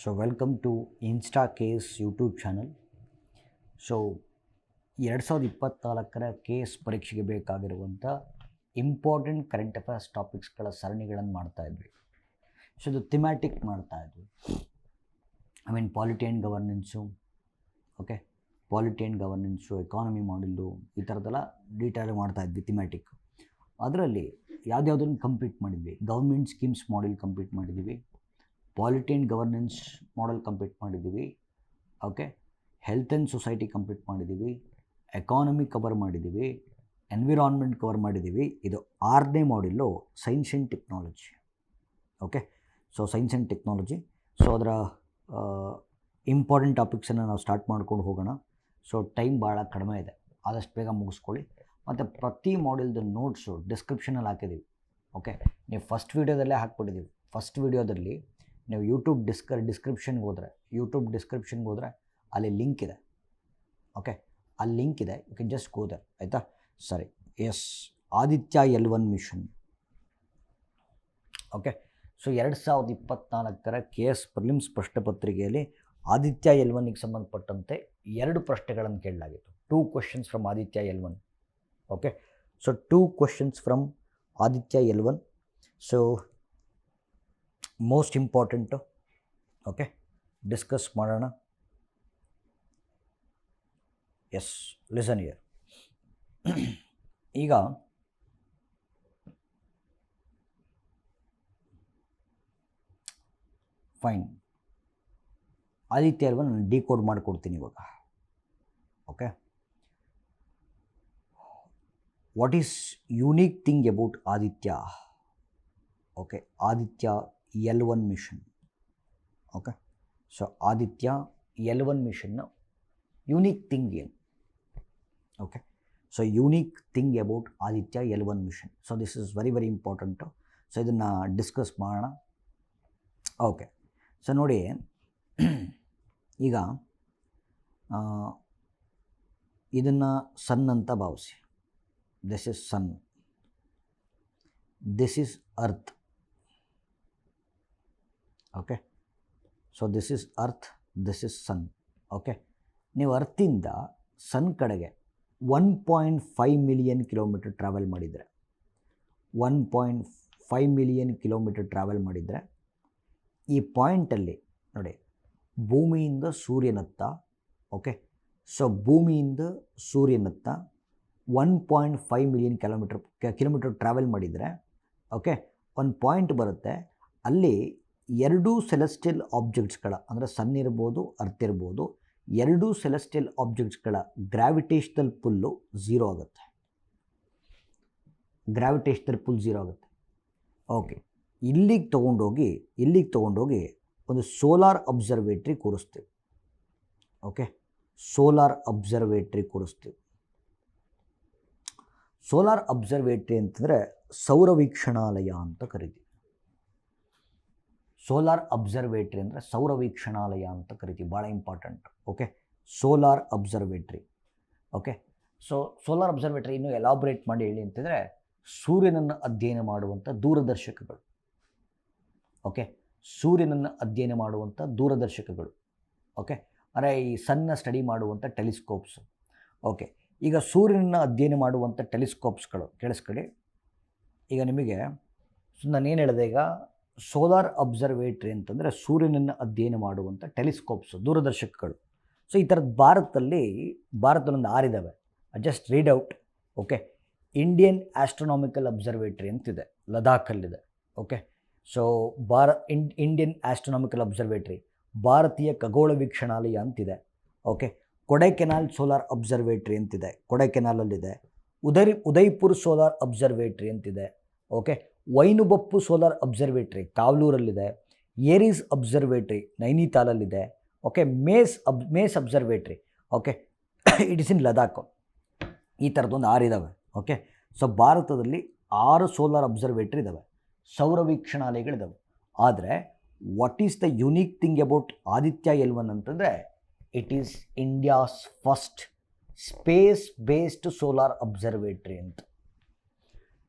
So welcome to InstaCase YouTube channel. So 2024 KAS ಪರೀಕ್ಷೆಗೆ ಬೇಕಾಗಿರುವಂಥ important current affairs ಟಾಪಿಕ್ಸ್ಗಳ ಸರಣಿಗಳನ್ನು ಮಾಡ್ತಾಯಿದ್ವಿ. ಸೊ ಇದು ಥಿಮ್ಯಾಟಿಕ್ ಮಾಡ್ತಾಯಿದ್ವಿ. Polity and governance, okay, polity and governance, economy model, ಈ ಥರದ್ದೆಲ್ಲ ಡೀಟೇಲ್ ಮಾಡ್ತಾಯಿದ್ವಿ ಥಿಮ್ಯಾಟಿಕ್. ಅದರಲ್ಲಿ ಯಾವುದ್ಯಾವುದನ್ನು ಕಂಪ್ಲೀಟ್ ಮಾಡಿದ್ವಿ. ಗೌರ್ಮೆಂಟ್ ಸ್ಕೀಮ್ಸ್ ಮಾಡೆಲ್ ಕಂಪ್ಲೀಟ್ ಮಾಡಿದ್ದೀವಿ, polity and governance model complete ಮಾಡಿದ್ದೀವಿ, okay, health and society complete ಮಾಡಿದ್ದೀವಿ, ಎಕಾನಮಿ ಕವರ್ ಮಾಡಿದ್ದೀವಿ, ಎನ್ವಿರಾನ್ಮೆಂಟ್ ಕವರ್ ಮಾಡಿದ್ದೀವಿ. ಇದು 6ನೇ model science and technology. Okay, so science and technology. So ಅದರ ಇಂಪಾರ್ಟೆಂಟ್ ಟಾಪಿಕ್ಸನ್ನು ನಾವು ಸ್ಟಾರ್ಟ್ ಮಾಡ್ಕೊಂಡು ಹೋಗೋಣ. ಸೊ ಟೈಮ್ ಭಾಳ ಕಡಿಮೆ ಇದೆ, ಆದಷ್ಟು ಬೇಗ ಮುಗಿಸ್ಕೊಳ್ಳಿ. ಮತ್ತು ಪ್ರತಿ ಮಾಡೆಲ್ದು ನೋಟ್ಸು ಡಿಸ್ಕ್ರಿಪ್ಷನಲ್ಲಿ ಹಾಕಿದ್ದೀವಿ. ಓಕೆ, ನೀವು ಫಸ್ಟ್ ವೀಡಿಯೋದಲ್ಲೇ ಹಾಕ್ಬಿಟ್ಟಿದ್ದೀವಿ. ಫಸ್ಟ್ ವೀಡಿಯೋದಲ್ಲಿ ನೀವು ಯೂಟ್ಯೂಬ್ ಡಿಸ್ಕ್ರಿಪ್ಷನ್ಗೆ ಹೋದರೆ ಅಲ್ಲಿ ಲಿಂಕ್ ಇದೆ. ಓಕೆ, ಅಲ್ಲಿ ಲಿಂಕ್ ಇದೆ, you can just go there. ಆಯಿತಾ? ಸರಿ, yes, Aditya L1 mission. Okay, so 2024 KS prelims ಪ್ರಶ್ನೆಪತ್ರಿಕೆಯಲ್ಲಿ ಆದಿತ್ಯ L1ಗೆ ಸಂಬಂಧಪಟ್ಟಂತೆ 2 ಪ್ರಶ್ನೆಗಳನ್ನು ಕೇಳಲಾಗಿತ್ತು. 2 questions from Aditya L1. Okay, so 2 questions from Aditya L1. So most important. Okay, discuss ಮಾಡೋಣ. Yes, listen here. ಈಗ ಫೈನ್, ಆದಿತ್ಯ L1 ನಾನು ಡಿಕೋಡ್ ಮಾಡಿಕೊಡ್ತೀನಿ ಇವಾಗ. Okay, what is unique thing about Aditya? Okay, Aditya L1 mission. Okay, so Aditya L1 ಮಿಷನ್ನ unique thing ಏನು? Okay, so unique thing about Aditya L1 mission. So this is very very important. So ಇದನ್ನು discuss ಮಾಡೋಣ. Okay, so ನೋಡಿ, ಈಗ ಇದನ್ನು sun ಅಂತ ಭಾವಿಸಿ. This is sun, this is earth. Okay, so this is earth, this is sun. Okay, ನೀವು ಅರ್ತಿಂದ ಸನ್ ಕಡೆಗೆ 1.5 ಮಿಲಿಯನ್ ಕಿಲೋಮೀಟರ್ ಟ್ರಾವೆಲ್ ಮಾಡಿದರೆ, 1.5 ಮಿಲಿಯನ್ ಕಿಲೋಮೀಟರ್ ಟ್ರಾವೆಲ್ ಮಾಡಿದರೆ, ಈ ಪಾಯಿಂಟಲ್ಲಿ ನೋಡಿ, ಭೂಮಿಯಿಂದ ಸೂರ್ಯನತ್ತ, ಓಕೆ, ಸೊ ಭೂಮಿಯಿಂದ ಸೂರ್ಯನತ್ತ 1.5 ಮಿಲಿಯನ್ ಕಿಲೋಮೀಟರ್ ಟ್ರಾವೆಲ್ ಮಾಡಿದರೆ, ಓಕೆ, ಒಂದು ಪಾಯಿಂಟ್ ಬರುತ್ತೆ. ಅಲ್ಲಿ 2 ಸೆಲೆಸ್ಟಿಯಲ್ ಆಬ್ಜೆಕ್ಟ್ಸ್ಗಳ, ಅಂದರೆ ಸನ್ ಇರ್ಬೋದು, ಅರ್ತ್ ಇರ್ಬೋದು, 2 ಸೆಲೆಸ್ಟಿಯಲ್ ಆಬ್ಜೆಕ್ಟ್ಸ್ಗಳ ಗ್ರಾವಿಟೇಷನಲ್ ಪುಲ್ಲು 0 ಆಗುತ್ತೆ. ಗ್ರಾವಿಟೇಷನಲ್ ಪುಲ್ 0 ಆಗುತ್ತೆ. ಓಕೆ, ಇಲ್ಲಿಗೆ ತೊಗೊಂಡೋಗಿ ಒಂದು ಸೋಲಾರ್ ಅಬ್ಸರ್ವೇಟ್ರಿ ಕೂರಿಸ್ತೀವಿ. ಓಕೆ, ಸೋಲಾರ್ ಅಬ್ಸರ್ವೇಟ್ರಿ ಕೂರಿಸ್ತೀವಿ. ಸೋಲಾರ್ ಅಬ್ಸರ್ವೇಟ್ರಿ ಅಂತಂದರೆ ಸೌರವೀಕ್ಷಣಾಲಯ ಅಂತ ಕರಿತೀವಿ. ಸೋಲಾರ್ ಅಬ್ಸರ್ವೇಟ್ರಿ ಅಂದರೆ ಸೌರವೀಕ್ಷಣಾಲಯ ಅಂತ ಕರಿತೀವಿ. ಭಾಳ important. Okay, solar observatory. Okay, so solar observatory ಇನ್ನೂ ಎಲಾಬ್ರೇಟ್ ಮಾಡಿ ಹೇಳಿ ಅಂತಂದರೆ, ಸೂರ್ಯನನ್ನು ಅಧ್ಯಯನ ಮಾಡುವಂಥ ದೂರದರ್ಶಕಗಳು. ಓಕೆ, ಸೂರ್ಯನನ್ನು ಅಧ್ಯಯನ ಮಾಡುವಂಥ ದೂರದರ್ಶಕಗಳು. ಓಕೆ, ಅಂದರೆ ಈ ಸನ್ನ ಸ್ಟಡಿ ಮಾಡುವಂಥ ಟೆಲಿಸ್ಕೋಪ್ಸು. ಓಕೆ, ಈಗ ಸೂರ್ಯನನ್ನು ಅಧ್ಯಯನ ಮಾಡುವಂಥ ಟೆಲಿಸ್ಕೋಪ್ಸ್ಗಳು ಕೇಳಿಸ್ಕೊಳ್ಳಿ. ಈಗ ನಿಮಗೆ ನಾನೇನು ಹೇಳಿದೆ, ಈಗ ಸೋಲಾರ್ ಅಬ್ಸರ್ವೇಟ್ರಿ ಅಂತಂದರೆ ಸೂರ್ಯನನ್ನು ಅಧ್ಯಯನ ಮಾಡುವಂಥ ಟೆಲಿಸ್ಕೋಪ್ಸು, ದೂರದರ್ಶಕಗಳು. ಸೊ ಈ ಥರದ್ದು ಭಾರತದಲ್ಲಿ ಒಂದು 6 ಇದ್ದಾವೆ. Just read out. Okay, Indian astronomical observatory ಅಂತಿದೆ, ಲದಾಖಲ್ಲಿದೆ. Okay, so Indian astronomical observatory, ಭಾರತೀಯ ಖಗೋಳ ವೀಕ್ಷಣಾಲಯ ಅಂತಿದೆ. ಓಕೆ, ಕೊಡೈಕೆನಾಲ್ ಸೋಲಾರ್ ಅಬ್ಸರ್ವೇಟ್ರಿ ಅಂತಿದೆ, ಕೊಡೈಕೆನಾಲಲ್ಲಿದೆ. ಉದಯ್ಪುರ್ ಸೋಲಾರ್ ಅಬ್ಸರ್ವೇಟ್ರಿ ಅಂತಿದೆ. ಓಕೆ, ವೈನುಬಪ್ಪು ಸೋಲಾರ್ ಅಬ್ಸರ್ವೇಟ್ರಿ ಕಾವಲೂರಲ್ಲಿದೆ. ಏರೀಸ್ ಅಬ್ಸರ್ವೇಟ್ರಿ ನೈನಿತಾಲಲ್ಲಿದೆ. Okay, MACE observatory, okay, it is in Ladakh. ಈ ಥರದ್ದೊಂದು 6 ಇದ್ದಾವೆ. ಓಕೆ, ಸೊ ಭಾರತದಲ್ಲಿ 6 ಸೋಲಾರ್ ಅಬ್ಸರ್ವೇಟ್ರಿ ಇದ್ದಾವೆ, ಸೌರವೀಕ್ಷಣಾಲಯಗಳಿದ್ದಾವೆ. ಆದರೆ what is the unique thing about Aditya L1 ಅಂತಂದರೆ, it is India's first space based solar observatory ಅಂತ.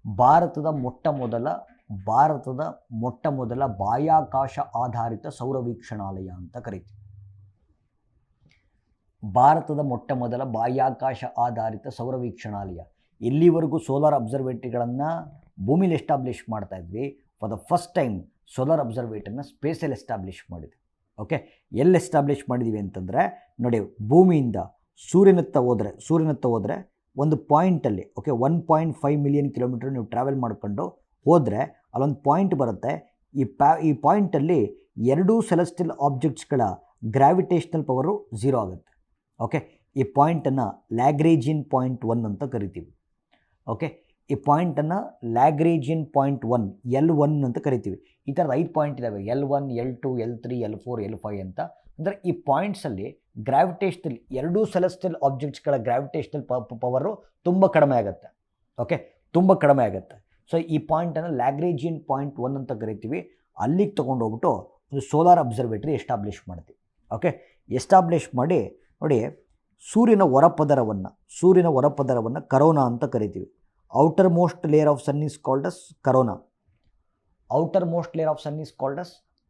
ಭಾರತದ ಮೊಟ್ಟ ಮೊದಲ ಭಾರತದ ಮೊಟ್ಟ ಮೊದಲ ಬಾಹ್ಯಾಕಾಶ ಆಧಾರಿತ ಸೌರ ವೀಕ್ಷಣಾಲಯ ಅಂತ ಕರಿತೀವಿ. ಭಾರತದ ಮೊಟ್ಟ ಮೊದಲ ಬಾಹ್ಯಾಕಾಶ ಆಧಾರಿತ ಸೌರ ವೀಕ್ಷಣಾಲಯ. ಇಲ್ಲಿವರೆಗೂ ಸೋಲಾರ್ ಅಬ್ಸರ್ವೇಟರಿಗಳನ್ನು ಭೂಮಿಲಿ ಎಸ್ಟಾಬ್ಲಿಷ್ ಮಾಡ್ತಾ ಇದ್ವಿ. For the first time solar ಅಬ್ಸರ್ವೇಟರಿನ ಸ್ಪೇಸಲ್ಲಿ ಎಸ್ಟಾಬ್ಲಿಷ್ ಮಾಡಿದ್ವಿ. ಓಕೆ, ಎಲ್ಲಿ ಎಸ್ಟಾಬ್ಲಿಷ್ ಮಾಡಿದ್ದೀವಿ ಅಂತಂದರೆ ನೋಡಿ, ಭೂಮಿಯಿಂದ ಸೂರ್ಯನತ್ತ ಹೋದರೆ ಒಂದು ಪಾಯಿಂಟಲ್ಲಿ, ಓಕೆ, 1.5 ಮಿಲಿಯನ್ ಕಿಲೋಮೀಟರ್ ನೀವು ಟ್ರಾವೆಲ್ ಮಾಡಿಕೊಂಡು ಹೋದರೆ ಅಲ್ಲೊಂದು ಪಾಯಿಂಟ್ ಬರುತ್ತೆ. ಈ ಪಾಯಿಂಟಲ್ಲಿ ಎರಡೂ ಸೆಲೆಸ್ಟಿಯಲ್ ಆಬ್ಜೆಕ್ಟ್ಸ್ಗಳ ಗ್ರಾವಿಟೇಷನಲ್ ಪವರು 0 ಆಗುತ್ತೆ. ಓಕೆ, ಈ ಪಾಯಿಂಟನ್ನು ಲ್ಯಾಗ್ರೇಂಜಿಯನ್ ಪಾಯಿಂಟ್ 1 ಅಂತ ಕರಿತೀವಿ. ಓಕೆ, ಈ ಪಾಯಿಂಟನ್ನು ಲ್ಯಾಗ್ರೇಂಜಿಯನ್ ಪಾಯಿಂಟ್ 1 L1 ಅಂತ ಕರಿತೀವಿ. ಈ ಥರದ 5 ಪಾಯಿಂಟ್ ಇದ್ದಾವೆ, L1, L2, L3, L4, L5 ಅಂತ. ಅಂದರೆ ಈ ಪಾಯಿಂಟ್ಸಲ್ಲಿ ಗ್ರಾವಿಟೇಷನಲ್ ಎರಡೂ ಸೆಲೆಸ್ಟಿಯಲ್ ಆಬ್ಜೆಕ್ಟ್ಸ್ಗಳ ಗ್ರಾವಿಟೇಷನಲ್ ಪವರು ತುಂಬ ಕಡಿಮೆ ಆಗುತ್ತೆ. ಓಕೆ, ತುಂಬ ಕಡಿಮೆ ಆಗುತ್ತೆ. ಸೊ ಈ ಪಾಯಿಂಟನ್ನು ಲ್ಯಾಗ್ರೇಂಜಿಯನ್ ಪಾಯಿಂಟ್ 1 ಅಂತ ಕರಿತೀವಿ. ಅಲ್ಲಿಗೆ ತೊಗೊಂಡೋಗ್ಬಿಟ್ಟು ಒಂದು ಸೋಲಾರ್ ಅಬ್ಸರ್ವೇಟರಿ ಎಸ್ಟಾಬ್ಲಿಷ್ ಮಾಡ್ತೀವಿ. ಓಕೆ, ಎಸ್ಟಾಬ್ಲಿಷ್ ಮಾಡಿ ನೋಡಿ, ಸೂರ್ಯನ ಹೊರಪದರವನ್ನು ಕರೋನಾ ಅಂತ ಕರಿತೀವಿ. Outer most layer of sun is called as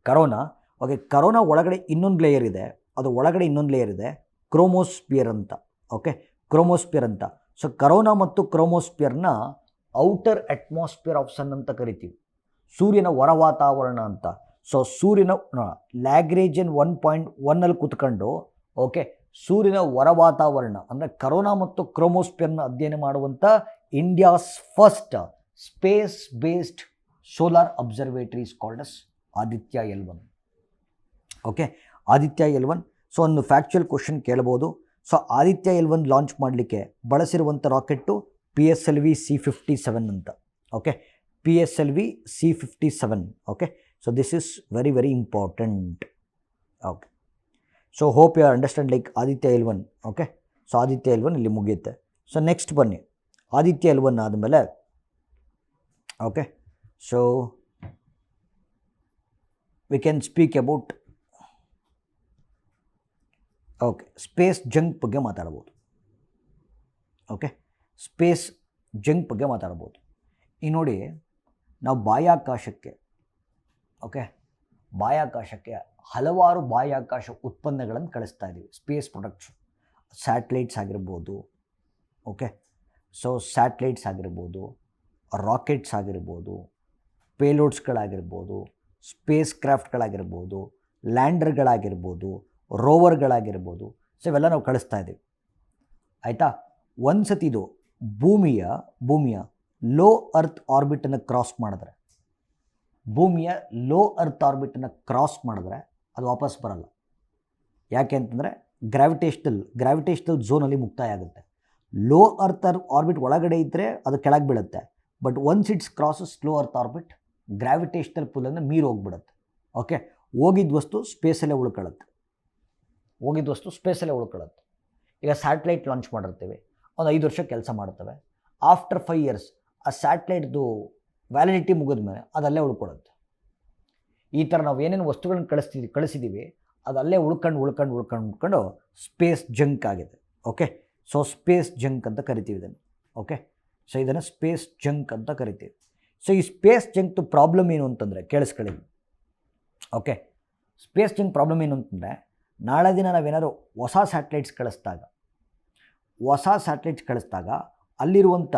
corona. Okay, corona ಒಳಗಡೆ ಇನ್ನೊಂದು ಲೇಯರ್ ಇದೆ, ಕ್ರೋಮೋಸ್ಪಿಯರ್ ಅಂತ. ಓಕೆ, ಕ್ರೋಮೋಸ್ಪಿಯರ್ ಅಂತ. ಸೊ ಕರೋನಾ ಮತ್ತು ಕ್ರೋಮೋಸ್ಪಿಯರ್ನ ಔಟರ್ ಅಟ್ಮಾಸ್ಫಿಯರ್ ಆಫ್ ಸನ್ ಅಂತ ಕರಿತೀವಿ, ಸೂರ್ಯನ ಹೊರ ವಾತಾವರಣ ಅಂತ. ಸೊ ಸೂರ್ಯನ ಲ್ಯಾಗ್ರೇಂಜಿಯನ್ 1.1 ಕೂತ್ಕೊಂಡು, ಓಕೆ, ಸೂರ್ಯನ ಹೊರ ವಾತಾವರಣ ಅಂದರೆ ಕರೋನಾ ಮತ್ತು ಕ್ರೋಮೋಸ್ಪಿಯರ್ನ ಅಧ್ಯಯನ ಮಾಡುವಂಥ India's first space based solar observatory is called as Aditya L1. Okay, Aditya L1. So ಒಂದು ಫ್ಯಾಕ್ಚುಯಲ್ ಕ್ವಶನ್ ಕೇಳ್ಬೋದು. ಸೊ ಆದಿತ್ಯ L1 ಲಾಂಚ್ ಮಾಡಲಿಕ್ಕೆ ಬಳಸಿರುವಂಥ ರಾಕೆಟ್ಟು PSLV C57 ಅಂತ. Okay, PSLV C57. Okay, so this is very very important. Okay, so hope you are understand like Aditya L1. Okay, so Aditya L1 ಇಲ್ಲಿ ಮುಗಿಯುತ್ತೆ. So next ಬನ್ನಿ, Aditya L1 ಆದಮೇಲೆ, okay, so we can speak about, okay, space junk ಬಗ್ಗೆ ಮಾತಾಡ್ಬೋದು. Okay, space junk ಬಗ್ಗೆ ಮಾತಾಡ್ಬೋದು. ಈಗ ನೋಡಿ, ನಾವು ಬಾಹ್ಯಾಕಾಶಕ್ಕೆ ಹಲವಾರು ಬಾಹ್ಯಾಕಾಶ ಉತ್ಪನ್ನಗಳನ್ನು ಕಳಿಸ್ತಾ ಇದ್ದೀವಿ. ಸ್ಪೇಸ್ ಪ್ರೊಡಕ್ಟ್ಸ್, ಸ್ಯಾಟಲೈಟ್ಸ್ ಆಗಿರ್ಬೋದು. ಓಕೆ, ಸೊ ಸ್ಯಾಟಲೈಟ್ಸ್ ಆಗಿರ್ಬೋದು, ರಾಕೆಟ್ಸ್ ಆಗಿರ್ಬೋದು, ಪೇಲೋಡ್ಸ್ಗಳಾಗಿರ್ಬೋದು, ಸ್ಪೇಸ್ ಕ್ರಾಫ್ಟ್ಗಳಾಗಿರ್ಬೋದು, ಲ್ಯಾಂಡರ್ಗಳಾಗಿರ್ಬೋದು, ರೋವರ್ಗಳಾಗಿರ್ಬೋದು. ಸೊ ಇವೆಲ್ಲ ನಾವು ಕಳಿಸ್ತಾ ಇದ್ದೀವಿ. ಆಯಿತಾ, ಒಂದು ಸತಿ ಇದು ಭೂಮಿಯ ಲೋ ಅರ್ತ್ ಆರ್ಬಿಟನ್ನು ಕ್ರಾಸ್ ಮಾಡಿದ್ರೆ, ಅದು ವಾಪಸ್ ಬರಲ್ಲ. ಯಾಕೆ ಅಂತಂದರೆ ಗ್ರಾವಿಟೇಷನಲ್ ಝೋನಲ್ಲಿ ಮುಕ್ತಾಯ ಆಗುತ್ತೆ. ಲೋ ಅರ್ತ್ ಆರ್ಬಿಟ್ ಒಳಗಡೆ ಇದ್ದರೆ ಅದು ಕೆಳಗೆ ಬೀಳುತ್ತೆ. But once it's crosses low earth orbit, gravitational ಪುಲ್ಲನ್ನು ಮೀರಿ ಹೋಗ್ಬಿಡುತ್ತೆ. ಓಕೆ, ಹೋಗಿದ್ದ ವಸ್ತು ಸ್ಪೇಸಲ್ಲೇ ಉಳ್ಕೊಳ್ಳುತ್ತೆ. ಈಗ ಸ್ಯಾಟಲೈಟ್ ಲಾಂಚ್ ಮಾಡಿರ್ತೀವಿ, ಒಂದು 5 ವರ್ಷ ಕೆಲಸ ಮಾಡ್ತವೆ. ಆಫ್ಟರ್ 5 ಇಯರ್ಸ್ ಆ ಸ್ಯಾಟಲೈಟ್ದು ವ್ಯಾಲಿಡಿಟಿ ಮುಗಿದ ಮೇಲೆ ಅದಲ್ಲೇ ಉಳ್ಕೊಳ್ಳುತ್ತೆ. ಈ ಥರ ನಾವು ಏನೇನು ವಸ್ತುಗಳನ್ನ ಕಳಿಸಿದ್ದೀವಿ ಅದಲ್ಲೇ ಉಳ್ಕೊಂಡು ಸ್ಪೇಸ್ ಜಂಕ್ ಆಗಿದೆ. ಓಕೆ, ಸೊ ಸ್ಪೇಸ್ ಜಂಕ್ ಅಂತ ಕರಿತೀವಿ ಇದನ್ನು. ಓಕೆ, ಸೊ ಇದನ್ನು ಸ್ಪೇಸ್ ಜಂಕ್ ಅಂತ ಕರಿತೀವಿ. ಸೊ ಈ ಸ್ಪೇಸ್ ಜಂಕ್ದು ಪ್ರಾಬ್ಲಮ್ ಏನು ಅಂತಂದರೆ ಕೇಳಿಸ್ಕೊಳ್ಳಿ. ಓಕೆ, ಸ್ಪೇಸ್ ಜಂಕ್ ಪ್ರಾಬ್ಲಮ್ ಏನು ಅಂತಂದರೆ, ನಾಳೆ ದಿನ ನಾವೇನಾದ್ರು ಹೊಸ ಸ್ಯಾಟಲೈಟ್ಸ್ ಕಳಿಸ್ದಾಗ ಅಲ್ಲಿರುವಂಥ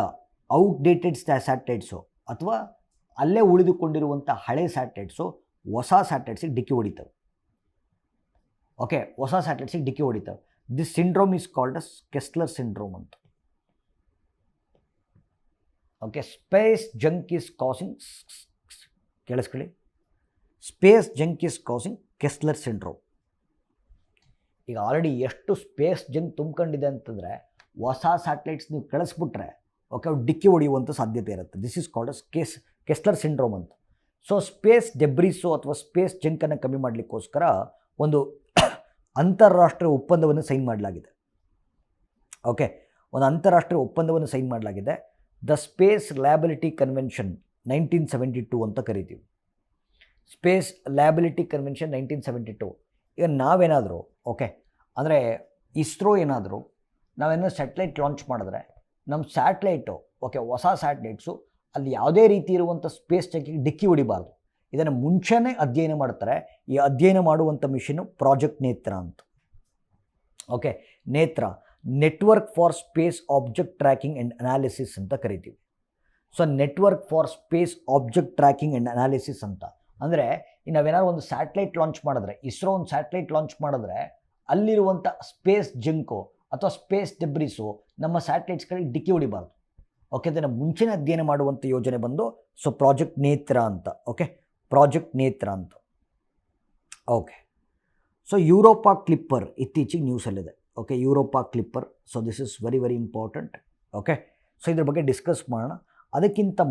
ಔಟ್ಡೇಟೆಡ್ ಸ್ಯಾಟಲೈಟ್ಸು ಅಥವಾ ಅಲ್ಲೇ ಉಳಿದುಕೊಂಡಿರುವಂಥ ಹಳೆ ಸ್ಯಾಟಲೈಟ್ಸು ಹೊಸ ಸ್ಯಾಟಲೈಟ್ಸಿಗೆ ಡಿಕ್ಕಿ ಹೊಡಿತವೆ. ಓಕೆ, ಹೊಸ ಸ್ಯಾಟಲೈಟ್ಸಿಗೆ ಡಿಕ್ಕಿ ಹೊಡಿತವೆ. This syndrome is called as Kessler syndrome ಅಂತ. Okay, space junk is causing, ಕೇಳಿಸ್ಕೊಳ್ಳಿ, space junk is causing Kessler syndrome. ಈಗ ಆಲ್ರೆಡಿ ಎಷ್ಟು ಸ್ಪೇಸ್ ಜಂಕ್ ತುಂಬ್ಕೊಂಡಿದೆ ಅಂತಂದರೆ, ಹೊಸ ಸ್ಯಾಟಲೈಟ್ಸ್ ನೀವು ಕಳಿಸ್ಬಿಟ್ರೆ ಓಕೆ ಡಿಕ್ಕಿ ಹೊಡೆಯುವಂಥ ಸಾಧ್ಯತೆ ಇರುತ್ತೆ. This is called as Kessler syndrome ಅಂತ. ಸೊ ಸ್ಪೇಸ್ ಡೆಬ್ರಿಸು ಅಥವಾ ಸ್ಪೇಸ್ ಜಂಕನ್ನು ಕಮ್ಮಿ ಮಾಡಲಿಕ್ಕೋಸ್ಕರ ಒಂದು ಅಂತಾರಾಷ್ಟ್ರೀಯ ಒಪ್ಪಂದವನ್ನು ಸೈನ್ ಮಾಡಲಾಗಿದೆ. ಓಕೆ, ಒಂದು ಅಂತಾರಾಷ್ಟ್ರೀಯ ಒಪ್ಪಂದವನ್ನು ಸೈನ್ ಮಾಡಲಾಗಿದೆ. ದ ಸ್ಪೇಸ್ ಲಯಬಿಲಿಟಿ ಕನ್ವೆನ್ಷನ್ 1972 ಅಂತ ಕರಿತೀವಿ. Space liability convention 1972. ಈಗ ನಾವೇನಾದರೂ ಓಕೆ ಅಂದರೆ ಇಸ್ರೋ ನಾವೇನಾದ್ರು ಸ್ಯಾಟಲೈಟ್ ಲಾಂಚ್ ಮಾಡಿದ್ರೆ, ನಮ್ಮ ಸ್ಯಾಟಲೈಟು ಓಕೆ ಹೊಸ ಸ್ಯಾಟಲೈಟ್ಸು ಅಲ್ಲಿ ಯಾವುದೇ ರೀತಿ ಇರುವಂಥ ಸ್ಪೇಸ್ ಟೆಕ್ಕಿಗೆ ಡಿಕ್ಕಿ ಹೊಡಿಬಾರ್ದು. ಇದನ್ನು ಮುಂಚೆನೇ ಅಧ್ಯಯನ ಮಾಡ್ತಾರೆ. ಈ ಅಧ್ಯಯನ ಮಾಡುವಂಥ ಮಿಷನ್ನು ಪ್ರಾಜೆಕ್ಟ್ ನೇತ್ರ ಅಂತ. ಓಕೆ, ನೇತ್ರ network for space object tracking and analysis ಅಂತ ಕರಿತೀವಿ. So network for space object tracking and analysis ಅಂತ ಅಂದರೆ, ನಾವೇನಾದ್ರು ಒಂದು ಸ್ಯಾಟಲೈಟ್ ಲಾಂಚ್ ಮಾಡಿದ್ರೆ, ಇಸ್ರೋ ಒಂದು ಸ್ಯಾಟಲೈಟ್ ಲಾಂಚ್ ಮಾಡಿದ್ರೆ ಅಲ್ಲಿರುವಂಥ ಸ್ಪೇಸ್ ಜಂಕು ಅಥವಾ ಸ್ಪೇಸ್ ಡೆಬ್ರಿಸು ನಮ್ಮ ಸ್ಯಾಟಲೈಟ್ಸ್ಗಳಿಗೆ ಡಿಕ್ಕಿ ಹೊಡಿಬಾರ್ದು. ಓಕೆ, ಅದನ್ನು ಮುಂಚೆನೇ ಅಧ್ಯಯನ ಮಾಡುವಂಥ ಯೋಜನೆ ಬಂದು ಸೊ ಪ್ರಾಜೆಕ್ಟ್ ನೇತ್ರ ಅಂತ. ಓಕೆ, ಪ್ರಾಜೆಕ್ಟ್ ನೇತ್ರ ಅಂತ. ಓಕೆ, ಸೊ ಯುರೋಪಾ ಕ್ಲಿಪ್ಪರ್ ಇತ್ತೀಚೆಗೆ ನ್ಯೂಸಲ್ಲಿದೆ. Okay, Europa Clipper. So this is very very important. Okay, so ಇದ್ರ ಬಗ್ಗೆ ಡಿಸ್ಕಸ್ ಮಾಡೋಣ. ಅದಕ್ಕಿಂತ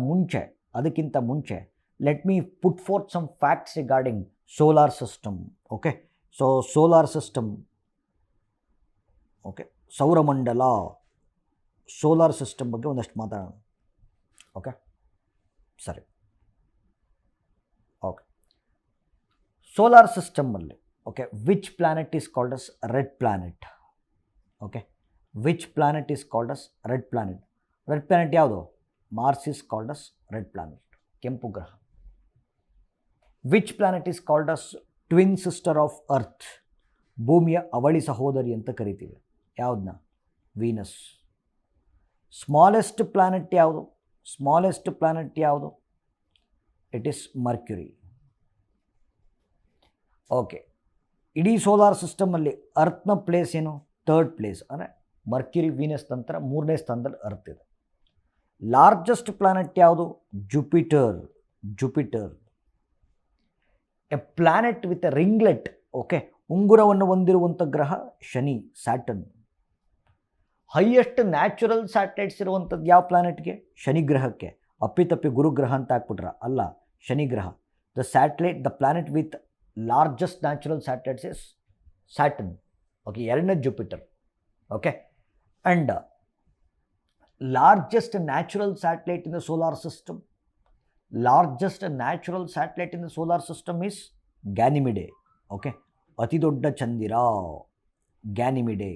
ಮುಂಚೆ let me put forth some facts regarding solar system. Okay, so solar system, okay, ಸೌರಮಂಡಲ, ಸೋಲಾರ್ ಸಿಸ್ಟಮ್ ಬಗ್ಗೆ ಒಂದಷ್ಟು ಮಾತಾಡೋಣ. ಓಕೆ, ಸರಿ. ಓಕೆ, ಸೋಲಾರ್ ಸಿಸ್ಟಮಲ್ಲಿ okay which planet is called as red planet? Okay, which planet is called as red planet? Red planet ಯಾವುದು? Mars is called as red planet, ಕೆಂಪು ಗ್ರಹ. Which planet is called as twin sister of earth? ಭೂಮಿಯ ಅವಳಿ ಸಹೋದರಿ ಅಂತ ಕರಿತೀವಿ. ಯಾವುದನ್ನ? Venus. Smallest planet ಯಾವುದು? ಸ್ಮಾಲೆಸ್ಟ್ ಪ್ಲಾನೆಟ್ ಯಾವುದು? It is Mercury. ಓಕೆ, ಇಡೀ ಸೋಲಾರ್ ಸಿಸ್ಟಮಲ್ಲಿ ಅರ್ತ್ನ ಪ್ಲೇಸ್ ಏನು? Third place. ಅಂದರೆ ಮರ್ಕ್ಯುರಿ, ವೀನಸ್ ನಂತರ 3ನೇ ಸ್ಥಾನದಲ್ಲಿ ಅರ್ತ್ ಇದೆ. ಲಾರ್ಜೆಸ್ಟ್ ಪ್ಲಾನೆಟ್ ಯಾವುದು? Jupiter. Jupiter. A planet with a ringlet. Okay, ಉಂಗುರವನ್ನು ಹೊಂದಿರುವಂಥ ಗ್ರಹ ಶನಿ, ಸ್ಯಾಟರ್ನ್. ಹೈಯೆಸ್ಟ್ ನ್ಯಾಚುರಲ್ ಸ್ಯಾಟಲೈಟ್ಸ್ ಇರುವಂಥದ್ದು ಯಾವ ಪ್ಲಾನೆಟ್ಗೆ? ಶನಿ ಗ್ರಹಕ್ಕೆ. ಅಪ್ಪಿತಪ್ಪಿ ಗುರುಗ್ರಹ ಅಂತ ಹಾಕ್ಬಿಟ್ರ? ಅಲ್ಲ, ಶನಿ ಗ್ರಹ. The planet with largest natural satellites is Saturn. Okay, ಎರಡನೇ Jupiter. Okay, and largest natural satellite in the solar system, largest natural satellite in the solar system is Ganymede. Okay, ಅತಿ ದೊಡ್ಡ ಚಂದಿರ Ganymede.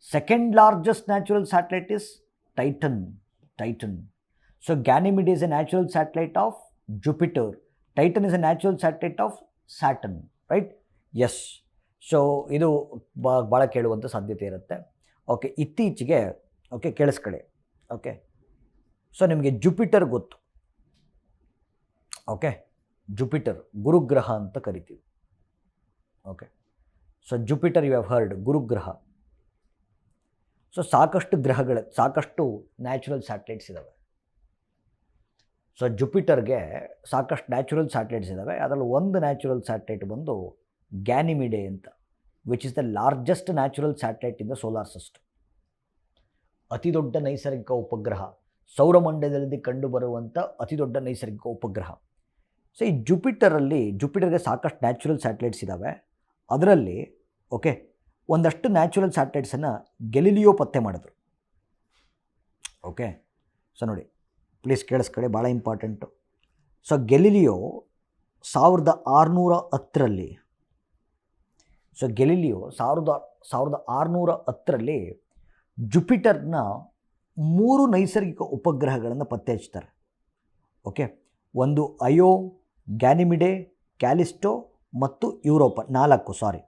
Second largest natural satellite is Titan. Titan. So Ganymede is a natural satellite of Jupiter. Titan is a natural satellite of Saturn. Right? Yes. So ಇದು ಭಾಳ ಕೇಳುವಂಥ ಸಾಧ್ಯತೆ ಇರುತ್ತೆ. Okay, ಇತ್ತೀಚೆಗೆ okay ಕೇಳಿಸ್ಕೊಳ್ಳಿ. ಓಕೆ, ಸೊ ನಿಮಗೆ ಜುಪಿಟರ್ ಗೊತ್ತು. Okay, Jupiter ಗುರುಗ್ರಹ ಅಂತ ಕರಿತೀವಿ. Okay, so Jupiter you have heard, ಗುರುಗ್ರಹ. ಸೊ ಸಾಕಷ್ಟು ನ್ಯಾಚುರಲ್ ಸ್ಯಾಟಲೈಟ್ಸ್ ಇದ್ದಾವೆ. ಸೊ ಜುಪಿಟರ್ಗೆ ಸಾಕಷ್ಟು ನ್ಯಾಚುರಲ್ ಸ್ಯಾಟಲೈಟ್ಸ್ ಇದ್ದಾವೆ. ಅದರಲ್ಲಿ ಒಂದು ನ್ಯಾಚುರಲ್ ಸ್ಯಾಟಲೈಟ್ ಬಂದು ಗ್ಯಾನಿಮಿಡೆ ಅಂತ, which is the largest natural satellite in the solar system. ಅತಿ ದೊಡ್ಡ ನೈಸರ್ಗಿಕ ಉಪಗ್ರಹ, ಸೌರಮಂಡಲದಲ್ಲಿ ಕಂಡುಬರುವಂಥ ಅತಿ ದೊಡ್ಡ ನೈಸರ್ಗಿಕ ಉಪಗ್ರಹ. ಸೊ ಈ ಜುಪಿಟರ್ಗೆ ಸಾಕಷ್ಟು ನ್ಯಾಚುರಲ್ ಸ್ಯಾಟಲೈಟ್ಸ್ ಇದ್ದಾವೆ. ಅದರಲ್ಲಿ ಓಕೆ ಒಂದಷ್ಟು ನ್ಯಾಚುರಲ್ ಸ್ಯಾಟಲೈಟ್ಸನ್ನು ಗೆಲಿಲಿಯೋ ಪತ್ತೆ ಮಾಡಿದ್ರು. ಓಕೆ, ಸೊ ನೋಡಿ ಪ್ಲೀಸ್ ಕೇಳಿಸ್ಕೊಳ್ಳಿ, ಭಾಳ ಇಂಪಾರ್ಟೆಂಟು. ಸೊ ಗೆಲಿಲಿಯೋ 1610ರಲ್ಲಿ ಗೆಲಿಲಿಯೋ 1610ರಲ್ಲಿ ಜುಪಿಟರ್ನ 3 ನೈಸರ್ಗಿಕ ಉಪಗ್ರಹಗಳನ್ನು ಪತ್ತೆ ಹಚ್ತಾರೆ. ಓಕೆ, ಒಂದು ಅಯೋ, ಗ್ಯಾನಿಮಿಡೆ, ಕ್ಯಾಲಿಸ್ಟೋ ಮತ್ತು ಯುರೋಪ. 4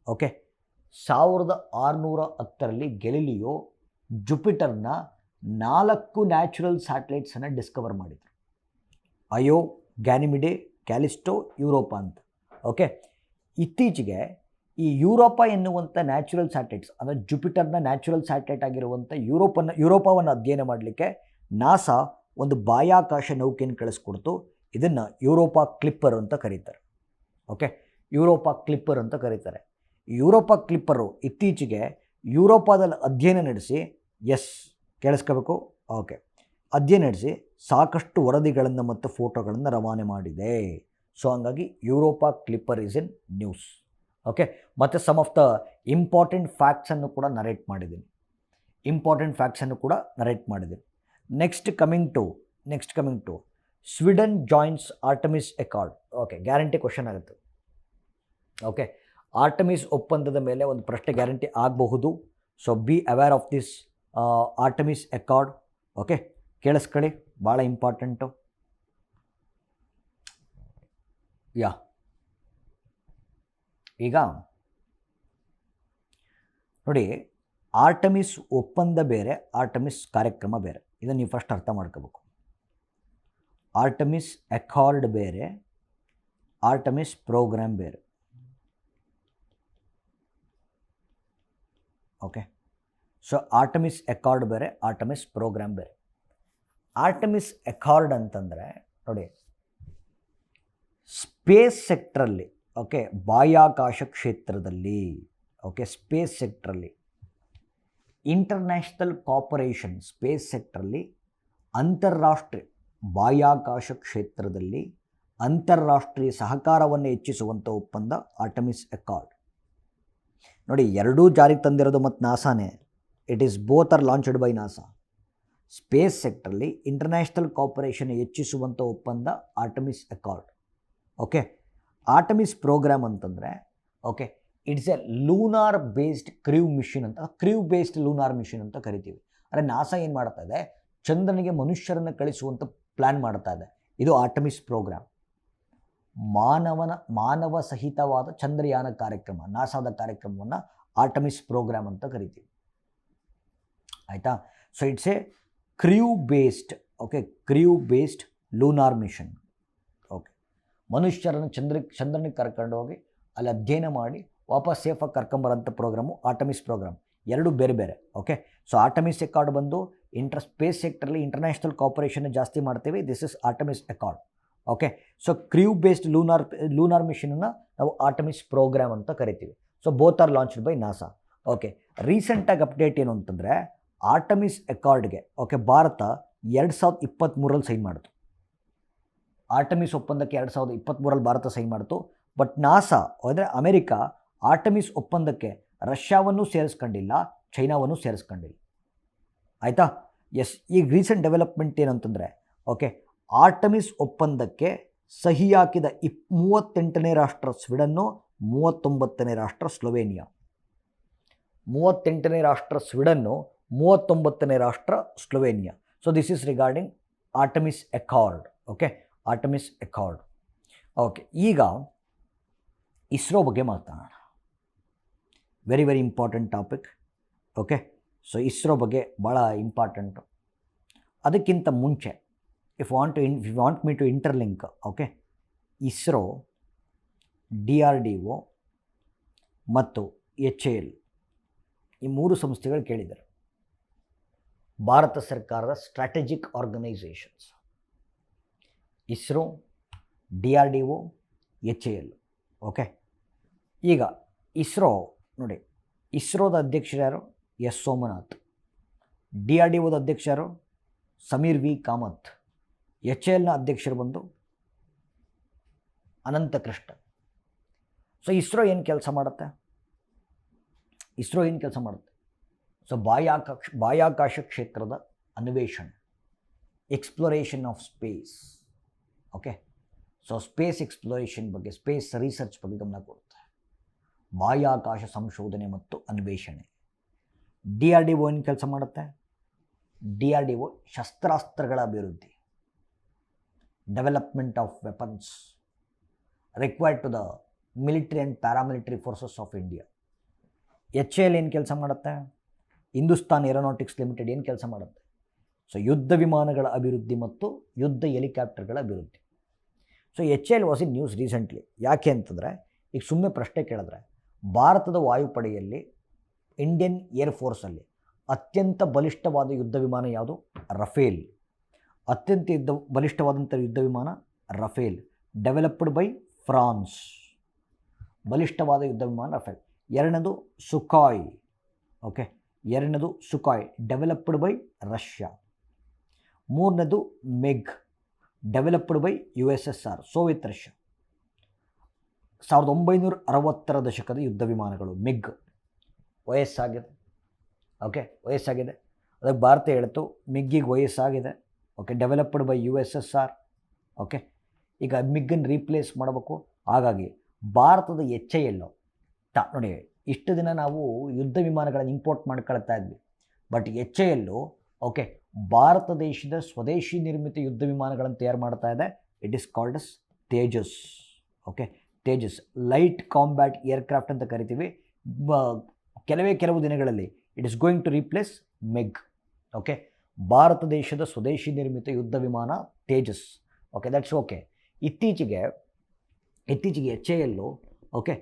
ಓಕೆ, 1610ರಲ್ಲಿ ಗೆಲಿಲಿಯೋ ಜುಪಿಟರ್ನ 4 ನ್ಯಾಚುರಲ್ ಸ್ಯಾಟಲೈಟ್ಸನ್ನು ಡಿಸ್ಕವರ್ ಮಾಡಿದರು. ಅಯೋ, ಗ್ಯಾನಿಮಿಡೆ, ಕ್ಯಾಲಿಸ್ಟೋ, ಯುರೋಪ ಅಂತ. ಓಕೆ, ಇತ್ತೀಚೆಗೆ ಈ ಯುರೋಪ ಎನ್ನುವಂಥ ನ್ಯಾಚುರಲ್ ಸ್ಯಾಟಲೈಟ್ಸ್, ಅಂದರೆ ಜುಪಿಟರ್ನ ನ್ಯಾಚುರಲ್ ಸ್ಯಾಟಲೈಟ್ ಆಗಿರುವಂಥ ಯುರೋಪವನ್ನು ಅಧ್ಯಯನ ಮಾಡಲಿಕ್ಕೆ ನಾಸಾ ಒಂದು ಬಾಹ್ಯಾಕಾಶ ನೌಕೆಯನ್ನು ಕಳಿಸ್ಕೊಡ್ತು. ಇದನ್ನು ಯುರೋಪಾ ಕ್ಲಿಪ್ಪರ್ ಅಂತ ಕರೀತಾರೆ. ಓಕೆ, ಯುರೋಪಾ ಕ್ಲಿಪ್ಪರ್ ಅಂತ ಕರೀತಾರೆ. ಯುರೋಪಾ ಕ್ಲಿಪ್ಪರು ಇತ್ತೀಚೆಗೆ ಯುರೋಪಾದಲ್ಲಿ ಅಧ್ಯಯನ ನಡೆಸಿ, ಕೇಳಿಸ್ಕೋಬೇಕು. ಓಕೆ, ಅಧ್ಯಯನ ನಡೆಸಿ ಸಾಕಷ್ಟು ವರದಿಗಳನ್ನು ಮತ್ತು ಫೋಟೋಗಳನ್ನು ರವಾನೆ ಮಾಡಿದೆ. ಸೊ ಹಂಗಾಗಿ Europa Clipper is in news. Okay, ಮತ್ತು ಸಮ್ ಆಫ್ ದ ಇಂಪಾರ್ಟೆಂಟ್ ಫ್ಯಾಕ್ಟ್ಸನ್ನು ಕೂಡ ನರೇಟ್ ಮಾಡಿದ್ದೀನಿ. Next coming to Sweden joins Artemis Accord. Okay, guarantee question ಆಗುತ್ತೆ. ಓಕೆ, ಆರ್ಟಮಿಸ್ ಒಪ್ಪಂದದ ಮೇಲೆ ಒಂದು ಪ್ರಶ್ನೆ ಗ್ಯಾರಂಟಿ ಆಗಬಹುದು. So be aware of this Artemis Accord. Okay, ಕೇಳಿಸ್ಕೊಳ್ಳಿ, ಭಾಳ ಇಂಪಾರ್ಟೆಂಟು. ಈಗ ನೋಡಿ, ಆರ್ಟಮಿಸ್ ಒಪ್ಪಂದ ಬೇರೆ, ಆರ್ಟಮಿಸ್ ಕಾರ್ಯಕ್ರಮ ಬೇರೆ. ಇದನ್ನು ನೀವು ಫಸ್ಟ್ ಅರ್ಥ ಮಾಡ್ಕೋಬೇಕು. ಆರ್ಟಮಿಸ್ ಅಕಾರ್ಡ್ ಬೇರೆ, ಆರ್ಟಮಿಸ್ ಪ್ರೋಗ್ರಾಮ್ ಬೇರೆ. ಓಕೆ, ಸೊ ಆರ್ಟಮಿಸ್ ಅಕಾರ್ಡ್ ಬೇರೆ, ಆರ್ಟಮಿಸ್ ಪ್ರೋಗ್ರಾಮ್ ಬೇರೆ. ಆರ್ಟಮಿಸ್ ಅಕಾರ್ಡ್ ಅಂತಂದರೆ ನೋಡಿ, ಸ್ಪೇಸ್ ಸೆಕ್ಟ್ರಲ್ಲಿ, ಓಕೆ, ಬಾಹ್ಯಾಕಾಶ ಕ್ಷೇತ್ರದಲ್ಲಿ, ಓಕೆ, ಸ್ಪೇಸ್ ಸೆಕ್ಟ್ರಲ್ಲಿ ಇಂಟರ್ನ್ಯಾಷನಲ್ ಕೋಆಪರೇಷನ್, ಸ್ಪೇಸ್ ಸೆಕ್ಟ್ರಲ್ಲಿ ಅಂತಾರಾಷ್ಟ್ರೀಯ ಬಾಹ್ಯಾಕಾಶ ಕ್ಷೇತ್ರದಲ್ಲಿ ಅಂತಾರಾಷ್ಟ್ರೀಯ ಸಹಕಾರವನ್ನು ಹೆಚ್ಚಿಸುವಂಥ ಒಪ್ಪಂದ ಆರ್ಟಮಿಸ್ ಅಕಾರ್ಡ್. ನೋಡಿ, ಎರಡೂ ಜಾರಿಗೆ ತಂದಿರೋದು ಮತ್ತು ನಾಸಾನೇ. It is both are launched by NASA. Space ಸೆಕ್ಟ್ರಲ್ಲಿ ಇಂಟರ್ನ್ಯಾಷನಲ್ ಕೋಆಪರೇಷನ್ ಹೆಚ್ಚಿಸುವಂಥ ಒಪ್ಪಂದ Artemis Accord. Okay, Artemis programme ಅಂತಂದರೆ, okay, it's a lunar based crew mission ಅಂತ, ಕ್ರ್ಯೂ ಬೇಸ್ಡ್ ಲೂನಾರ್ ಮಿಷನ್ ಅಂತ ಕರಿತೀವಿ. ಅಂದರೆ ನಾಸಾ ಏನು ಮಾಡ್ತಾ ಇದೆ, ಚಂದ್ರನಿಗೆ ಮನುಷ್ಯರನ್ನು ಕಳಿಸುವಂಥ ಪ್ಲ್ಯಾನ್ ಮಾಡ್ತಾ ಇದೆ. ಇದು ಆರ್ಟಮಿಸ್ ಪ್ರೋಗ್ರಾಮ್. ಮಾನವ ಸಹಿತವಾದ ಚಂದ್ರಯಾನ ಕಾರ್ಯಕ್ರಮ, ನಾಸಾದ ಕಾರ್ಯಕ್ರಮವನ್ನು ಆರ್ಟಮಿಸ್ ಪ್ರೋಗ್ರಾಮ್ ಅಂತ ಕರಿತೀವಿ. ಆಯಿತಾ? So it's a crew based, okay, crew based lunar mission. Okay, ಮನುಷ್ಯರನ್ನು ಚಂದ್ರನಿಗೆ ಕರ್ಕೊಂಡು ಹೋಗಿ ಅಲ್ಲಿ ಅಧ್ಯಯನ ಮಾಡಿ ವಾಪಸ್ ಸೇಫಾಗಿ ಕರ್ಕೊಂಬರೋಂಥ ಪ್ರೋಗ್ರಾಮು ಆರ್ಟಮಿಸ್ ಪ್ರೋಗ್ರಾಮ್. ಎರಡು ಬೇರೆ ಬೇರೆ. ಓಕೆ, ಸೊ ಆರ್ಟಮಿಸ್ ಅಕಾರ್ಡ್ ಬಂದು ಸ್ಪೇಸ್ ಸೆಕ್ಟ್ರಲ್ಲಿ ಇಂಟರ್ನ್ಯಾಷನಲ್ ಕೋಆಪರೇಷನ್ ಜಾಸ್ತಿ ಮಾಡ್ತೀವಿ. This is Artemis Accord. Okay, so crew based lunar ಮಿಷನನ್ನು ನಾವು ಆರ್ಟಮಿಸ್ ಪ್ರೋಗ್ರಾಮ್ ಅಂತ ಕರಿತೀವಿ. So both are launched by NASA. Okay, ರೀಸೆಂಟಾಗಿ ಅಪ್ಡೇಟ್ ಏನು ಅಂತಂದರೆ, ಆರ್ಟಮಿಸ್ ಅಕಾರ್ಡ್ಗೆ, ಓಕೆ, ಭಾರತ 2023ರಲ್ಲಿ ಸೈನ್ ಮಾಡಿತು. ಆರ್ಟಮಿಸ್ ಒಪ್ಪಂದಕ್ಕೆ 2023ರಲ್ಲಿ ಭಾರತ ಸೈನ್ ಮಾಡಿತು. ಬಟ್ ನಾಸಾ ಅಂದರೆ ಅಮೆರಿಕ ಆರ್ಟಮಿಸ್ ಒಪ್ಪಂದಕ್ಕೆ ರಷ್ಯಾವನ್ನು ಸೇರಿಸ್ಕೊಂಡಿಲ್ಲ, ಚೈನಾವನ್ನು ಸೇರಿಸ್ಕೊಂಡಿಲ್ಲ. ಆಯಿತಾ? ಎಸ್, ಈಗ ರೀಸೆಂಟ್ ಡೆವಲಪ್ಮೆಂಟ್ ಏನಂತಂದರೆ, ಓಕೆ, ಆರ್ಟಮಿಸ್ ಒಪ್ಪಂದಕ್ಕೆ ಸಹಿ ಹಾಕಿದ 38ನೇ ರಾಷ್ಟ್ರ ಸ್ವೀಡನ್ನು, 39ನೇ ರಾಷ್ಟ್ರ ಸ್ಲೋವೇನಿಯಾ. 38ನೇ ರಾಷ್ಟ್ರ ಸ್ವೀಡನ್ನು, 39ನೇ ರಾಷ್ಟ್ರ Slovenia. So this is regarding Artemis Accord. Okay, Artemis Accord. Okay, ಈಗ ಇಸ್ರೋ ಬಗ್ಗೆ ಮಾತಾಡೋಣ. Very very important topic. Okay, so ISRO ಬಗ್ಗೆ ಭಾಳ ಇಂಪಾರ್ಟೆಂಟು. ಅದಕ್ಕಿಂತ ಮುಂಚೆ if you want me to interlink, okay, ISRO, DRDO ಮತ್ತು HAL ಈ ಮೂರು ಸಂಸ್ಥೆಗಳು ಕೇಳಿದ್ದಾರೆ. ಭಾರತ ಸರ್ಕಾರದ strategic organisations ISRO, DRDO, HAL. Okay, ಈಗ ಇಸ್ರೋ ನೋಡಿ, ಇಸ್ರೋದ ಅಧ್ಯಕ್ಷರು ಯಾರು? ಎಸ್ ಸೋಮನಾಥ್. DRDOದ ಅಧ್ಯಕ್ಷರು ಸಮೀರ್ ವಿ ಕಾಮತ್. HALನ ಅಧ್ಯಕ್ಷರು ಬಂದು ಅನಂತಕೃಷ್ಣ. ಸೊ ಇಸ್ರೋ ಏನು ಕೆಲಸ ಮಾಡುತ್ತೆ? ಸೊ ಬಾಹ್ಯಾಕಾಶ ಕ್ಷೇತ್ರದ ಅನ್ವೇಷಣೆ, exploration of space. Okay, so space exploration ಬಗ್ಗೆ, ಸ್ಪೇಸ್ ರಿಸರ್ಚ್ ಬಗ್ಗೆ ಗಮನ ಕೊಡುತ್ತೆ. ಬಾಹ್ಯಾಕಾಶ ಸಂಶೋಧನೆ ಮತ್ತು ಅನ್ವೇಷಣೆ. DRDO ಏನು ಕೆಲಸ ಮಾಡುತ್ತೆ? DRDO ಶಸ್ತ್ರಾಸ್ತ್ರಗಳ ಅಭಿವೃದ್ಧಿ, development of weapons required to the military and paramilitary forces of India. HAL ಏನು ಕೆಲಸ ಮಾಡುತ್ತೆ? ಹಿಂದೂಸ್ತಾನ್ ಏರೋನಾಟಿಕ್ಸ್ ಲಿಮಿಟೆಡ್ ಏನು ಕೆಲಸ ಮಾಡುತ್ತೆ? ಸೊ ಯುದ್ಧ ವಿಮಾನಗಳ ಅಭಿವೃದ್ಧಿ ಮತ್ತು ಯುದ್ಧ ಹೆಲಿಕಾಪ್ಟರ್ಗಳ ಅಭಿವೃದ್ಧಿ. So HAL was in news recently. ಯಾಕೆ ಅಂತಂದರೆ, ಈಗ ಸುಮ್ಮನೆ ಪ್ರಶ್ನೆ ಕೇಳಿದ್ರೆ, ಭಾರತದ ವಾಯುಪಡೆಯಲ್ಲಿ, ಇಂಡಿಯನ್ ಏರ್ಫೋರ್ಸಲ್ಲಿ ಅತ್ಯಂತ ಬಲಿಷ್ಠವಾದ ಯುದ್ಧ ವಿಮಾನ ಯಾವುದು? ರಫೇಲ್. ಅತ್ಯಂತ ಬಲಿಷ್ಠವಾದಂಥ ಯುದ್ಧ ವಿಮಾನ ರಫೇಲ್, ಡೆವಲಪ್ಡ್ ಬೈ ಫ್ರಾನ್ಸ್. ಬಲಿಷ್ಠವಾದ ಯುದ್ಧ ವಿಮಾನ ರಫೇಲ್. ಎರಡನೇದು ಸುಖಾಯ್. ಓಕೆ, ಎರಡನೇದು ಸುಖಾಯ್, ಡೆವಲಪ್ಡ್ ಬೈ ರಷ್ಯಾ. ಮೂರನೇದು MiG, developed by USSR, Soviet Russia. 1960ರ ದಶಕದ ಯುದ್ಧ ವಿಮಾನಗಳು ಮೆಗ್. ವಯಸ್ಸಾಗಿದೆ. ಓಕೆ, ವಯಸ್ಸಾಗಿದೆ. ಅದಕ್ಕೆ ಭಾರತ ಹೇಳ್ತು ಮಿಗ್ಗಿಗೆ ವಯಸ್ಸಾಗಿದೆ. Okay, developed by USSR. Okay, ಈಗ ಮಿಗ್ಗನ್ನು ರೀಪ್ಲೇಸ್ ಮಾಡಬೇಕು. ಹಾಗಾಗಿ ಭಾರತದ HAL ನೋಡಿ, ಇಷ್ಟು ದಿನ ನಾವು ಯುದ್ಧ ವಿಮಾನಗಳನ್ನು ಇಂಪೋರ್ಟ್ ಮಾಡ್ಕೊಳ್ತಾ ಇದ್ವಿ. ಬಟ್ HAL ಓಕೆ, ಭಾರತ ದೇಶದ ಸ್ವದೇಶಿ ನಿರ್ಮಿತ ಯುದ್ಧ ವಿಮಾನಗಳನ್ನು ತಯಾರು ಮಾಡ್ತಾ ಇದೆ. It is called as Tejas. Okay, Tejas light combat aircraft ಅಂತ ಕರಿತೀವಿ. ಕೆಲವು ದಿನಗಳಲ್ಲಿ it is going to replace MiG. Okay, Bharat ದೇಶದ ಸ್ವದೇಶಿ ನಿರ್ಮಿತ ಯುದ್ಧ ವಿಮಾನ ತೇಜಸ್. Okay, that's okay. ಇತ್ತೀಚೆಗೆ HAL, ಓಕೆ,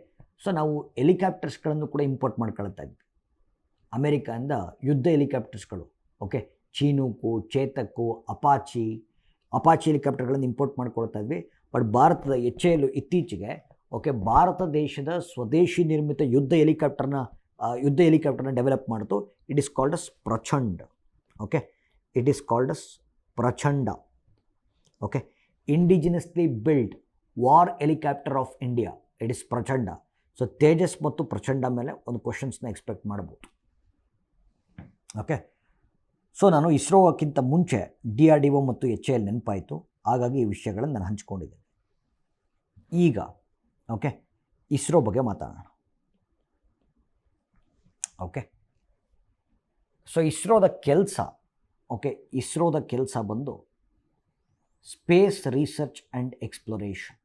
ಸೊ ನಾವು ಹೆಲಿಕಾಪ್ಟರ್ಸ್ಗಳನ್ನು ಕೂಡ ಇಂಪೋರ್ಟ್ ಮಾಡ್ಕೊಳ್ತಾ ಇದ್ವಿ ಅಮೇರಿಕಾದಿಂದ, ಯುದ್ಧ ಹೆಲಿಕಾಪ್ಟರ್ಸ್ಗಳು. ಓಕೆ, ಚೀನೂಕು, ಚೇತಕ್ಕು, ಅಪಾಚಿ ಹೆಲಿಕಾಪ್ಟರ್ಗಳನ್ನು ಇಂಪೋರ್ಟ್ ಮಾಡ್ಕೊಳ್ತಾ ಇದ್ವಿ. ಬಟ್ ಭಾರತದ HAL ಇತ್ತೀಚೆಗೆ, ಓಕೆ, ಭಾರತ ದೇಶದ ಸ್ವದೇಶಿ ನಿರ್ಮಿತ ಯುದ್ಧ ಹೆಲಿಕಾಪ್ಟರ್ನ ಡೆವಲಪ್ ಮಾಡಿತು. It is called as Prachand. Okay, it is called as Prachanda. Okay, indigenously build war helicopter of India, it is Prachanda. So Tejas ಮತ್ತು ಪ್ರಚಂಡ ಮೇಲೆ ಒಂದು ಕ್ವಶನ್ಸ್ನ ಎಕ್ಸ್ಪೆಕ್ಟ್ ಮಾಡ್ಬೋದು. ಓಕೆ, ಸೊ ನಾನು ಇಸ್ರೋಕ್ಕಿಂತ ಮುಂಚೆ DRDO ಮತ್ತು HAL ನೆನಪಾಯಿತು, ಹಾಗಾಗಿ ಈ ವಿಷಯಗಳನ್ನು ನಾನು ಹಂಚ್ಕೊಂಡಿದ್ದೇನೆ. ಈಗ ಓಕೆ, ಇಸ್ರೋ ಬಗ್ಗೆ ಮಾತಾಡೋಣ. ಓಕೆ, ಸೊ ಇಸ್ರೋದ ಕೆಲಸ ಬಂದು ಸ್ಪೇಸ್ ರಿಸರ್ಚ್ ಆ್ಯಂಡ್ ಎಕ್ಸ್ಪ್ಲೋರೇಷನ್,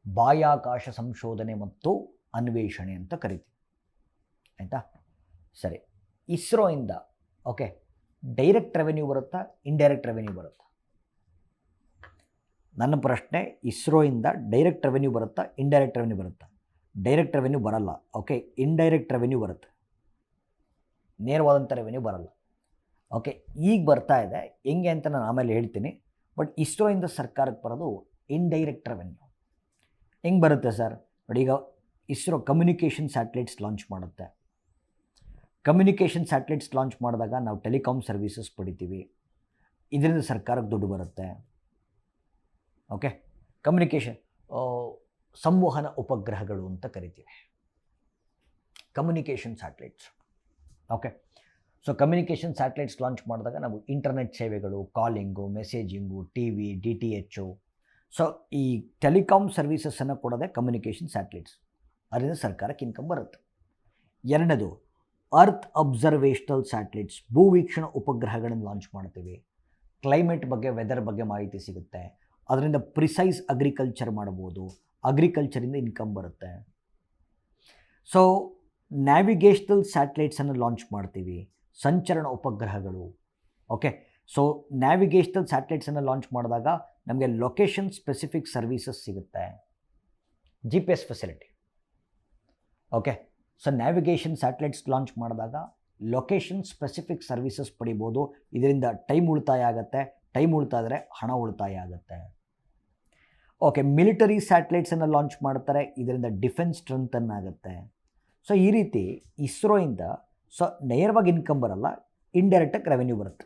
ಬಾಹ್ಯಾಕಾಶ ಸಂಶೋಧನೆ ಮತ್ತು ಅನ್ವೇಷಣೆ ಅಂತ ಕರಿತೀವಿ. ಆಯಿತಾ? ಸರಿ, ಇಸ್ರೋಯಿಂದ ಓಕೆ ಡೈರೆಕ್ಟ್ ರೆವೆನ್ಯೂ ಬರುತ್ತಾ, ಇಂಡೈರೆಕ್ಟ್ ರೆವೆನ್ಯೂ ಬರುತ್ತಾ? ನನ್ನ ಪ್ರಶ್ನೆ, ಇಸ್ರೋಯಿಂದ ಡೈರೆಕ್ಟ್ ರೆವೆನ್ಯೂ ಬರುತ್ತಾ, ಇಂಡೈರೆಕ್ಟ್ ರೆವೆನ್ಯೂ ಬರುತ್ತಾ? ಡೈರೆಕ್ಟ್ ರೆವೆನ್ಯೂ ಬರಲ್ಲ. ಓಕೆ, ಇಂಡೈರೆಕ್ಟ್ ರೆವೆನ್ಯೂ ಬರುತ್ತೆ, ನೇರವಾದಂಥ ರೆವೆನ್ಯೂ ಬರಲ್ಲ. ಓಕೆ, ಈಗ ಬರ್ತಾ ಇದೆ, ಹೆಂಗೆ ಅಂತ ನಾನು ಆಮೇಲೆ ಹೇಳ್ತೀನಿ. ಬಟ್ ಇಸ್ರೋಯಿಂದ ಸರ್ಕಾರಕ್ಕೆ ಬರೋದು ಇಂಡೈರೆಕ್ಟ್ ರೆವೆನ್ಯೂ. ಹೆಂಗೆ ಬರುತ್ತೆ ಸರ್? ನೋಡಿ, ಈಗ ಇಸ್ರೋ ಕಮ್ಯುನಿಕೇಷನ್ ಸ್ಯಾಟಲೈಟ್ಸ್ ಲಾಂಚ್ ಮಾಡುತ್ತೆ. ಕಮ್ಯುನಿಕೇಷನ್ ಸ್ಯಾಟಲೈಟ್ಸ್ ಲಾಂಚ್ ಮಾಡಿದಾಗ ನಾವು ಟೆಲಿಕಾಮ್ ಸರ್ವಿಸಸ್ ಪಡಿತೀವಿ, ಇದರಿಂದ ಸರ್ಕಾರಕ್ಕೆ ದುಡ್ಡು ಬರುತ್ತೆ. ಓಕೆ, ಕಮ್ಯುನಿಕೇಷನ್ ಸಂವಹನ ಉಪಗ್ರಹಗಳು ಅಂತ ಕರಿತೀವಿ, communication satellites. Okay, so communication satellites launch ಮಾಡಿದಾಗ ನಾವು ಇಂಟರ್ನೆಟ್ ಸೇವೆಗಳು, ಕಾಲಿಂಗು, ಮೆಸೇಜಿಂಗು, TV, DTH, ಸೊ ಈ ಟೆಲಿಕಾಮ್ ಸರ್ವೀಸಸನ್ನು ಕೊಡೋದೇ ಕಮ್ಯುನಿಕೇಷನ್ ಸ್ಯಾಟಲೈಟ್ಸ್, ಅದರಿಂದ ಸರ್ಕಾರಕ್ಕೆ ಇನ್ಕಮ್ ಬರುತ್ತೆ. ಎರಡನೇದು ಅರ್ತ್ ಅಬ್ಸರ್ವೇಷನಲ್ ಸ್ಯಾಟಲೈಟ್ಸ್, ಭೂವೀಕ್ಷಣ ಉಪಗ್ರಹಗಳನ್ನು ಲಾಂಚ್ ಮಾಡ್ತೀವಿ. ಕ್ಲೈಮೇಟ್ ಬಗ್ಗೆ, ವೆದರ್ ಬಗ್ಗೆ ಮಾಹಿತಿ ಸಿಗುತ್ತೆ, ಅದರಿಂದ ಪ್ರಿಸೈಸ್ ಅಗ್ರಿಕಲ್ಚರ್ ಮಾಡ್ಬೋದು, ಅಗ್ರಿಕಲ್ಚರಿಂದ ಇನ್ಕಮ್ ಬರುತ್ತೆ. ಸೊ ನ್ಯಾವಿಗೇಷನಲ್ ಸ್ಯಾಟಲೈಟ್ಸನ್ನು ಲಾಂಚ್ ಮಾಡ್ತೀವಿ, ಸಂಚರಣ ಉಪಗ್ರಹಗಳು. ಓಕೆ, ಸೊ ನ್ಯಾವಿಗೇಷನಲ್ ಸ್ಯಾಟಲೈಟ್ಸನ್ನು ಲಾಂಚ್ ಮಾಡಿದಾಗ ನಮಗೆ ಲೊಕೇಶನ್ ಸ್ಪೆಸಿಫಿಕ್ ಸರ್ವೀಸಸ್ ಸಿಗುತ್ತೆ, GPS facility. Okay, so navigation satellites launch ಮಾಡಿದಾಗ ಲೊಕೇಶನ್ ಸ್ಪೆಸಿಫಿಕ್ ಸರ್ವೀಸಸ್ ಪಡಿಬೋದು. ಇದರಿಂದ ಟೈಮ್ ಉಳಿತಾಯ ಆಗುತ್ತೆ, ಟೈಮ್ ಉಳಿತಾಯ ಆದರೆ ಹಣ ಉಳಿತಾಯ ಆಗುತ್ತೆ. ಓಕೆ, ಮಿಲಿಟರಿ ಸ್ಯಾಟಲೈಟ್ಸನ್ನು ಲಾಂಚ್ ಮಾಡ್ತಾರೆ, ಇದರಿಂದ ಡಿಫೆನ್ಸ್ ಸ್ಟ್ರೆಂಥನ್ ಆಗುತ್ತೆ. ಸೊ ಈ ರೀತಿ ಇಸ್ರೋಯಿಂದ ನೇರವಾಗಿ ಇನ್ಕಮ್ ಬರಲ್ಲ, ಇಂಡೈರೆಕ್ಟಾಗಿ ರೆವೆನ್ಯೂ ಬರುತ್ತೆ.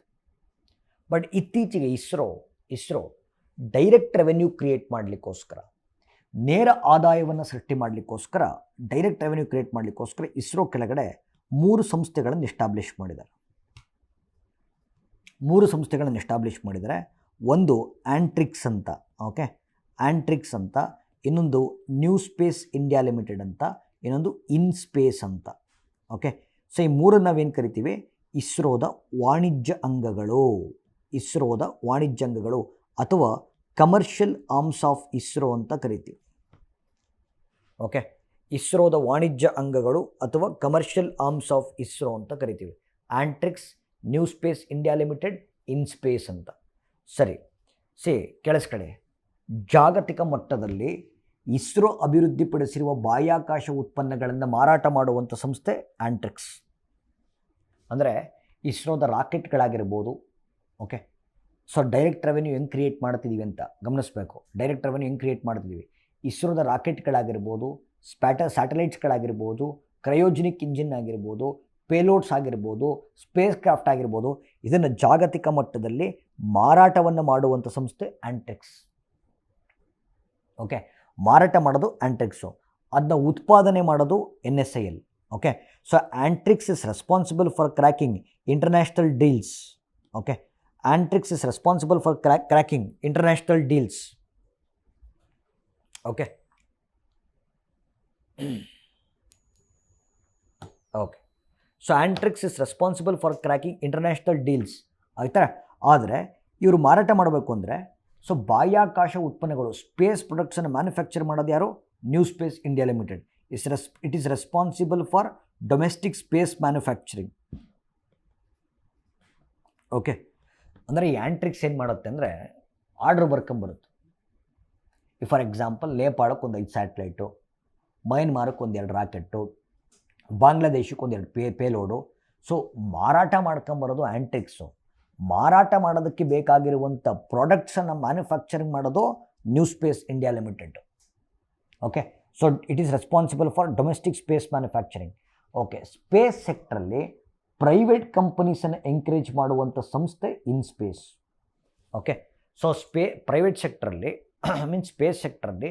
ಬಟ್ ಇತ್ತೀಚೆಗೆ ಇಸ್ರೋ ಡೈರೆಕ್ಟ್ ರೆವೆನ್ಯೂ ಕ್ರಿಯೇಟ್ ಮಾಡಲಿಕ್ಕೋಸ್ಕರ, ನೇರ ಆದಾಯವನ್ನು ಸೃಷ್ಟಿ ಮಾಡಲಿಕ್ಕೋಸ್ಕರ, ಡೈರೆಕ್ಟ್ ರೆವೆನ್ಯೂ ಕ್ರಿಯೇಟ್ ಮಾಡಲಿಕ್ಕೋಸ್ಕರ ಇಸ್ರೋ ಕೆಳಗಡೆ 3 ಸಂಸ್ಥೆಗಳನ್ನು ಎಸ್ಟಾಬ್ಲಿಷ್ ಮಾಡಿದ್ದಾರೆ. ಒಂದು ಆಂಟ್ರಿಕ್ಸ್ ಅಂತ, ಓಕೆ, ಆಂಟ್ರಿಕ್ಸ್ ಅಂತ, ಇನ್ನೊಂದು ನ್ಯೂ ಸ್ಪೇಸ್ ಇಂಡಿಯಾ ಲಿಮಿಟೆಡ್ ಅಂತ, ಇನ್ನೊಂದು ಇನ್ಸ್ಪೇಸ್ ಅಂತ. ಓಕೆ, ಸೊ ಈ 3 ನಾವೇನು ಕರಿತೀವಿ? ಇಸ್ರೋದ ವಾಣಿಜ್ಯ ಅಂಗಗಳು ಅಥವಾ ಕಮರ್ಷಿಯಲ್ ಆರ್ಮ್ಸ್ ಆಫ್ ಇಸ್ರೋ ಅಂತ ಕರಿತೀವಿ. ಓಕೆ, ಇಸ್ರೋದ ವಾಣಿಜ್ಯ ಅಂಗಗಳು ಅಥವಾ ಕಮರ್ಷಿಯಲ್ ಆರ್ಮ್ಸ್ ಆಫ್ ಇಸ್ರೋ ಅಂತ ಕರಿತೀವಿ. Antrix, New Space India Limited, InSpace ಅಂತ. ಸರಿ, ಕೇಳಿಸ್ಕೊಳ್ಳಿ. ಜಾಗತಿಕ ಮಟ್ಟದಲ್ಲಿ ಇಸ್ರೋ ಅಭಿವೃದ್ಧಿಪಡಿಸಿರುವ ಬಾಹ್ಯಾಕಾಶ ಉತ್ಪನ್ನಗಳನ್ನು ಮಾರಾಟ ಮಾಡುವಂಥ ಸಂಸ್ಥೆ ಆಂಟ್ರಿಕ್ಸ್. ಅಂದರೆ ಇಸ್ರೋದ ರಾಕೆಟ್ಗಳಾಗಿರ್ಬೋದು. ಓಕೆ, ಸೊ ಡೈರೆಕ್ಟ್ ರೆವೆನ್ಯೂ ಹೆಂಗೆ ಕ್ರಿಯೇಟ್ ಮಾಡ್ತಿದ್ದೀವಿ ಅಂತ ಗಮನಿಸಬೇಕು. ಡೈರೆಕ್ಟ್ ರೆವೆನ್ಯೂ ಹೆಂಗೆ ಕ್ರಿಯೇಟ್ ಮಾಡ್ತಿದ್ದೀವಿ? ಇಸ್ರೋದ ರಾಕೆಟ್ಗಳಾಗಿರ್ಬೋದು, ಸ್ಯಾಟಲೈಟ್ಸ್ಗಳಾಗಿರ್ಬೋದು, ಕ್ರಯೋಜನಿಕ್ ಇಂಜಿನ್ ಆಗಿರ್ಬೋದು, ಪೇಲೋಡ್ಸ್ ಆಗಿರ್ಬೋದು, ಸ್ಪೇಸ್ ಕ್ರಾಫ್ಟ್ ಆಗಿರ್ಬೋದು, ಇದನ್ನು ಜಾಗತಿಕ ಮಟ್ಟದಲ್ಲಿ ಮಾರಾಟವನ್ನು ಮಾಡುವಂಥ ಸಂಸ್ಥೆ ಆಂಟ್ರಿಕ್ಸ್. ಓಕೆ, ಮಾರಾಟ ಮಾಡೋದು ಆಂಟ್ರಿಕ್ಸು, ಅದನ್ನ ಉತ್ಪಾದನೆ ಮಾಡೋದು NSIL. Okay, so Antrix is responsible for cracking international deals. Okay, Antrix is responsible for cracking international deals. Okay, okay, so Antrix is responsible for cracking international deals, ಆಯ್ತಾ. ಆದರೆ ಇವರು ಮಾರಾಟ ಮಾಡಬೇಕು ಅಂದರೆ ಸೊ ಬಾಹ್ಯಾಕಾಶ ಉತ್ಪನ್ನಗಳು, ಸ್ಪೇಸ್ ಪ್ರೊಡಕ್ಟ್ಸನ್ನು ಮ್ಯಾನುಫ್ಯಾಕ್ಚರ್ ಮಾಡೋದು ಯಾರು? New Space India limited. It is responsible for domestic space manufacturing. Okay, ಅಂದರೆ ಈ ಆ್ಯಂಟ್ರಿಕ್ಸ್ ಏನು ಮಾಡುತ್ತೆ ಅಂದರೆ ಆರ್ಡ್ರ್ ಬರ್ಕೊಂಬರುತ್ತೆ. ಈ ಫಾರ್ ಎಕ್ಸಾಂಪಲ್ ನೇಪಾಳಕ್ಕೆ ಒಂದು 5 ಸ್ಯಾಟ್ಲೈಟು, ಮಯನ್ಮಾರಕ್ಕೆ ಒಂದು 2 ರಾಕೆಟ್ಟು, ಬಾಂಗ್ಲಾದೇಶಕ್ಕೆ ಒಂದು 2 ಪೇಲೋಡು. ಸೊ ಮಾರಾಟ ಮಾಡ್ಕೊಂಬರೋದು ಆ್ಯಂಟ್ರಿಕ್ಸು. ಮಾರಾಟ ಮಾಡೋದಕ್ಕೆ ಬೇಕಾಗಿರುವಂಥ ಪ್ರಾಡಕ್ಟ್ಸನ್ನು ಮ್ಯಾನುಫ್ಯಾಕ್ಚರಿಂಗ್ ಮಾಡೋದು New Space India Limited. Okay, so it is responsible for domestic space manufacturing. Okay, space ಸೆಕ್ಟ್ರಲ್ಲಿ ಪ್ರೈವೇಟ್ ಕಂಪನೀಸನ್ನು ಎಂಕರೇಜ್ ಮಾಡುವಂಥ ಸಂಸ್ಥೆ ಇನ್ಸ್ಪೇಸ್. ಓಕೆ, ಸೊ ಪ್ರೈವೇಟ್ ಸೆಕ್ಟ್ರಲ್ಲಿ ಮೀನ್ಸ್ ಸ್ಪೇಸ್ ಸೆಕ್ಟ್ರಲ್ಲಿ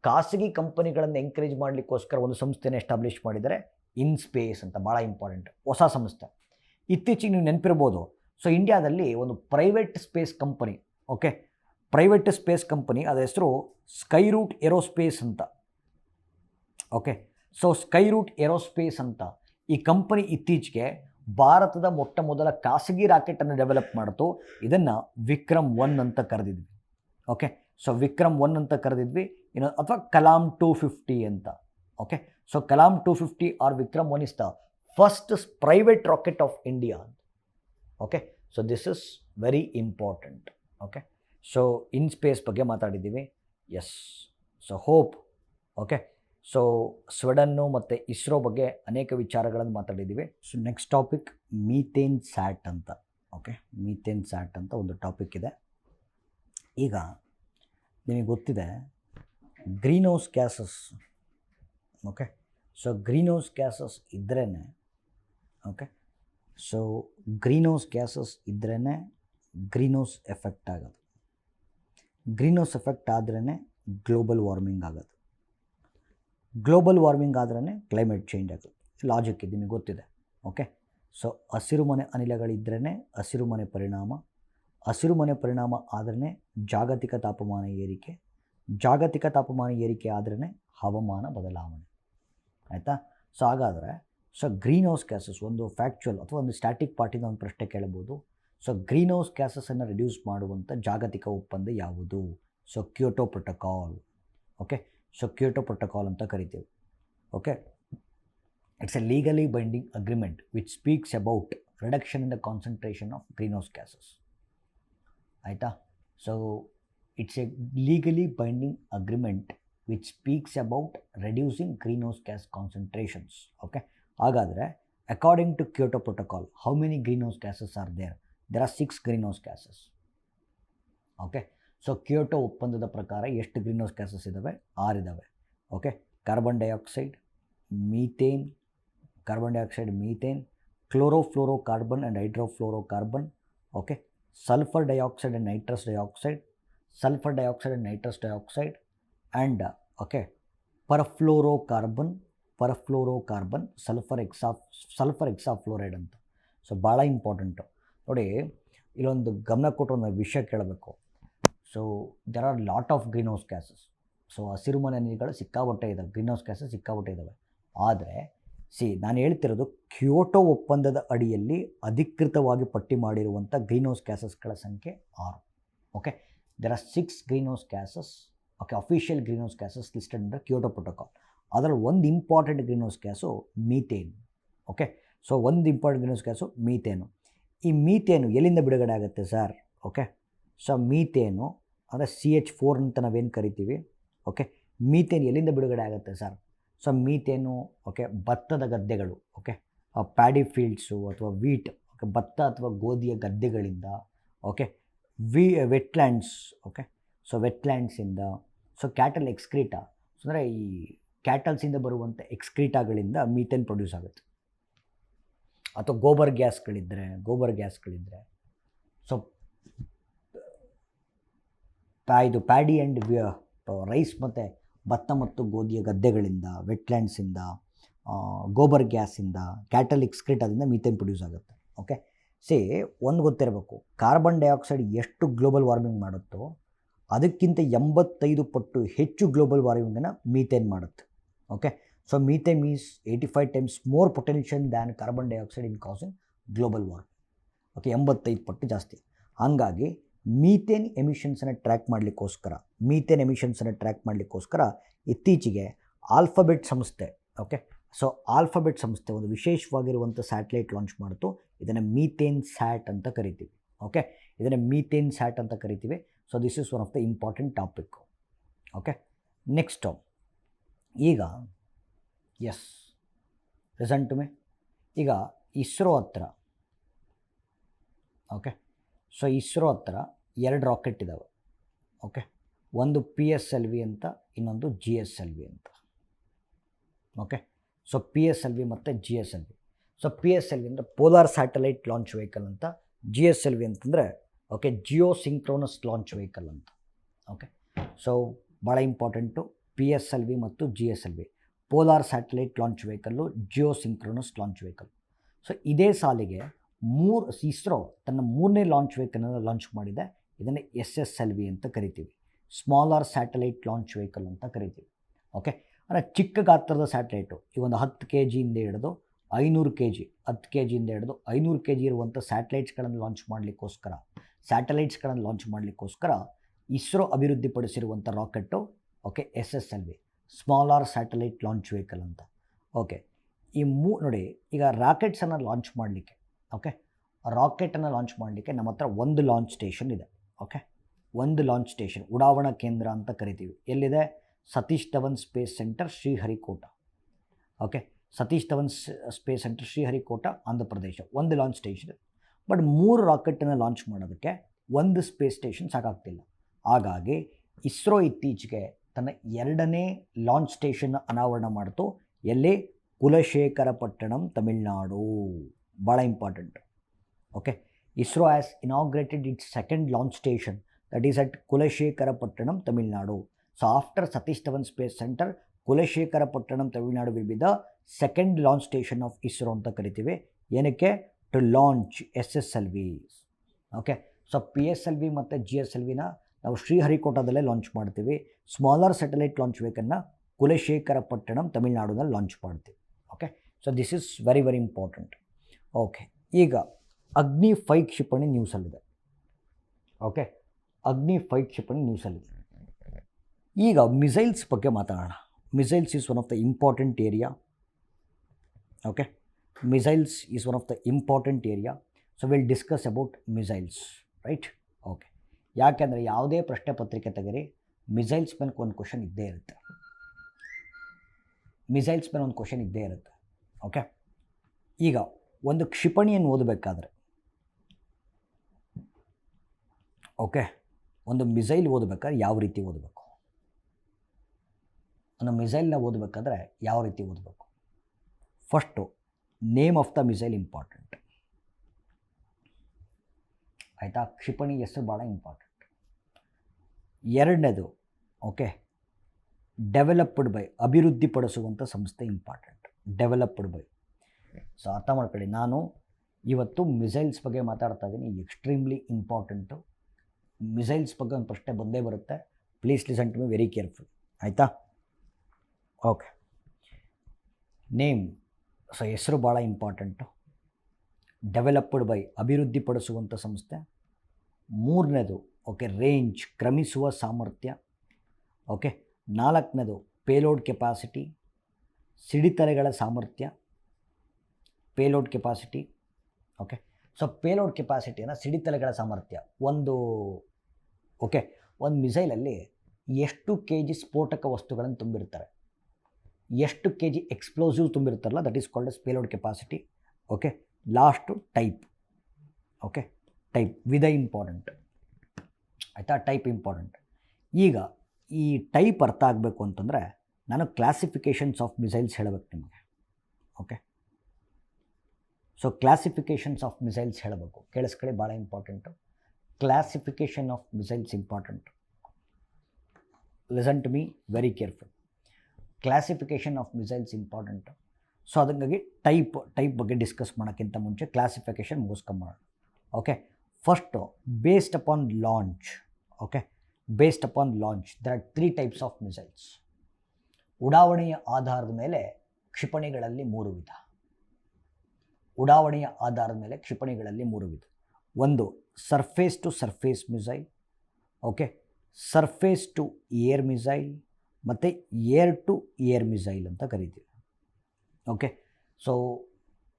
ಖಾಸಗಿ ಕಂಪನಿಗಳನ್ನು ಎಂಕರೇಜ್ ಮಾಡಲಿಕ್ಕೋಸ್ಕರ ಒಂದು ಸಂಸ್ಥೆನ ಎಸ್ಟಾಬ್ಲಿಷ್ ಮಾಡಿದರೆ ಇನ್ಸ್ಪೇಸ್ ಅಂತ, ಭಾಳ ಇಂಪಾರ್ಟೆಂಟ್ ಹೊಸ ಸಂಸ್ಥೆ. ಇತ್ತೀಚೆಗೆ ನೀವು ನೆನಪಿರ್ಬೋದು, ಸೊ ಇಂಡಿಯಾದಲ್ಲಿ ಒಂದು private space company, okay, private space company, ಅದರ ಹೆಸರು ಸ್ಕೈರೂಟ್ ಏರೋಸ್ಪೇಸ್ ಅಂತ. ಓಕೆ, ಸೊ ಸ್ಕೈರೂಟ್ ಏರೋಸ್ಪೇಸ್ ಅಂತ ಈ ಕಂಪನಿ ಇತ್ತೀಚೆಗೆ ಭಾರತದ ಮೊಟ್ಟ ಮೊದಲ ಖಾಸಗಿ ರಾಕೆಟನ್ನು ಡೆವಲಪ್ ಮಾಡಿತು. ಇದನ್ನು ವಿಕ್ರಮ್ 1 ಅಂತ ಕರೆದಿದ್ವಿ. ಓಕೆ, ಸೊ ವಿಕ್ರಮ್ 1 ಅಂತ ಕರೆದಿದ್ವಿ, ಅಥವಾ ಕಲಾಮ್ 250 ಅಂತ. Okay, so Kalam 250 or Vikram 1 is the first private rocket of India. Okay, so this is very important. Okay, so InSpace ಬಗ್ಗೆ ಮಾತಾಡಿದ್ದೀವಿ. Yes, so hope. Okay, so Sweden ಮತ್ತು ಇಸ್ರೋ ಬಗ್ಗೆ ಅನೇಕ ವಿಚಾರಗಳನ್ನು ಮಾತಾಡಿದ್ದೀವಿ. So next topic MethaneSAT ಅಂತ. Okay, MethaneSAT ಅಂತ ಒಂದು ಟಾಪಿಕ್ ಇದೆ. ಈಗ ನಿಮಗೆ ಗೊತ್ತಿದೆ green house gases. Okay, so green house gases ಇದ್ರೇ, okay, so green house gases ಇದ್ರೇ ಗ್ರೀನ್ ಹೌಸ್ ಎಫೆಕ್ಟ್ ಆಗೋದು. ಗ್ರೀನ್ ಹೌಸ್ ಎಫೆಕ್ಟ್ ಆದ್ರೇ ಗ್ಲೋಬಲ್ ವಾರ್ಮಿಂಗ್ ಆಗೋದು. ಗ್ಲೋಬಲ್ ವಾರ್ಮಿಂಗ್ ಆದ್ರೇ ಕ್ಲೈಮೇಟ್ ಚೇಂಜ್ ಆಗೋದು. ಲಾಜಿಕ್ ಇದು ನಿಮಗೆ ಗೊತ್ತಿದೆ. ಓಕೆ, ಸೊ ಹಸಿರುಮನೆ ಅನಿಲಗಳಿದ್ರೇ ಹಸಿರುಮನೆ ಪರಿಣಾಮ. ಹಸಿರುಮನೆ ಪರಿಣಾಮ ಆದ್ರೇ ಜಾಗತಿಕ ತಾಪಮಾನ ಏರಿಕೆ. ಜಾಗತಿಕ ತಾಪಮಾನ ಏರಿಕೆ ಆದ್ರೇ ಹವಾಮಾನ ಬದಲಾವಣೆ. ಆಯಿತಾ. ಸೊ ಹಾಗಾದರೆ ಸೊ ಗ್ರೀನ್ ಹೌಸ್ ಗ್ಯಾಸಸ್ ಒಂದು ಫ್ಯಾಕ್ಚುಯಲ್ ಅಥವಾ ಒಂದು ಸ್ಟ್ಯಾಟಿಕ್ ಪಾರ್ಟಿನ ಒಂದು ಪ್ರಶ್ನೆ ಕೇಳಬಹುದು. ಸೊ ಗ್ರೀನ್ ಹೌಸ್ ಗ್ಯಾಸಸನ್ನು ರಿಡ್ಯೂಸ್ ಮಾಡುವಂಥ ಜಾಗತಿಕ ಒಪ್ಪಂದ ಯಾವುದು? So Kyoto protocol. Okay, so Kyoto protocol ಅಂತ ಕರಿತೀವಿ. Okay, it's a legally binding agreement which speaks about reduction in the concentration of green house gases. ಆಯಿತಾ. So it's a legally binding agreement which speaks about reducing green house gas concentrations. Okay, ಹಾಗಾದರೆ according to Kyoto protocol how many green house gases are there? There are 6 green house gases. Okay, so Kyoto ಒಪ್ಪಂದದ ಪ್ರಕಾರ ಎಷ್ಟು green house gases ಇದ್ದಾವೆ? 6 ಇದ್ದಾವೆ. Okay, carbon dioxide, methane, chlorofluorocarbon and hydrofluorocarbon. Okay, sulphur dioxide and nitrous dioxide, sulphur dioxide and nitrous dioxide and okay perfluorocarbon, sulphur hexafluoride ಅಂತ. So ಭಾಳ important ನೋಡಿ. ಇಲ್ಲೊಂದು ಗಮನ ಕೊಟ್ಟು ಒಂದು ವಿಷಯ ಕೇಳಬೇಕು. So there are lot of green house gases. So ಹಸಿರುಮನೆ ಅನಿಲಗಳು ಸಿಕ್ಕಾಪಟ್ಟೆ ಇದ್ದಾವೆ, ಗ್ರೀನ್ ಹೌಸ್ ಗ್ಯಾಸಸ್ ಸಿಕ್ಕಾಪಟ್ಟೆ ಇದ್ದಾವೆ. ಆದರೆ ನಾನು ಹೇಳ್ತಿರೋದು ಕ್ಯೋಟೋ ಒಪ್ಪಂದದ ಅಡಿಯಲ್ಲಿ ಅಧಿಕೃತವಾಗಿ ಪಟ್ಟಿ ಮಾಡಿರುವಂಥ ಗ್ರೀನ್ ಹೌಸ್ ಗ್ಯಾಸಸ್ಗಳ ಸಂಖ್ಯೆ 6. Okay, there are 6 green house gases. Okay, official green house gases listed under Kyoto protocol. ಅದರಲ್ಲಿ ಒಂದು important green house gas methane. Okay, so ಒಂದು important green house gas methane. ಈ ಮೀಥೇನು ಎಲ್ಲಿಂದ ಬಿಡುಗಡೆ ಆಗುತ್ತೆ ಸರ್? ಓಕೆ, ಸೊ ಮೀಥೇನು ಅಂದರೆ CH4 ಅಂತ ನಾವೇನು ಕರಿತೀವಿ. ಓಕೆ, ಮೀಥೇನ್ ಎಲ್ಲಿಂದ ಬಿಡುಗಡೆ ಆಗುತ್ತೆ ಸರ್? ಸೊ ಮೀಥೇನು ಓಕೆ ಭತ್ತದ ಗದ್ದೆಗಳು, ಓಕೆ ಪ್ಯಾಡಿ ಫೀಲ್ಡ್ಸು ಅಥವಾ ವೀಟ್, ಓಕೆ ಭತ್ತ ಅಥವಾ ಗೋಧಿಯ ಗದ್ದೆಗಳಿಂದ. Okay, wetlands. ಓಕೆ, ಸೊ ವೆಟ್ಲ್ಯಾಂಡ್ಸಿಂದ. ಸೊ ಕ್ಯಾಟಲ್ ಎಕ್ಸ್ಕ್ರೀಟಾ, ಅಂದರೆ ಈ ಕ್ಯಾಟಲ್ಸಿಂದ ಬರುವಂಥ ಎಕ್ಸ್ಕ್ರೀಟಾಗಳಿಂದ ಮೀಥೇನ್ ಪ್ರೊಡ್ಯೂಸ್ ಆಗುತ್ತೆ. ಅಥವಾ ಗೋಬರ್ ಗ್ಯಾಸ್ಗಳಿದ್ದರೆ. ಸೊ ಇದು ಪ್ಯಾಡಿ ಆ್ಯಂಡ್ ರೈಸ್ ಮತ್ತು ಭತ್ತ ಮತ್ತು ಗೋಧಿಯ ಗದ್ದೆಗಳಿಂದ, ವೆಟ್ಲ್ಯಾಂಡ್ಸಿಂದ, ಗೋಬರ್ ಗ್ಯಾಸಿಂದ, ಕ್ಯಾಟಲ್ ಎಕ್ಸ್ಕ್ರೀಟಾದಿಂದ ಮೀಥೇನ್ ಪ್ರೊಡ್ಯೂಸ್ ಆಗುತ್ತೆ. ಓಕೆ, ಒಂದು ಗೊತ್ತಿರಬೇಕು, ಕಾರ್ಬನ್ ಡೈಆಕ್ಸೈಡ್ ಎಷ್ಟು ಗ್ಲೋಬಲ್ ವಾರ್ಮಿಂಗ್ ಮಾಡುತ್ತೋ ಅದಕ್ಕಿಂತ 85 ಪಟ್ಟು ಹೆಚ್ಚು ಗ್ಲೋಬಲ್ ವಾರ್ಮಿಂಗನ್ನು ಮೀಥೇನ್ ಮಾಡುತ್ತೆ. Okay, so methane is 85 times more potential than carbon dioxide in causing global warming. Okay, 85 ಪಟ್ಟು ಜಾಸ್ತಿ. ಹಾಗಾಗಿ ಮೀಥೇನ್ ಎಮಿಷನ್ಸನ್ನು ಟ್ರ್ಯಾಕ್ ಮಾಡಲಿಕ್ಕೋಸ್ಕರ ಇತ್ತೀಚೆಗೆ ಆಲ್ಫಾಬೆಟ್ ಸಂಸ್ಥೆ, ಓಕೆ, ಸೊ ಆಲ್ಫಾಬೆಟ್ ಸಂಸ್ಥೆ ಒಂದು ವಿಶೇಷವಾಗಿರುವಂಥ ಸ್ಯಾಟಲೈಟ್ ಲಾಂಚ್ ಮಾಡಿತು. ಇದನ್ನು ಮೀಥೇನ್ ಸ್ಯಾಟ್ ಅಂತ ಕರಿತೀವಿ. ಓಕೆ, ಇದನ್ನು ಮೀಥೇನ್ ಸ್ಯಾಟ್ ಅಂತ ಕರಿತೀವಿ. So this is one of the important topic. Okay, next ಈಗ ಲಿಸನ್ ಟು ಮಿ. ಈಗ ಇಸ್ರೋ ಹತ್ರ, ಓಕೆ, ಸೊ ಇಸ್ರೋ ಹತ್ರ 2 ರಾಕೆಟ್ ಇದ್ದಾವೆ. ಓಕೆ, ಒಂದು PSLV ಅಂತ, ಇನ್ನೊಂದು GSLV ಅಂತ. ಓಕೆ, ಸೊ PSLV ಮತ್ತು GSLV. ಸೊ PSLV ಅಂದರೆ ಪೋಲಾರ್ ಸ್ಯಾಟಲೈಟ್ ಲಾಂಚ್ ವೆಹಿಕಲ್ ಅಂತ, GSLV ಅಂತಂದರೆ okay Jio synchronous launch vehicle ಅಂತ. ಓಕೆ, ಸೊ ಭಾಳ ಇಂಪಾರ್ಟೆಂಟು PSLV ಮತ್ತು GSLV, polar satellite launch vehicle, Jio synchronous launch vehicle. So ಇದೇ ಸಾಲಿಗೆ ಇಸ್ರೋ ತನ್ನ 3ನೇ ಲಾಂಚ್ ವೆಹಿಕಲನ್ನು ಲಾಂಚ್ ಮಾಡಿದೆ. ಇದನ್ನು SSLV ಅಂತ ಕರಿತೀವಿ, ಸ್ಮಾಲರ್ ಸ್ಯಾಟಲೈಟ್ ಲಾಂಚ್ ವೆಹಿಕಲ್ ಅಂತ ಕರಿತೀವಿ. ಓಕೆ, ಅಂದರೆ ಚಿಕ್ಕ ಗಾತ್ರದ ಸ್ಯಾಟಲೈಟು, ಈ ಒಂದು 10 kg ಹಿಡಿದು 500 kg, 10 kg ಹಿಡಿದು 500 kg ಇರುವಂಥ ಸ್ಯಾಟಲೈಟ್ಸ್ಗಳನ್ನು ಲಾಂಚ್ ಮಾಡಲಿಕ್ಕೋಸ್ಕರ ಇಸ್ರೋ ಅಭಿವೃದ್ಧಿಪಡಿಸಿರುವಂಥ rocket okay SSLV, smaller satellite launch vehicle ಅಂತ. ಓಕೆ, ಈ ನೋಡಿ, ಈಗ ರಾಕೆಟ್ಸನ್ನು ಲಾಂಚ್ ಮಾಡಲಿಕ್ಕೆ, ಓಕೆ, ರಾಕೆಟನ್ನು ಲಾಂಚ್ ಮಾಡಲಿಕ್ಕೆ ನಮ್ಮ ಹತ್ರ ಒಂದು ಲಾಂಚ್ ಸ್ಟೇಷನ್ ಇದೆ. ಓಕೆ, ಒಂದು ಲಾಂಚ್ ಸ್ಟೇಷನ್, ಉಡಾವಣಾ ಕೇಂದ್ರ ಅಂತ ಕರಿತೀವಿ. ಎಲ್ಲಿದೆ? Satish Dhawan space centre, Sriharikota. Okay, Satish Dhawan space centre, Sriharikota, Andhra Pradesh. ಒಂದು ಲಾಂಚ್ ಸ್ಟೇಷನ್. ಬಟ್ 3 ರಾಕೆಟನ್ನು ಲಾಂಚ್ ಮಾಡೋದಕ್ಕೆ ಒಂದು ಸ್ಪೇಸ್ ಸ್ಟೇಷನ್ ಸಾಕಾಗ್ತಿಲ್ಲ. ಹಾಗಾಗಿ ಇಸ್ರೋ ಇತ್ತೀಚೆಗೆ ತನ್ನ 2ನೇ ಲಾಂಚ್ ಸ್ಟೇಷನ್ ಅನಾವರಣ ಮಾಡಿತು. ಎಲ್ಲಿ? ಕುಲಶೇಖರಪಟ್ಟಣಂ, ತಮಿಳುನಾಡು. ಭಾಳ important. Okay, ISRO has inaugurated its 2nd launch station, that is at Kulasekarapattinam, Tamil Nadu. So after Satish Dhawan space centre, Kulasekarapattinam, Tamil Nadu will be the 2nd launch station of ISRO ಅಂತ ಕರಿತೀವಿ. ಏನಕ್ಕೆ? To launch SSLV. Okay, so PSLV ಮತ್ತು GSLVನ ನಾವು ಶ್ರೀಹರಿಕೋಟದಲ್ಲೇ ಲಾಂಚ್ ಮಾಡ್ತೀವಿ. ಸ್ಮಾಲರ್ ಸ್ಯಾಟಲೈಟ್ ಲಾಂಚ್ ವೆಹಿಕಲ್ನ ಕುಲಶೇಖರಪಟ್ಟಣಂ, ತಮಿಳುನಾಡಿನಲ್ಲಿ ಲಾಂಚ್ ಮಾಡ್ತೀವಿ. Okay, so this is very very important. Okay, ಈಗ ಅಗ್ನಿ 5 ಕ್ಷಿಪಣಿ ನ್ಯೂಸಲ್ಲಿದೆ. ಓಕೆ, ಅಗ್ನಿ 5 ಕ್ಷಿಪಣಿ ನ್ಯೂಸಲ್ಲಿದೆ. ಈಗ ಮಿಸೈಲ್ಸ್ ಬಗ್ಗೆ ಮಾತಾಡೋಣ. Missiles is one of the important area. Okay, missiles is one of the important area. So will discuss about missiles, right? Okay, ಯಾಕೆಂದರೆ ಯಾವುದೇ ಪ್ರಶ್ನೆ ಪತ್ರಿಕೆ ತೆಗೆರಿ, ಮಿಸೈಲ್ಸ್ ಮೇಲೆ ಒಂದು ಕ್ವಶನ್ ಇದ್ದೇ ಇರುತ್ತೆ. ಓಕೆ, ಈಗ ಒಂದು ಕ್ಷಿಪಣಿಯನ್ನು ಓದಬೇಕಾದ್ರೆ, ಓಕೆ, ಒಂದು ಮಿಸೈಲ್ ಓದಬೇಕಾದ್ರೆ ಯಾವ ರೀತಿ ಓದಬೇಕು? ಒಂದು ಮಿಸೈಲ್ನ ಓದಬೇಕಾದ್ರೆ ಯಾವ ರೀತಿ ಓದಬೇಕು? First name of the missile important. ಆಯಿತಾ? ಕ್ಷಿಪಣಿ ಹೆಸರು ಭಾಳ ಇಂಪಾರ್ಟೆಂಟ್. 2ನೇದು ಓಕೆ ಡೆವಲಪ್ಡ್ ಬೈ, ಅಭಿವೃದ್ಧಿಪಡಿಸುವಂಥ ಸಂಸ್ಥೆ ಇಂಪಾರ್ಟೆಂಟ್. Developed by. ಸೊ ಅರ್ಥ ಮಾಡ್ಕೊಳ್ಳಿ, ನಾನು ಇವತ್ತು ಮಿಸೈಲ್ಸ್ ಬಗ್ಗೆ ಮಾತಾಡ್ತಾ ಇದ್ದೀನಿ. Extremely important. ಮಿಸೈಲ್ಸ್ ಬಗ್ಗೆ ಒಂದು ಪ್ರಶ್ನೆ ಬಂದೇ ಬರುತ್ತೆ. Please listen to me very careful. ಆಯಿತಾ? ಓಕೆ, ನೇಮ್, ಸೊ ಹೆಸರು ಭಾಳ ಇಂಪಾರ್ಟೆಂಟು. ಡೆವಲಪ್ಡ್ ಬೈ, ಅಭಿವೃದ್ಧಿಪಡಿಸುವಂಥ ಸಂಸ್ಥೆ. 3ನೇದು ಓಕೆ ರೇಂಜ್, ಕ್ರಮಿಸುವ ಸಾಮರ್ಥ್ಯ. ಓಕೆ, 4ನೇದು ಪೇಲೋಡ್ ಕೆಪಾಸಿಟಿ, ಸಿಡಿತಲೆಗಳ ಸಾಮರ್ಥ್ಯ. Payload capacity. Okay, so payload ಕೆಪಾಸಿಟಿಯನ್ನು, ಸಿಡಿತಲೆಗಳ ಸಾಮರ್ಥ್ಯ. ಒಂದು ಮಿಸೈಲಲ್ಲಿ ಎಷ್ಟು kg ಸ್ಫೋಟಕ ವಸ್ತುಗಳನ್ನು ತುಂಬಿರ್ತಾರೆ, ಎಷ್ಟು kg ಎಕ್ಸ್ಪ್ಲೋಸಿವ್ ತುಂಬಿರ್ತಾರಲ್ಲ, that is called as payload capacity. Okay, last type. Okay, type ವಿಧ ಇಂಪಾರ್ಟೆಂಟ್. ಆಯಿತಾ? Type important. ಈಗ ಈ ಟೈಪ್ ಅರ್ಥ ಆಗಬೇಕು ಅಂತಂದರೆ ನಾನು ಕ್ಲಾಸಿಫಿಕೇಷನ್ಸ್ ಆಫ್ ಮಿಸೈಲ್ಸ್ ಹೇಳಬೇಕು ನಿಮಗೆ. Okay, so classifications of missiles ಹೇಳಬೇಕು. ಕೇಳಿಸ್ಕೊಳ್ಳಿ, ಭಾಳ important. Classification of missiles important. Listen to me very careful. Classification of missiles important. So ಅದಕ್ಕಾಗಿ ಟೈಪ್ ಬಗ್ಗೆ ಡಿಸ್ಕಸ್ ಮಾಡೋಕ್ಕಿಂತ ಮುಂಚೆ ಕ್ಲಾಸಿಫಿಕೇಷನ್ ಮುಗಿಸ್ಕೊಂಬೋಣ. Okay, first based upon launch. Okay, based upon launch there are 3 types of missiles. ಉಡಾವಣೆಯ ಆಧಾರದ ಮೇಲೆ ಕ್ಷಿಪಣಿಗಳಲ್ಲಿ 3 ವಿಧ. ಉಡಾವಣೆಯ ಆಧಾರದ ಮೇಲೆ ಕ್ಷಿಪಣಿಗಳಲ್ಲಿ 3 ವಿಧ. ಒಂದು surface to surface missile, okay, surface to air missile ಮತ್ತು ಏರ್ ಟು ಏರ್ ಮಿಸೈಲ್ ಅಂತ ಕರಿತೀವಿ. ಓಕೆ, ಸೊ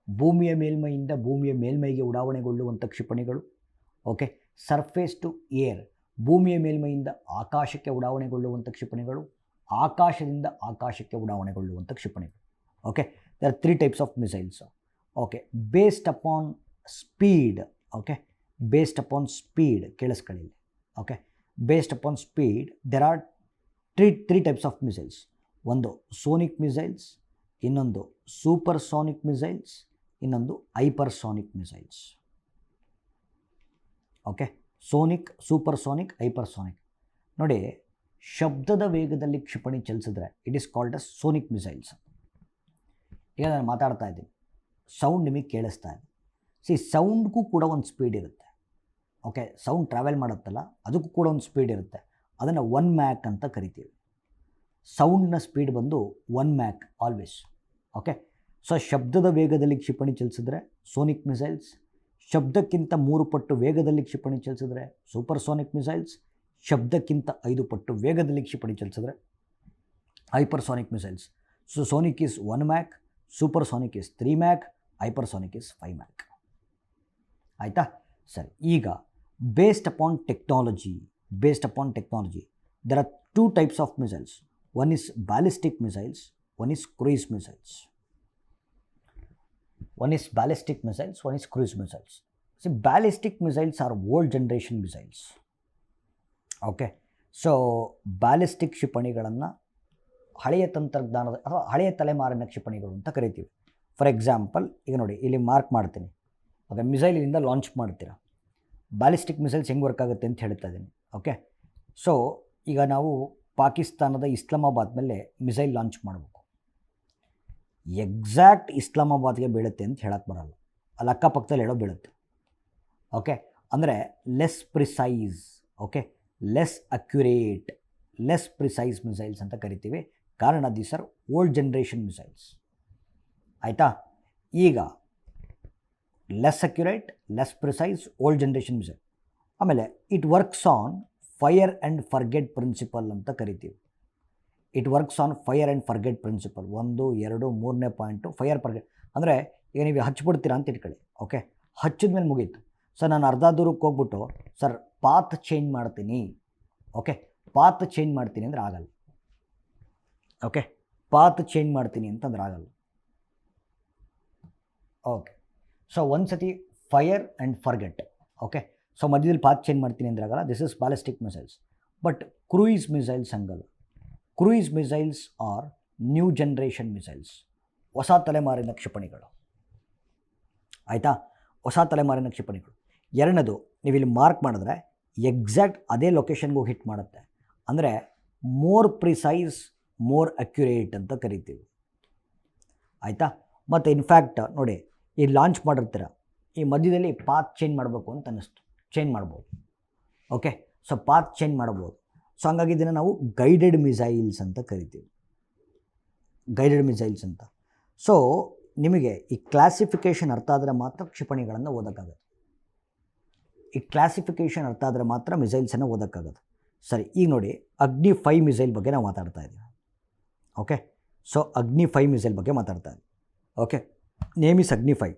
ಭೂಮಿಯ ಮೇಲ್ಮೈಯಿಂದ ಭೂಮಿಯ ಮೇಲ್ಮೈಗೆ ಉಡಾವಣೆಗೊಳ್ಳುವಂಥ ಕ್ಷಿಪಣಿಗಳು. ಓಕೆ, ಸರ್ಫೇಸ್ ಟು ಏರ್, ಭೂಮಿಯ ಮೇಲ್ಮೈಯಿಂದ ಆಕಾಶಕ್ಕೆ ಉಡಾವಣೆಗೊಳ್ಳುವಂಥ ಕ್ಷಿಪಣಿಗಳು, ಆಕಾಶದಿಂದ ಆಕಾಶಕ್ಕೆ ಉಡಾವಣೆಗೊಳ್ಳುವಂಥ ಕ್ಷಿಪಣಿಗಳು. Okay, there are 3 types of missiles. Okay, based upon speed. Okay, based upon speed ಕೇಳಿಸ್ಕೊಳ್ಳಿ. Okay, based upon speed there are three types of missiles. ಒಂದು ಸೋನಿಕ್ ಮಿಸೈಲ್ಸ್, ಇನ್ನೊಂದು ಸೂಪರ್ ಸೋನಿಕ್ ಮಿಸೈಲ್ಸ್, ಇನ್ನೊಂದು hypersonic missiles. Okay, sonic, super sonic, hypersonic. ನೋಡಿ, ಶಬ್ದದ ವೇಗದಲ್ಲಿ ಕ್ಷಿಪಣಿ ಚಲಿಸಿದ್ರೆ it is called as sonic missiles. ಈಗ ನಾನು ಮಾತಾಡ್ತಾ ಇದ್ದೀನಿ, ಸೌಂಡ್ ನಿಮಗೆ ಕೇಳಿಸ್ತಾ ಇದೆ. ಸೌಂಡ್ಗೂ ಕೂಡ ಒಂದು ಸ್ಪೀಡ್ ಇರುತ್ತೆ. ಓಕೆ, ಸೌಂಡ್ ಟ್ರಾವೆಲ್ ಮಾಡುತ್ತಲ್ಲ ಅದಕ್ಕೂ ಕೂಡ ಒಂದು ಸ್ಪೀಡ್ ಇರುತ್ತೆ. ಅದನ್ನು 1 ಮ್ಯಾಕ್ ಅಂತ ಕರಿತೀವಿ. ಸೌಂಡ್ನ ಸ್ಪೀಡ್ ಬಂದು 1 ಮ್ಯಾಕ್ ಆಲ್ವೇಸ್. ಓಕೆ, ಸೊ ಶಬ್ದದ ವೇಗದಲ್ಲಿ ಕ್ಷಿಪಣಿ ಚಲಿಸಿದ್ರೆ ಸೋನಿಕ್ ಮಿಸೈಲ್ಸ್, ಶಬ್ದಕ್ಕಿಂತ 3 ಪಟ್ಟು ವೇಗದಲ್ಲಿ ಕ್ಷಿಪಣಿ ಚಲಿಸಿದ್ರೆ ಸೂಪರ್ ಸೋನಿಕ್ ಮಿಸೈಲ್ಸ್, ಶಬ್ದಕ್ಕಿಂತ 5 ಪಟ್ಟು ವೇಗದಲ್ಲಿ ಕ್ಷಿಪಣಿ ಚಲಿಸಿದ್ರೆ hypersonic missiles. So sonic is 1 mach, super sonic is 3 mach, hypersonic is 5 mach. ಆಯಿತಾ? ಸರಿ, ಈಗ based upon technology, there are 2 types of missiles. One is ballistic missiles, one is cruise missiles. See, ballistic missiles are old generation missiles. Okay, so ballistic ಕ್ಷಿಪಣಿಗಳನ್ನು ಹಳೆಯ ತಂತ್ರಜ್ಞಾನದ ಅಥವಾ ಹಳೆಯ ತಲೆಮಾರಿನ ಕ್ಷಿಪಣಿಗಳು ಅಂತ ಕರಿತೀವಿ. ಫಾರ್ ಎಕ್ಸಾಂಪಲ್, ಈಗ ನೋಡಿ ಇಲ್ಲಿ ಮಾರ್ಕ್ ಮಾಡ್ತೀನಿ. ಓಕೆ, ಮಿಸೈಲಿಂದ ಲಾಂಚ್ ಮಾಡ್ತೀರಾ. ಬ್ಯಾಲಿಸ್ಟಿಕ್ ಮಿಸೈಲ್ಸ್ ಹೆಂಗೆ ವರ್ಕ್ ಆಗುತ್ತೆ ಅಂತ ಹೇಳ್ತಾ ಇದ್ದೀನಿ. ಓಕೆ, ಸೊ ಈಗ ನಾವು ಪಾಕಿಸ್ತಾನದ ಇಸ್ಲಾಮಾಬಾದ್ ಮೇಲೆ ಮಿಸೈಲ್ ಲಾಂಚ್ ಮಾಡಬೇಕು. ಎಕ್ಸಾಕ್ಟ್ ಇಸ್ಲಾಮಾಬಾದ್ಗೆ ಬೀಳುತ್ತೆ ಅಂತ ಹೇಳಕ್ಕೆ ಬರಲ್ಲ, ಅಲ್ಲಿ ಅಕ್ಕಪಕ್ಕದಲ್ಲಿ ಹೇಳೋ ಬೀಳುತ್ತೆ. ಓಕೆ, ಅಂದರೆ less precise, okay, less accurate, less precise missiles ಅಂತ ಕರಿತೀವಿ. ಕಾರಣ these are old generation missiles. ಆಯಿತಾ? ಈಗ less accurate, less precise, old generation missile. ಆಮೇಲೆ it works on fire and forget principle ಅಂತ ಕರಿತೀವಿ. It works on fire and forget principle. 1, 2, 3ನೇ point fire forget. ಅಂದರೆ ಈಗ ನೀವು ಹಚ್ಬಿಡ್ತೀರಾ ಅಂತ ಇಟ್ಕೊಳ್ಳಿ. ಓಕೆ, ಹಚ್ಚಿದ ಮೇಲೆ ಮುಗೀತು. ಸರ್ ನಾನು ಅರ್ಧ ದೂರಕ್ಕೆ ಹೋಗ್ಬಿಟ್ಟು ಸರ್ ಪಾತ್ ಚೇಂಜ್ ಮಾಡ್ತೀನಿ, ಓಕೆ, ಪಾತ್ ಚೇಂಜ್ ಮಾಡ್ತೀನಿ ಅಂದರೆ ಆಗಲ್ಲ. ಓಕೆ, ಪಾತ್ ಚೇಂಜ್ ಮಾಡ್ತೀನಿ ಅಂತಂದ್ರೆ ಆಗಲ್ಲ. ಓಕೆ, ಸೊ ಒಂದು ಸತಿ fire and forget. Okay, so ಮಧ್ಯದಲ್ಲಿ ಪಾತ್ ಚೇಂಜ್ ಮಾಡ್ತೀನಿ ಅಂದರೆ ಆಗಲ್ಲ. This is ballistic missiles. But cruise missiles ಹಂಗಲ್ಲ. Cruise missiles are new generation missiles, ಹೊಸ ತಲೆಮಾರಿನ ಕ್ಷಿಪಣಿಗಳು. ಆಯಿತಾ? ಹೊಸ ತಲೆಮಾರಿನ ಕ್ಷಿಪಣಿಗಳು. ಎರಡನೇದು, ನೀವು ಇಲ್ಲಿ ಮಾರ್ಕ್ ಮಾಡಿದ್ರೆ ಎಕ್ಸಾಕ್ಟ್ ಅದೇ ಲೊಕೇಶನ್ಗೆ ಹೋಗಿ ಹಿಟ್ ಮಾಡುತ್ತೆ. ಅಂದರೆ ಮೋರ್ ಪ್ರಿಸೈಸ್, ಮೋರ್ ಅಕ್ಯುರೇಟ್ ಅಂತ ಕರಿತೀವಿ. ಆಯಿತಾ? ಮತ್ತು ಇನ್ಫ್ಯಾಕ್ಟ್ ನೋಡಿ, ಈ ಲಾಂಚ್ ಮಾಡಿರ್ತೀರ, ಈ ಮಧ್ಯದಲ್ಲಿ ಪಾತ್ ಚೇಂಜ್ ಮಾಡಬೇಕು ಅಂತ ಅನ್ನಿಸ್ತು, ಚೇಂಜ್ ಮಾಡ್ಬೋದು. ಓಕೆ, ಸೊ ಪಾತ್ ಚೇಂಜ್ ಮಾಡ್ಬೋದು. ಸೊ ಹಂಗಾಗಿ ಇದನ್ನು ನಾವು ಗೈಡೆಡ್ ಮಿಸೈಲ್ಸ್ ಅಂತ ಕರಿತೀವಿ. ಗೈಡೆಡ್ ಮಿಸೈಲ್ಸ್ ಅಂತ. ಸೊ ನಿಮಗೆ ಈ ಕ್ಲಾಸಿಫಿಕೇಷನ್ ಅರ್ಥ ಆದರೆ ಮಾತ್ರ ಕ್ಷಿಪಣಿಗಳನ್ನು ಓದೋಕ್ಕಾಗುತ್ತೆ. ಈ ಕ್ಲಾಸಿಫಿಕೇಷನ್ ಅರ್ಥ ಆದರೆ ಮಾತ್ರ ಮಿಸೈಲ್ಸನ್ನು ಓದೋಕ್ಕಾಗುತ್ತೆ. ಸರಿ, ಈಗ ನೋಡಿ, ಅಗ್ನಿ 5 ಮಿಸೈಲ್ ಬಗ್ಗೆ ನಾವು ಮಾತಾಡ್ತಾ ಇದ್ದೀವಿ. ಓಕೆ, ಸೊ ಅಗ್ನಿ 5 ಮಿಸೈಲ್ ಬಗ್ಗೆ ಮಾತಾಡ್ತಾ ಇದ್ದೀವಿ. Okay, name is Agni 5,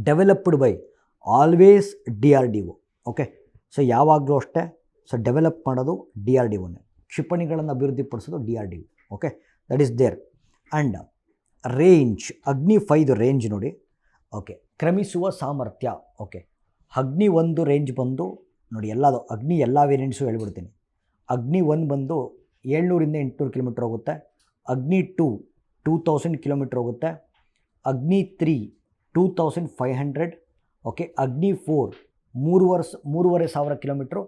developed by always DRDO. Okay, so ಯಾವಾಗಲೂ ಅಷ್ಟೇ, ಸೊ ಡೆವಲಪ್ ಮಾಡೋದು DRDOನೇ, ಕ್ಷಿಪಣಿಗಳನ್ನು ಅಭಿವೃದ್ಧಿಪಡಿಸೋದು DRDO. Okay, that is there. And range, Agni 5 range ನೋಡಿ. ಓಕೆ, ಕ್ರಮಿಸುವ ಸಾಮರ್ಥ್ಯ. ಓಕೆ, ಅಗ್ನಿ 1 ರೇಂಜ್ ಬಂದು ನೋಡಿ, ಎಲ್ಲದು ಅಗ್ನಿ ಎಲ್ಲ ವೇರಿಯಂಟ್ಸು ಹೇಳ್ಬಿಡ್ತೀನಿ. ಅಗ್ನಿ 1 ಬಂದು 700ರಿಂದ 800 ಕಿಲೋಮೀಟ್ರ್ ಹೋಗುತ್ತೆ. ಅಗ್ನಿ 2 2000 ಕಿಲೋಮೀಟ್ರ್ ಹೋಗುತ್ತೆ. ಅಗ್ನಿ 3 2500. ಓಕೆ, ಅಗ್ನಿ 4 3,500 kilometre.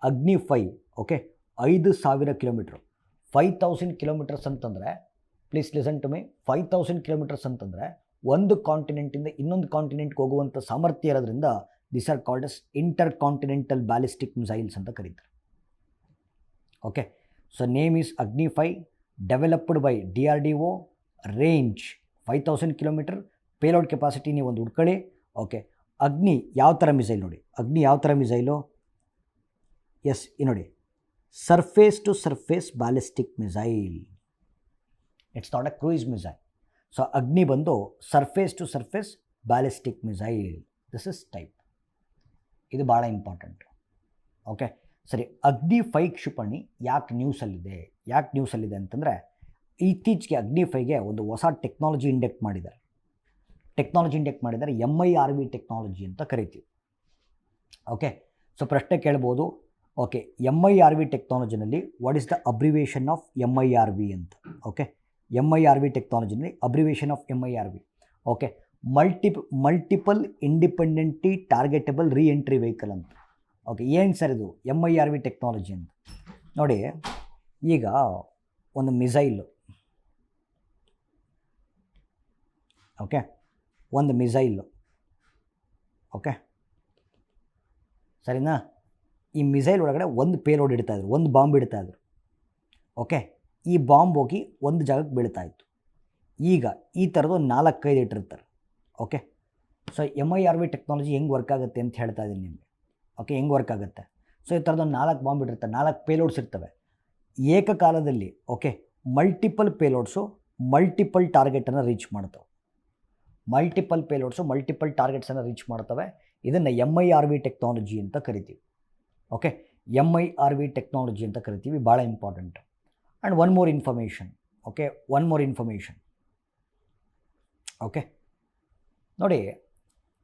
Agni 5 okay 5,000 kilometre. 5,000 kilometres ಅಂತಂದರೆ, please listen to my, 5,000 kilometres ಅಂತಂದರೆ ಒಂದು ಕಾಂಟಿನೆಂಟಿಂದ ಇನ್ನೊಂದು ಕಾಂಟಿನೆಂಟ್ಗೆ ಹೋಗುವಂಥ ಸಾಮರ್ಥ್ಯ ಇರೋದ್ರಿಂದ this are called as intercontinental ballistic missiles ಅಂತ ಕರೀತಾರೆ. Okay, so name is Agni 5, developed by DRDO, range 5000 kilometre, payload capacity ನೀವು ಒಂದು ಹುಡ್ಕೊಳ್ಳಿ. ಓಕೆ, ಅಗ್ನಿ ಯಾವ ಥರ ಮಿಸೈಲ್ ನೋಡಿ, ಅಗ್ನಿ ಯಾವ ಥರ ಮಿಸೈಲು, ಎಸ್ ನೋಡಿ, surface to surface ballistic missile, it's not a cruise missile. So Agni ಬಂದು surface to surface ballistic missile, this is type. ಇದು ಭಾಳ ಇಂಪಾರ್ಟೆಂಟ್. ಓಕೆ ಸರಿ, ಅಗ್ನಿ 5 ಕ್ಷಿಪಣಿ ಯಾಕೆ ನ್ಯೂಸಲ್ಲಿದೆ ಅಂತಂದರೆ, ಇತ್ತೀಚೆಗೆ ಅಗ್ನಿ 5ಗೆ ಒಂದು ಹೊಸ ಟೆಕ್ನಾಲಜಿ ಇಂಡೆಕ್ಟ್ ಮಾಡಿದ್ದಾರೆ. MIRV ಟೆಕ್ನಾಲಜಿ ಅಂತ ಕರಿತೀವಿ. ಓಕೆ, ಸೊ ಪ್ರಶ್ನೆ ಕೇಳ್ಬೋದು, ಓಕೆ MIRV ಟೆಕ್ನಾಲಜಿನಲ್ಲಿ what is the abbreviation of MIRV ಅಂತ. ಓಕೆ, MIRV ಟೆಕ್ನಾಲಜಿನಲ್ಲಿ abbreviation of MIRV, okay, multiple independently targetable reentry vehicle ಅಂತ. ಓಕೆ, ಏನು ಸರ್ ಇದು MIRV ಟೆಕ್ನಾಲಜಿ ಅಂತ ನೋಡಿ. ಈಗ ಒಂದು ಮಿಸೈಲು, ಓಕೆ, ಒಂದು ಮಿಸೈಲು, ಓಕೆ ಸರಿನಾ, ಈ ಮಿಸೈಲ್ ಒಳಗಡೆ ಒಂದು ಪೇಲೋಡ್ ಇಡ್ತಾಯಿದ್ರು, ಒಂದು ಬಾಂಬ್ ಇಡ್ತಾಯಿದ್ರು. ಓಕೆ, ಈ ಬಾಂಬ್ ಹೋಗಿ ಒಂದು ಜಾಗಕ್ಕೆ ಬೀಳ್ತಾಯಿತ್ತು. ಈಗ ಈ ಥರದ್ದು 4-5 ಇಟ್ಟಿರ್ತಾರೆ. ಓಕೆ, ಸೊ MIRV ಟೆಕ್ನಾಲಜಿ ಹೆಂಗೆ ವರ್ಕ್ ಆಗುತ್ತೆ ಅಂತ ಹೇಳ್ತಾ ಇದ್ದೀನಿ ನಿಮಗೆ. ಓಕೆ, ಹೆಂಗೆ ವರ್ಕ್ ಆಗುತ್ತೆ, ಸೊ ಈ ಥರದ್ದು 4 ಬಾಂಬ್ ಇಟ್ಟಿರ್ತಾರೆ, 4 ಪೇಲೋಡ್ಸ್ ಇರ್ತವೆ ಏಕಕಾಲದಲ್ಲಿ. ಓಕೆ, ಮಲ್ಟಿಪಲ್ ಪೇಲೋಡ್ಸು ಮಲ್ಟಿಪಲ್ ಟಾರ್ಗೆಟನ್ನು ರೀಚ್ ಮಾಡ್ತವೆ. ಮಲ್ಟಿಪಲ್ ಟಾರ್ಗೆಟ್ಸನ್ನು ರೀಚ್ ಮಾಡ್ತವೆ. ಇದನ್ನು MIRV ಟೆಕ್ನಾಲಜಿ ಅಂತ ಕರಿತೀವಿ. ಓಕೆ, MIRV ಟೆಕ್ನಾಲಜಿ ಅಂತ ಕರಿತೀವಿ, ಭಾಳ important. And one more information. Okay ನೋಡಿ,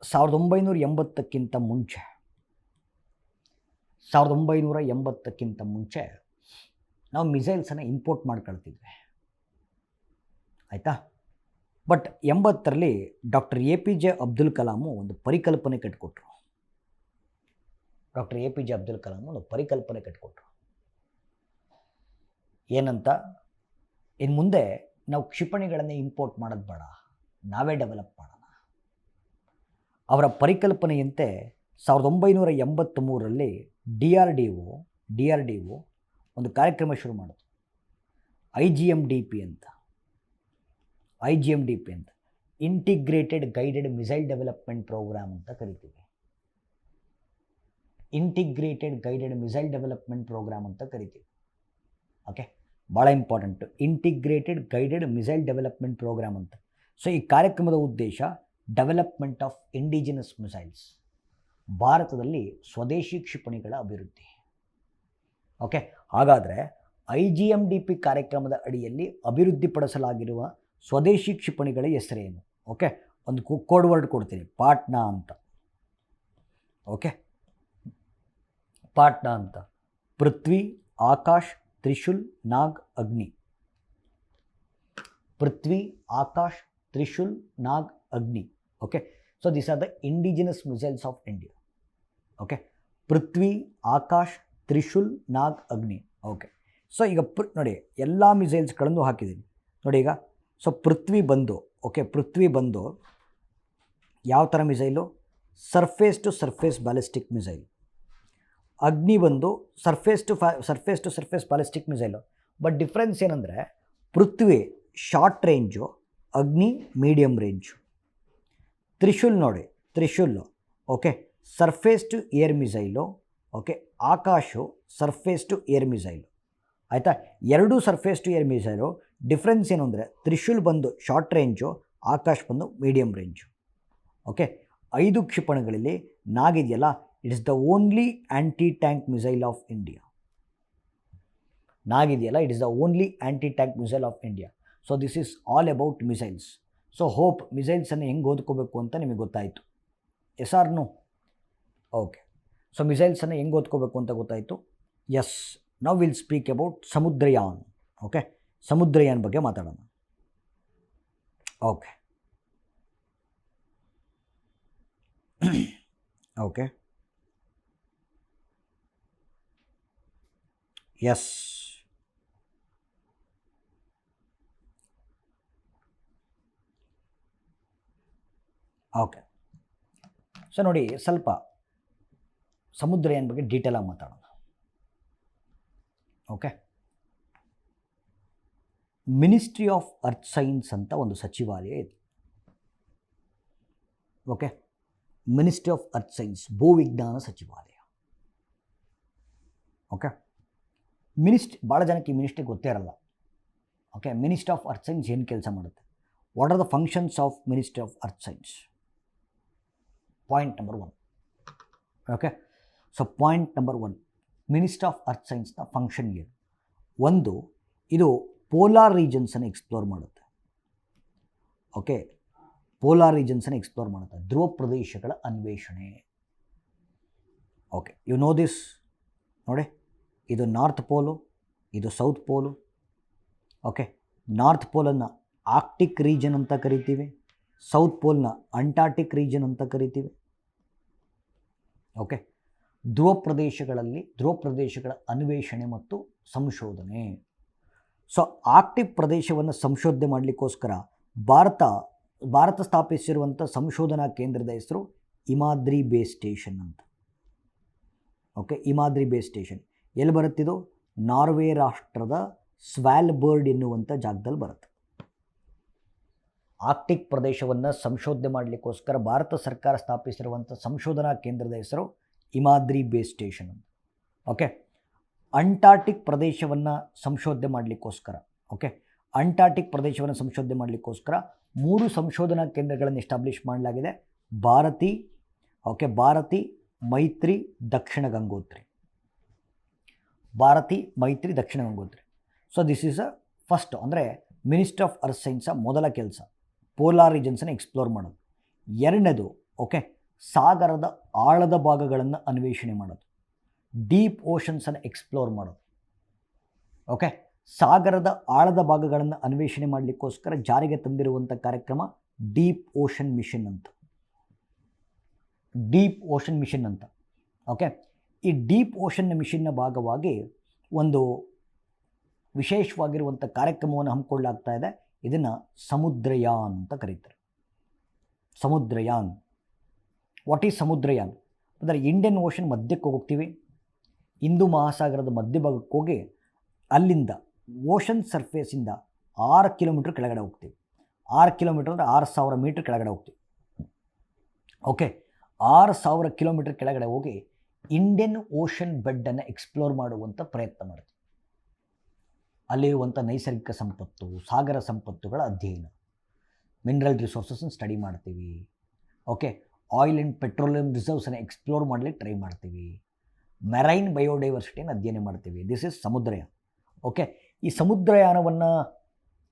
1980ಕ್ಕಿಂತ ಮುಂಚೆ ನಾವು ಮಿಸೈಲ್ಸನ್ನು ಇಂಪೋರ್ಟ್ ಮಾಡ್ಕೊಳ್ತಿದ್ವಿ, ಆಯಿತಾ. ಬಟ್ 80ರಲ್ಲಿ ಡಾಕ್ಟರ್ APJ ಅಬ್ದುಲ್ ಕಲಾಮು ಒಂದು ಪರಿಕಲ್ಪನೆ ಕಟ್ಟಿಕೊಟ್ರು. ಏನಂತ, ಇನ್ನು ಮುಂದೆ ನಾವು ಕ್ಷಿಪಣಿಗಳನ್ನು ಇಂಪೋರ್ಟ್ ಮಾಡೋದು ಬೇಡ, ನಾವೇ ಡೆವಲಪ್ ಮಾಡೋಣ. ಅವರ ಪರಿಕಲ್ಪನೆಯಂತೆ 1983ರಲ್ಲಿ DRDO ಒಂದು ಕಾರ್ಯಕ್ರಮ ಶುರು ಮಾಡಿತು, IGMDP ಅಂತ. Integrated guided missile development programme ಅಂತ ಕರಿತೀವಿ. ಓಕೆ, ಭಾಳ important, integrated guided missile development programme ಅಂತ. ಸೊ ಈ ಕಾರ್ಯಕ್ರಮದ ಉದ್ದೇಶ ಡೆವಲಪ್ಮೆಂಟ್ ಆಫ್ ಇಂಡಿಜಿನಸ್ ಮಿಸೈಲ್ಸ್, ಭಾರತದಲ್ಲಿ ಸ್ವದೇಶಿ ಕ್ಷಿಪಣಿಗಳ ಅಭಿವೃದ್ಧಿ. ಓಕೆ, ಹಾಗಾದರೆ IGMDP ಕಾರ್ಯಕ್ರಮದ ಅಡಿಯಲ್ಲಿ ಅಭಿವೃದ್ಧಿಪಡಿಸಲಾಗಿರುವ ಸ್ವದೇಶಿ ಕ್ಷಿಪಣಿಗಳ ಹೆಸರೇನು? ಓಕೆ, ಒಂದು ಕೋಡ್ ವರ್ಡ್ ಕೊಡ್ತೀನಿ, ಪಾಟ್ನಾ ಅಂತ. ಓಕೆ, ಪಾಟ್ನಾ ಅಂತ. ಪೃಥ್ವಿ, Akash, Trishul, Nag, Agni. Okay, so these are the indigenous missiles of India. Okay, Prithvi, Akash, Trishul, Nag, Agni. Okay, so ಈಗ ನೋಡಿ, ಎಲ್ಲ ಮಿಸೈಲ್ಸ್ಗಳನ್ನು ಹಾಕಿದ್ದೀನಿ ನೋಡಿ. ಈಗ ಸೊ ಪೃಥ್ವಿ ಬಂದು ಯಾವ ಥರ missile, surface to surface ballistic missile. Agni ಬಂದು surface to surface ballistic missile. But difference ಏನಂದರೆ, Prithvi short range, Agni medium range. Trishul okay surface to air missile. Okay, Akash surface to air missile, ಆಯಿತಾ. ಎರಡೂ surface to air missile. Difference ಏನು ಅಂದರೆ, ತ್ರಿಶೂಲ್ ಬಂದು short range, Akash ಬಂದು medium range. Okay, 5 ಕ್ಷಿಪಣಿಗಳಲ್ಲಿ ನಾಗಿದೆಯಲ್ಲ, it's the only anti tank missile of India. So this is all about missiles. So hope ಮಿಸೈಲ್ಸನ್ನು ಹೆಂಗೆ ಓದ್ಕೋಬೇಕು ಅಂತ ನಿಮಗೆ ಗೊತ್ತಾಯಿತು. Yes or no? Okay, so ಮಿಸೈಲ್ಸನ್ನು ಹೆಂಗೆ ಓದ್ಕೋಬೇಕು ಅಂತ ಗೊತ್ತಾಯಿತು. Yes, now will speak about Samudrayaan. Okay, Samudrayaan ಬಗ್ಗೆ ಮಾತಾಡೋಣ. Okay okay yes, okay. So ನೋಡಿ, ಸ್ವಲ್ಪ ಸಮುದ್ರಯಾನ್ ಬಗ್ಗೆ ಡೀಟೇಲಾಗಿ ಮಾತಾಡೋಣ. Okay, Ministry of earth Science ಅಂತ ಒಂದು ಸಚಿವಾಲಯ ಇದೆ. Okay, Ministry of earth Science, ಭೂವಿಜ್ಞಾನ ಸಚಿವಾಲಯ. ಓಕೆ, ಭಾಳ ಜನಕ್ಕೆ ಈ ಮಿನಿಸ್ಟ್ರಿ ಗೊತ್ತೇ ಇರಲ್ಲ. Okay, Ministry of earth science ಏನು ಕೆಲಸ ಮಾಡುತ್ತೆ? What are the functions of ministry of earth science? Point number 1. Okay, so point number 1, ministry of earth ಸೈನ್ಸ್ನ ಫಂಕ್ಷನ್ ಏನು? ಒಂದು, ಇದು ಪೋಲಾರ್ ರೀಜನ್ಸನ್ನು ಎಕ್ಸ್ಪ್ಲೋರ್ ಮಾಡುತ್ತೆ. ಓಕೆ, ಪೋಲಾರ್ ರೀಜನ್ಸನ್ನು ಎಕ್ಸ್ಪ್ಲೋರ್ ಮಾಡುತ್ತೆ, ಧ್ರುವ ಪ್ರದೇಶಗಳ ಅನ್ವೇಷಣೆ. Okay, you know this. ನೋಡಿ, ಇದು ನಾರ್ತ್ ಪೋಲು, ಇದು ಸೌತ್ ಪೋಲು. ಓಕೆ, ನಾರ್ತ್ ಪೋಲನ್ನು ಆರ್ಕ್ಟಿಕ್ ರೀಜನ್ ಅಂತ ಕರಿತೀವಿ, ಸೌತ್ ಪೋಲ್ನ ಅಂಟಾರ್ಟಿಕ್ ರೀಜನ್ ಅಂತ ಕರಿತೀವಿ. ಓಕೆ, ಧ್ರುವ ಪ್ರದೇಶಗಳ ಅನ್ವೇಷಣೆ ಮತ್ತು ಸಂಶೋಧನೆ. ಸೊ ಆರ್ಕ್ಟಿಕ್ ಪ್ರದೇಶವನ್ನು ಸಂಶೋಧನೆ ಮಾಡಲಿಕ್ಕೋಸ್ಕರ ಭಾರತ ಸ್ಥಾಪಿಸಿರುವಂಥ ಸಂಶೋಧನಾ ಕೇಂದ್ರದ ಹೆಸರು ಇಮಾದ್ರಿ ಬೇಸ್ ಸ್ಟೇಷನ್ ಅಂತ. ಓಕೆ, ಇಮಾದ್ರಿ ಬೇಸ್ ಸ್ಟೇಷನ್ ಎಲ್ಲಿ ಬರುತ್ತಿದ್ದು? ನಾರ್ವೆ ರಾಷ್ಟ್ರದ ಸ್ವ್ಯಾಲ್ಬರ್ಡ್ ಎನ್ನುವಂಥ ಜಾಗದಲ್ಲಿ ಬರುತ್ತೆ. ಆರ್ಕ್ಟಿಕ್ ಪ್ರದೇಶವನ್ನು ಸಂಶೋಧನೆ ಮಾಡಲಿಕ್ಕೋಸ್ಕರ ಭಾರತ ಸರ್ಕಾರ ಸ್ಥಾಪಿಸಿರುವಂಥ ಸಂಶೋಧನಾ ಕೇಂದ್ರದ ಹೆಸರು ಇಮಾದ್ರಿ ಬೇಸ್ ಸ್ಟೇಷನ್ ಅಂತ. ಓಕೆ, ಅಂಟಾರ್ಟಿಕ್ ಪ್ರದೇಶವನ್ನು ಸಂಶೋಧನೆ ಮಾಡಲಿಕ್ಕೋಸ್ಕರ ಸಂಶೋಧನೆ ಮಾಡಲಿಕ್ಕೋಸ್ಕರ 3 ಸಂಶೋಧನಾ ಕೇಂದ್ರಗಳನ್ನು ಎಸ್ಟಾಬ್ಲಿಷ್ ಮಾಡಲಾಗಿದೆ. ಭಾರತಿ, ಮೈತ್ರಿ, ದಕ್ಷಿಣ Gangotri. So this is a first, ಅಂದರೆ ಮಿನಿಸ್ಟ್ರಿ ಆಫ್ ಅರ್ತ್ ಸೈನ್ಸ ಮೊದಲ ಕೆಲಸ ಪೋಲಾರ್ ರೀಜನ್ಸನ್ನು ಎಕ್ಸ್ಪ್ಲೋರ್ ಮಾಡೋದು. ಎರಡನೇದು, ಓಕೆ, ಸಾಗರದ ಆಳದ ಭಾಗಗಳನ್ನು ಅನ್ವೇಷಣೆ ಮಾಡೋದು, ಡೀಪ್ ಓಷನ್ಸನ್ನು ಎಕ್ಸ್ಪ್ಲೋರ್ ಮಾಡೋದು. ಓಕೆ, ಸಾಗರದ ಆಳದ ಭಾಗಗಳನ್ನು ಅನ್ವೇಷಣೆ ಮಾಡಲಿಕ್ಕೋಸ್ಕರ ಜಾರಿಗೆ ತಂದಿರುವಂಥ ಕಾರ್ಯಕ್ರಮ ಡೀಪ್ ಓಷನ್ ಮಿಷನ್ ಅಂತ. ಓಕೆ, ಈ ಡೀಪ್ ಓಷನ್ ಮಿಷನ್ನ ಭಾಗವಾಗಿ ಒಂದು ವಿಶೇಷವಾಗಿರುವಂಥ ಕಾರ್ಯಕ್ರಮವನ್ನು ಹಮ್ಮಿಕೊಳ್ಳಲಾಗ್ತಾ ಇದೆ. ಇದನ್ನು ಸಮುದ್ರಯಾನ್ ಅಂತ ಕರೀತಾರೆ. ಸಮುದ್ರಯಾನ್, ವಾಟ್ ಈಸ್ ಸಮುದ್ರಯಾನ್ ಅಂದರೆ ಇಂಡಿಯನ್ ಓಷನ್ ಮಧ್ಯಕ್ಕೆ ಹೋಗ್ತೀವಿ, ಹಿಂದೂ ಮಹಾಸಾಗರದ ಮಧ್ಯಭಾಗಕ್ಕೆ ಹೋಗಿ ಅಲ್ಲಿಂದ ಓಷನ್ ಸರ್ಫೇಸಿಂದ 6 ಕಿಲೋಮೀಟ್ರ್ ಕೆಳಗಡೆ ಹೋಗ್ತೀವಿ. 6 ಕಿಲೋಮೀಟ್ರ್ ಅಂದರೆ 6000 ಮೀಟ್ರ್ ಕೆಳಗಡೆ ಹೋಗ್ತೀವಿ. ಓಕೆ, 6000 ಕಿಲೋಮೀಟ್ರ್ ಕೆಳಗಡೆ ಹೋಗಿ ಇಂಡಿಯನ್ ಓಷನ್ ಬೆಡ್ಡನ್ನು ಎಕ್ಸ್ಪ್ಲೋರ್ ಮಾಡುವಂಥ ಪ್ರಯತ್ನ ಮಾಡ್ತೀವಿ. ಅಲ್ಲಿರುವಂಥ ನೈಸರ್ಗಿಕ ಸಂಪತ್ತು, ಸಾಗರ ಸಂಪತ್ತುಗಳ ಅಧ್ಯಯನ, ಮಿನರಲ್ ರಿಸೋರ್ಸಸ್ನ ಸ್ಟಡಿ ಮಾಡ್ತೀವಿ. ಓಕೆ, ಆಯಿಲ್ ಆ್ಯಂಡ್ ಪೆಟ್ರೋಲಿಯಂ ರಿಸರ್ವ್ಸನ್ನು ಎಕ್ಸ್ಪ್ಲೋರ್ ಮಾಡಲಿಕ್ಕೆ ಟ್ರೈ ಮಾಡ್ತೀವಿ. ಮೆರೈನ್ ಬಯೋಡೈವರ್ಸಿಟಿಯನ್ನು ಅಧ್ಯಯನ ಮಾಡ್ತೀವಿ. This is ಸಮುದ್ರಯಾನ. ಓಕೆ, ಈ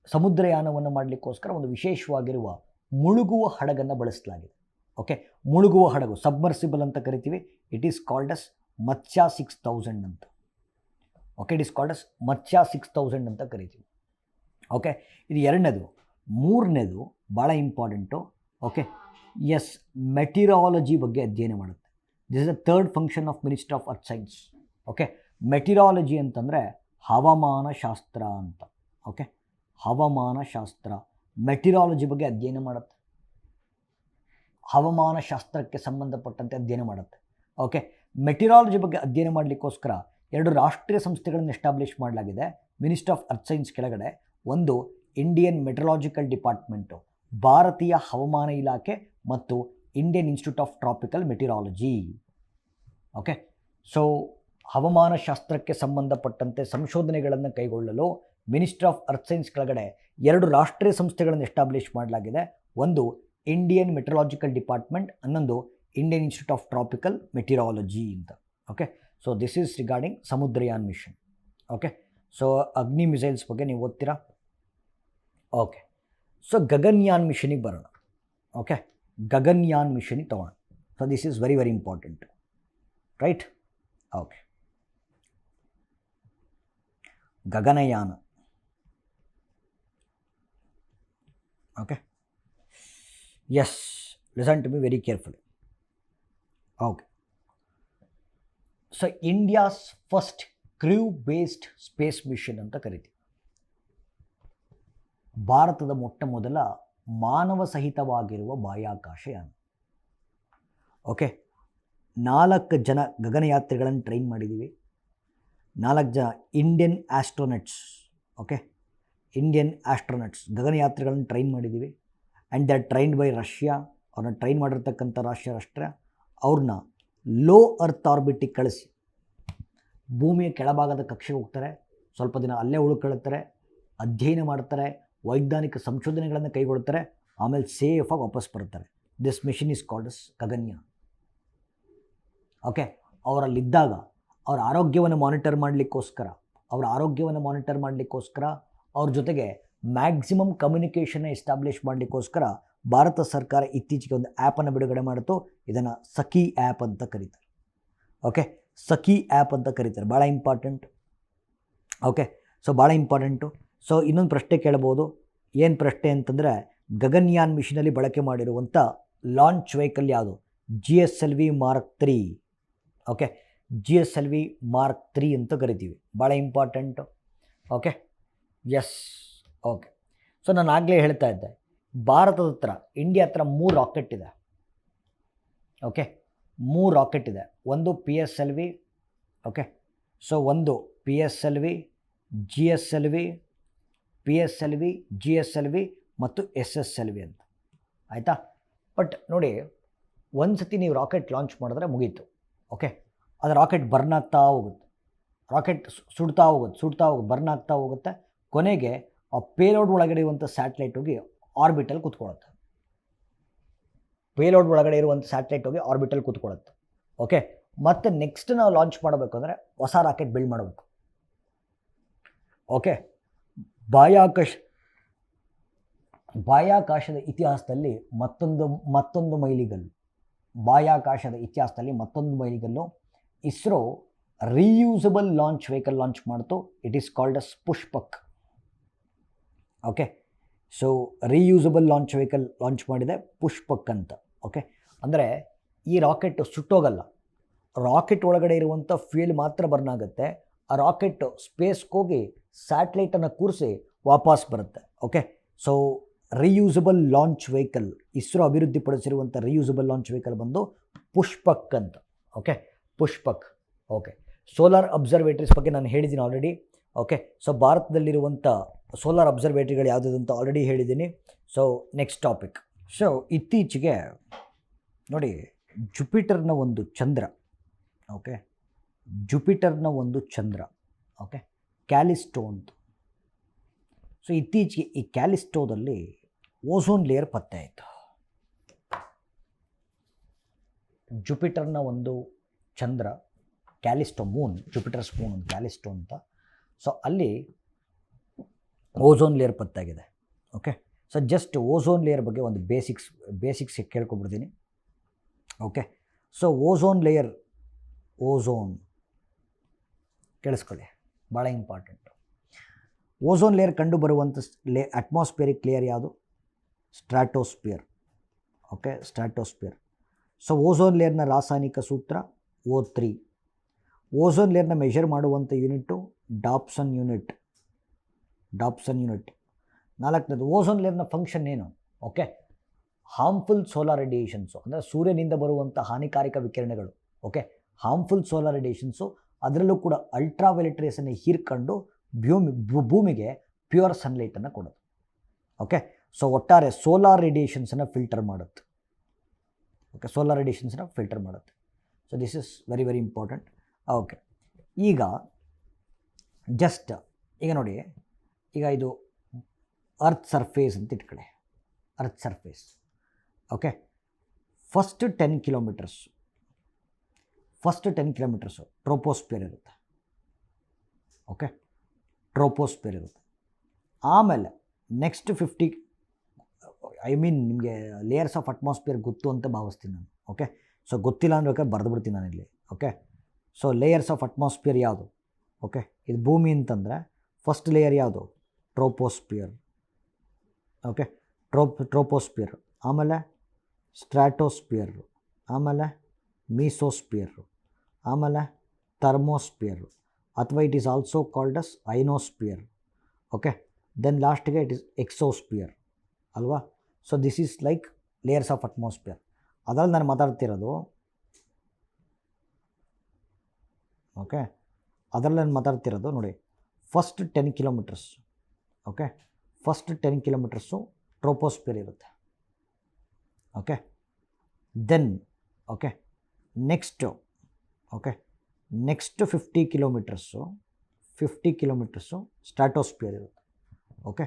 ಸಮುದ್ರಯಾನವನ್ನು ಮಾಡಲಿಕ್ಕೋಸ್ಕರ ಒಂದು ವಿಶೇಷವಾಗಿರುವ ಮುಳುಗುವ ಹಡಗನ್ನು ಬಳಸಲಾಗಿದೆ. ಓಕೆ, ಮುಳುಗುವ ಹಡಗು, ಸಬ್ಮರ್ಸಿಬಲ್ ಅಂತ ಕರಿತೀವಿ. It is called as Matsya 6000 ಅಂತ. Okay, it is called as Matsya 6000 ಅಂತ ಕರಿತೀವಿ. ಓಕೆ, ಇದು ಎರಡನೇದು. ಮೂರನೇದು ಭಾಳ ಇಂಪಾರ್ಟೆಂಟು. ಓಕೆ, ಮೆಟೀರಿಯಾಲಜಿ ಬಗ್ಗೆ ಅಧ್ಯಯನ ಮಾಡುತ್ತೆ. This is the third function of ministry of earth science. Okay, meteorology ಅಂತಂದರೆ ಹವಾಮಾನ ಶಾಸ್ತ್ರ ಅಂತ. ಓಕೆ, ಹವಾಮಾನ ಶಾಸ್ತ್ರ ಮೆಟೀರಿಯಾಲಜಿ ಬಗ್ಗೆ ಅಧ್ಯಯನ ಮಾಡುತ್ತೆ, ಹವಾಮಾನ ಶಾಸ್ತ್ರಕ್ಕೆ ಸಂಬಂಧಪಟ್ಟಂತೆ ಅಧ್ಯಯನ ಮಾಡುತ್ತೆ. ಓಕೆ, ಮೆಟೀರಿಯಾಲಜಿ ಬಗ್ಗೆ ಅಧ್ಯಯನ ಮಾಡಲಿಕ್ಕೋಸ್ಕರ 2 ರಾಷ್ಟ್ರೀಯ ಸಂಸ್ಥೆಗಳನ್ನು ಎಸ್ಟಾಬ್ಲಿಷ್ ಮಾಡಲಾಗಿದೆ ಮಿನಿಸ್ಟ್ರಿ ಆಫ್ ಅರ್ತ್ ಸೈನ್ಸ್ ಕೆಳಗಡೆ. ಒಂದು ಇಂಡಿಯನ್ ಮೆಟ್ರಲಾಜಿಕಲ್ ಡಿಪಾರ್ಟ್ಮೆಂಟು, ಭಾರತೀಯ ಹವಾಮಾನ ಇಲಾಖೆ, ಮತ್ತು Indian institute of tropical meteorology. Okay, so ಹವಾಮಾನ ಶಾಸ್ತ್ರಕ್ಕೆ ಸಂಬಂಧಪಟ್ಟಂತೆ ಸಂಶೋಧನೆಗಳನ್ನು ಕೈಗೊಳ್ಳಲು ಮಿನಿಸ್ಟ್ರಿ ಆಫ್ ಅರ್ತ್ ಸೈನ್ಸ್ ಕೆಳಗಡೆ 2 ರಾಷ್ಟ್ರೀಯ ಸಂಸ್ಥೆಗಳನ್ನು ಎಸ್ಟಾಬ್ಲಿಷ್ ಮಾಡಲಾಗಿದೆ. ಒಂದು ಇಂಡಿಯನ್ ಮೆಟ್ರಲಾಜಿಕಲ್ ಡಿಪಾರ್ಟ್ಮೆಂಟ್, ಇನ್ನೊಂದು Indian institute of tropical meteorology ಅಂತ. Okay, so this is regarding Samudrayaan mission. Okay, so Agni missiles ಬಗ್ಗೆ ನೀವು ಓದ್ತೀರಾ. ಓಕೆ, ಸೊ ಗಗನ್ಯಾನ್ ಮಿಷನಿಗೆ ಬರೋಣ. ಓಕೆ, ಗಗನ್ಯಾನ್ ಮಿಷನಿಗೆ ತಗೋಣ. So this is very very important, right? Okay, Gaganyaan. Okay, yes, listen to me very carefully. Okay, so India's first crew based space mission ಅಂತ ಕರಿತೀವಿ. ಭಾರತದ ಮೊಟ್ಟ ಮೊದಲ ಮಾನವ ಸಹಿತವಾಗಿರುವ ಬಾಹ್ಯಾಕಾಶ ಯಾನ. ಓಕೆ, 4 ಜನ ಗಗನಯಾತ್ರಿಗಳನ್ನು ಟ್ರೈನ್ ಮಾಡಿದ್ದೀವಿ. 4 ಜನ Indian astronauts. Okay, Indian astronauts ಗಗನಯಾತ್ರಿಗಳನ್ನು ಟ್ರೈನ್ ಮಾಡಿದ್ದೀವಿ. And they are trained by Russia. ಅವ್ರನ್ನ ಟ್ರೈನ್ ಮಾಡಿರ್ತಕ್ಕಂಥ ರಾಷ್ಟ್ರ ಅವ್ರನ್ನ ಲೋ ಅರ್ತ್ ಆರ್ಬಿಟಿಗೆ ಕಳಿಸಿ ಭೂಮಿಯ ಕೆಳಭಾಗದ ಕಕ್ಷೆಗೆ ಹೋಗ್ತಾರೆ, ಸ್ವಲ್ಪ ದಿನ ಅಲ್ಲೇ ಉಳ್ಕೊಳ್ತಾರೆ, ಅಧ್ಯಯನ ಮಾಡ್ತಾರೆ, ವೈಜ್ಞಾನಿಕ ಸಂಶೋಧನೆಗಳನ್ನು ಕೈಗೊಳ್ತಾರೆ, ಆಮೇಲೆ ಸೇಫಾಗಿ ವಾಪಸ್ ಬರ್ತಾರೆ. This mission is called as Gaganyaan. Okay, ಅವರಲ್ಲಿದ್ದಾಗ ಅವರ ಆರೋಗ್ಯವನ್ನು ಮಾನಿಟರ್ ಮಾಡಲಿಕ್ಕೋಸ್ಕರ ಅವ್ರ ಜೊತೆಗೆ ಮ್ಯಾಕ್ಸಿಮಮ್ ಕಮ್ಯುನಿಕೇಷನ್ನ ಎಸ್ಟಾಬ್ಲಿಷ್ ಮಾಡಲಿಕ್ಕೋಸ್ಕರ ಭಾರತ ಸರ್ಕಾರ ಇತ್ತೀಚೆಗೆ ಒಂದು ಆ್ಯಪನ್ನು ಬಿಡುಗಡೆ ಮಾಡಿತು. ಇದನ್ನು ಸಖಿ ಆ್ಯಪ್ ಅಂತ ಕರೀತಾರೆ. ಓಕೆ, ಸಖಿ ಆ್ಯಪ್ ಅಂತ ಕರೀತಾರೆ. ಭಾಳ ಇಂಪಾರ್ಟೆಂಟ್. ಓಕೆ, ಸೊ ಭಾಳ ಇಂಪಾರ್ಟೆಂಟು. ಸೊ ಇನ್ನೊಂದು ಪ್ರಶ್ನೆ ಕೇಳ್ಬೋದು. ಏನು ಪ್ರಶ್ನೆ ಅಂತಂದರೆ, ಗಗನ್ಯಾನ್ ಮಿಷನಲ್ಲಿ ಬಳಕೆ ಮಾಡಿರುವಂಥ ಲಾಂಚ್ ವೆಹಿಕಲ್ ಯಾವುದು? GSLV Mark 3. Okay, GSLV Mark 3 ಅಂತ ಕರಿತೀವಿ. ಭಾಳ important. Okay, yes. Okay, so ನಾನು ಆಗಲೇ ಹೇಳ್ತಾ ಇದ್ದೆ, ಭಾರತದ ಹತ್ರ, ಇಂಡಿಯಾ ಹತ್ರ 3 ರಾಕೆಟ್ ಇದೆ. ಓಕೆ, 3 ರಾಕೆಟ್ ಇದೆ. ಒಂದು PSLV. ಓಕೆ, ಸೊ ಒಂದು PSLV, GSLV ಮತ್ತು SSLV ಅಂತ. ಆಯಿತಾ? ಬಟ್ ನೋಡಿ, ಒಂದು ಸತಿ ನೀವು ರಾಕೆಟ್ ಲಾಂಚ್ ಮಾಡಿದ್ರೆ ಮುಗೀತು. ಓಕೆ, ಅದು ರಾಕೆಟ್ ಬರ್ನ್ ಆಗ್ತಾ ಹೋಗುತ್ತೆ, ರಾಕೆಟ್ ಸುಡ್ತಾ ಹೋಗುತ್ತೆ, ಬರ್ನ್ ಆಗ್ತಾ ಹೋಗುತ್ತೆ. ಕೊನೆಗೆ ಆ ಪೇಲೋಡ್ ಒಳಗಡೆ ಇರುವಂಥ ಸ್ಯಾಟಲೈಟ್ ಹೋಗಿ ಆರ್ಬಿಟಲ್ ಕೂತ್ಕೊಳ್ಳುತ್ತೆ. ಓಕೆ, ಮತ್ತು ನೆಕ್ಸ್ಟ್ ನಾವು ಲಾಂಚ್ ಮಾಡಬೇಕು ಅಂದರೆ ಹೊಸ ರಾಕೆಟ್ ಬಿಲ್ಡ್ ಮಾಡಬೇಕು. ಓಕೆ, ಬಾಹ್ಯಾಕಾಶದ ಇತಿಹಾಸದಲ್ಲಿ ಮತ್ತೊಂದು ಮೈಲಿಗಲ್ಲು. ISRO reusable launch vehicle launch ಮಾಡ್ತು. It is called as Pushpak. Okay, so reusable launch vehicle launch ಮಾಡಿದೆ ಪುಷ್ಪಕ್ ಅಂತ. ಓಕೆ, ಅಂದರೆ ಈ ರಾಕೆಟ್ ಸುಟ್ಟೋಗಲ್ಲ, ರಾಕೆಟ್ ಒಳಗಡೆ ಇರುವಂಥ ಫ್ಯೂಯಲ್ ಮಾತ್ರ ಬರ್ನ್ ಆಗುತ್ತೆ. ಆ ರಾಕೆಟ್ ಸ್ಪೇಸ್ಗೆ ಹೋಗಿ ಸ್ಯಾಟಲೈಟನ್ನು ಕೂರಿಸಿ ವಾಪಸ್ ಬರುತ್ತೆ. Okay, so reusable launch vehicle, ISRO ಅಭಿವೃದ್ಧಿಪಡಿಸಿರುವಂಥ ರೀಯೂಸಬಲ್ ಲಾಂಚ್ ವೆಹಿಕಲ್ ಬಂದು ಪುಷ್ಪಕ್ ಅಂತ. Okay, Pushpak. Okay, solar observatories ಬಗ್ಗೆ ನಾನು ಹೇಳಿದ್ದೀನಿ ಆಲ್ರೆಡಿ. ಓಕೆ, ಸೊ ಭಾರತದಲ್ಲಿರುವಂಥ ಸೋಲಾರ್ ಅಬ್ಸರ್ವೇಟರಿಗಳು ಯಾವುದಾದ್ರು ಅಂತ ಆಲ್ರೆಡಿ ಹೇಳಿದ್ದೀನಿ. So next topic. ಸೊ ಇತ್ತೀಚೆಗೆ ನೋಡಿ, ಜುಪಿಟರ್ನ ಒಂದು ಚಂದ್ರ. ಓಕೆ, ಓಕೆ, ಕ್ಯಾಲಿಸ್ಟೋ ಅಂತ. ಸೊ ಇತ್ತೀಚೆಗೆ ಈ ಕ್ಯಾಲಿಸ್ಟೋದಲ್ಲಿ ಓಝೋನ್ ಲೇಯರ್ ಪತ್ತೆ ಆಯಿತು. ಜುಪಿಟರ್ನ ಒಂದು ಚಂದ್ರ, Callisto moon, Jupiter's moon Callisto ಅಂತ. ಸೊ ಅಲ್ಲಿ ಓಝೋನ್ ಲೇಯರ್ ಪತ್ತಾಗಿದೆ. Okay, so just ozone layer ಬಗ್ಗೆ ಒಂದು ಬೇಸಿಕ್ಸ್ ಕೇಳ್ಕೊಬಿಡ್ತೀನಿ. ಓಕೆ, ಸೊ ಓಝೋನ್ ಕೇಳಿಸ್ಕೊಳ್ಳಿ, ಭಾಳ ಇಂಪಾರ್ಟೆಂಟು. ಓಝೋನ್ ಲೇಯರ್ ಕಂಡು ಬರುವಂಥ ಅಟ್ಮಾಸ್ಫಿಯರಿಕ್ ಲೇಯರ್ ಯಾವುದು? Stratosphere. Okay, stratosphere. So ozone ಲೇಯರ್ನ ರಾಸಾಯನಿಕ ಸೂತ್ರ O3. ಓಝೋನ್ ಲೇಯರ್ನ ಮೆಷರ್ ಮಾಡುವಂಥ ಯೂನಿಟ್ಟು ಡಾಪ್ಸನ್ ಯೂನಿಟ್. ನಾಲ್ಕನೇದು, ಓಝೋನ್ ಲೇಯರ್ನ ಫಂಕ್ಷನ್ ಏನು? ಓಕೆ, ಹಾರ್ಮ್ಫುಲ್ ಸೋಲಾರ್ ರೇಡಿಯೇಷನ್ಸು, ಅಂದರೆ ಸೂರ್ಯನಿಂದ ಬರುವಂಥ ಹಾನಿಕಾರಕ ವಿಕಿರಣಗಳು. ಓಕೆ, ಹಾರ್ಮ್ಫುಲ್ ಸೋಲಾರ್ ರೇಡಿಯೇಷನ್ಸು, ಅದರಲ್ಲೂ ಕೂಡ ಅಲ್ಟ್ರಾವೈಲೆಟ್ ರೇಸನ್ನು ಹೀರ್ಕೊಂಡು ಭೂಮಿಗೆ ಪ್ಯೂರ್ ಸನ್ಲೈಟನ್ನು ಕೊಡೋದು. ಓಕೆ, ಸೊ ಒಟ್ಟಾರೆ ಸೋಲಾರ್ ರೇಡಿಯೇಷನ್ಸನ್ನು ಫಿಲ್ಟರ್ ಮಾಡುತ್ತೆ. So this is very very important. Okay, ಈಗ ನೋಡಿ, ಈಗ ಇದು ಅರ್ತ್ ಸರ್ಫೇಸ್ ಅಂತ ಇಟ್ಕೊಳ್ಳಿ. Earth surface. Okay, first 10 kilometres troposphere ಇರುತ್ತೆ. ಓಕೆ, ಟ್ರೋಪೋಸ್ಫಿಯರ್ ಇರುತ್ತೆ. ಆಮೇಲೆ ನೆಕ್ಸ್ಟ್ 50, ನಿಮಗೆ ಲೇಯರ್ಸ್ ಆಫ್ ಅಟ್ಮಾಸ್ಫಿಯರ್ ಗೊತ್ತು ಅಂತ ಭಾವಿಸ್ತೀನಿ ನಾನು. ಓಕೆ, ಸೊ ಗೊತ್ತಿಲ್ಲ ಅಂದ್ರೆ ಬರೆದು ಬಿಡ್ತೀನಿ ನಾನಿಲ್ಲಿ. Okay, so layers of atmosphere ಯಾವುದು? ಓಕೆ, ಇದು ಭೂಮಿ ಅಂತಂದರೆ ಫಸ್ಟ್ ಲೇಯರ್ ಯಾವುದು? ಟ್ರೋಪೋಸ್ಫಿಯರ್. ಓಕೆ, ಟ್ರೋಪೋಸ್ಫಿಯರ್, ಆಮೇಲೆ ಸ್ಟ್ರಾಟೋಸ್ಫಿಯರ್, ಆಮೇಲೆ ಮೀಸೋಸ್ಫಿಯರ್, ಆಮೇಲೆ ಥರ್ಮೋಸ್ಫಿಯರ್, ಅಥವಾ it is also called as ionosphere. Okay, then ಲಾಸ್ಟ್ಗೆ ಇಟ್ ಈಸ್ ಎಕ್ಸೋಸ್ಫಿಯರ್ ಅಲ್ವಾ? So this is like layers of atmosphere. ಅದರಲ್ಲಿ ನಾನು ಮಾತಾಡ್ತಿರೋದು ನೋಡಿ, first 10 kilometres. Okay. First 10 kilometres troposphere ಇರುತ್ತೆ. Okay. Then okay next okay next 50 kilometres stratosphere ಇರುತ್ತೆ. Okay.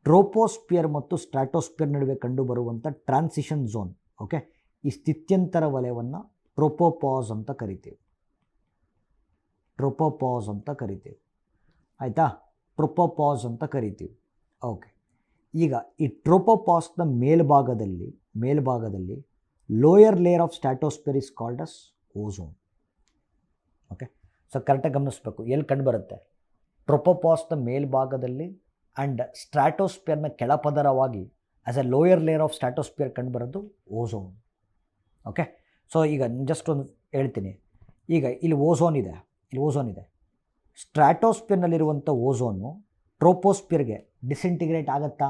Troposphere ಮತ್ತು stratosphere ನಡುವೆ ಕಂಡುಬರುವಂಥ ಟ್ರಾನ್ಸಿಷನ್ ಝೋನ್, ಓಕೆ, ಈ ಸ್ಥಿತ್ಯಂತರ ವಲಯವನ್ನು ಟ್ರೋಪೋಪಾಸ್ ಅಂತ ಕರಿತೀವಿ. ಆಯಿತಾ? ಟ್ರೋಪೋಪಾಸ್ ಅಂತ ಕರಿತೀವಿ. ಓಕೆ. ಈಗ ಈ ಟ್ರೋಪೋಪಾಸ್ನ ಮೇಲ್ಭಾಗದಲ್ಲಿ lower layer of stratosphere is called as ozone. Okay. So ಕರೆಕ್ಟಾಗಿ ಗಮನಿಸಬೇಕು, ಎಲ್ಲಿ ಕಂಡುಬರುತ್ತೆ? ಟ್ರೋಪೋಪಾಸ್ನ ಮೇಲ್ಭಾಗದಲ್ಲಿ ಆ್ಯಂಡ್ ಸ್ಟ್ರಾಟೋಸ್ಪಿಯರ್ನ ಕೆಳಪದರವಾಗಿ as a lower layer of stratosphere ಕಂಡುಬರೋದು ಓಝೋನ್. ಓಕೆ. ಸೊ ಈಗ ಜಸ್ಟ್ ಒಂದು ಹೇಳ್ತೀನಿ. ಈಗ ಇಲ್ಲಿ ಓಝೋನ್ ಇದೆ. ಸ್ಟ್ರಾಟೋಸ್ಪಿಯರ್ನಲ್ಲಿರುವಂಥ ಓಝೋನು ಟ್ರೋಪೋಸ್ಪಿಯರ್ಗೆ ಡಿಸಿಂಟಿಗ್ರೇಟ್ ಆಗುತ್ತಾ?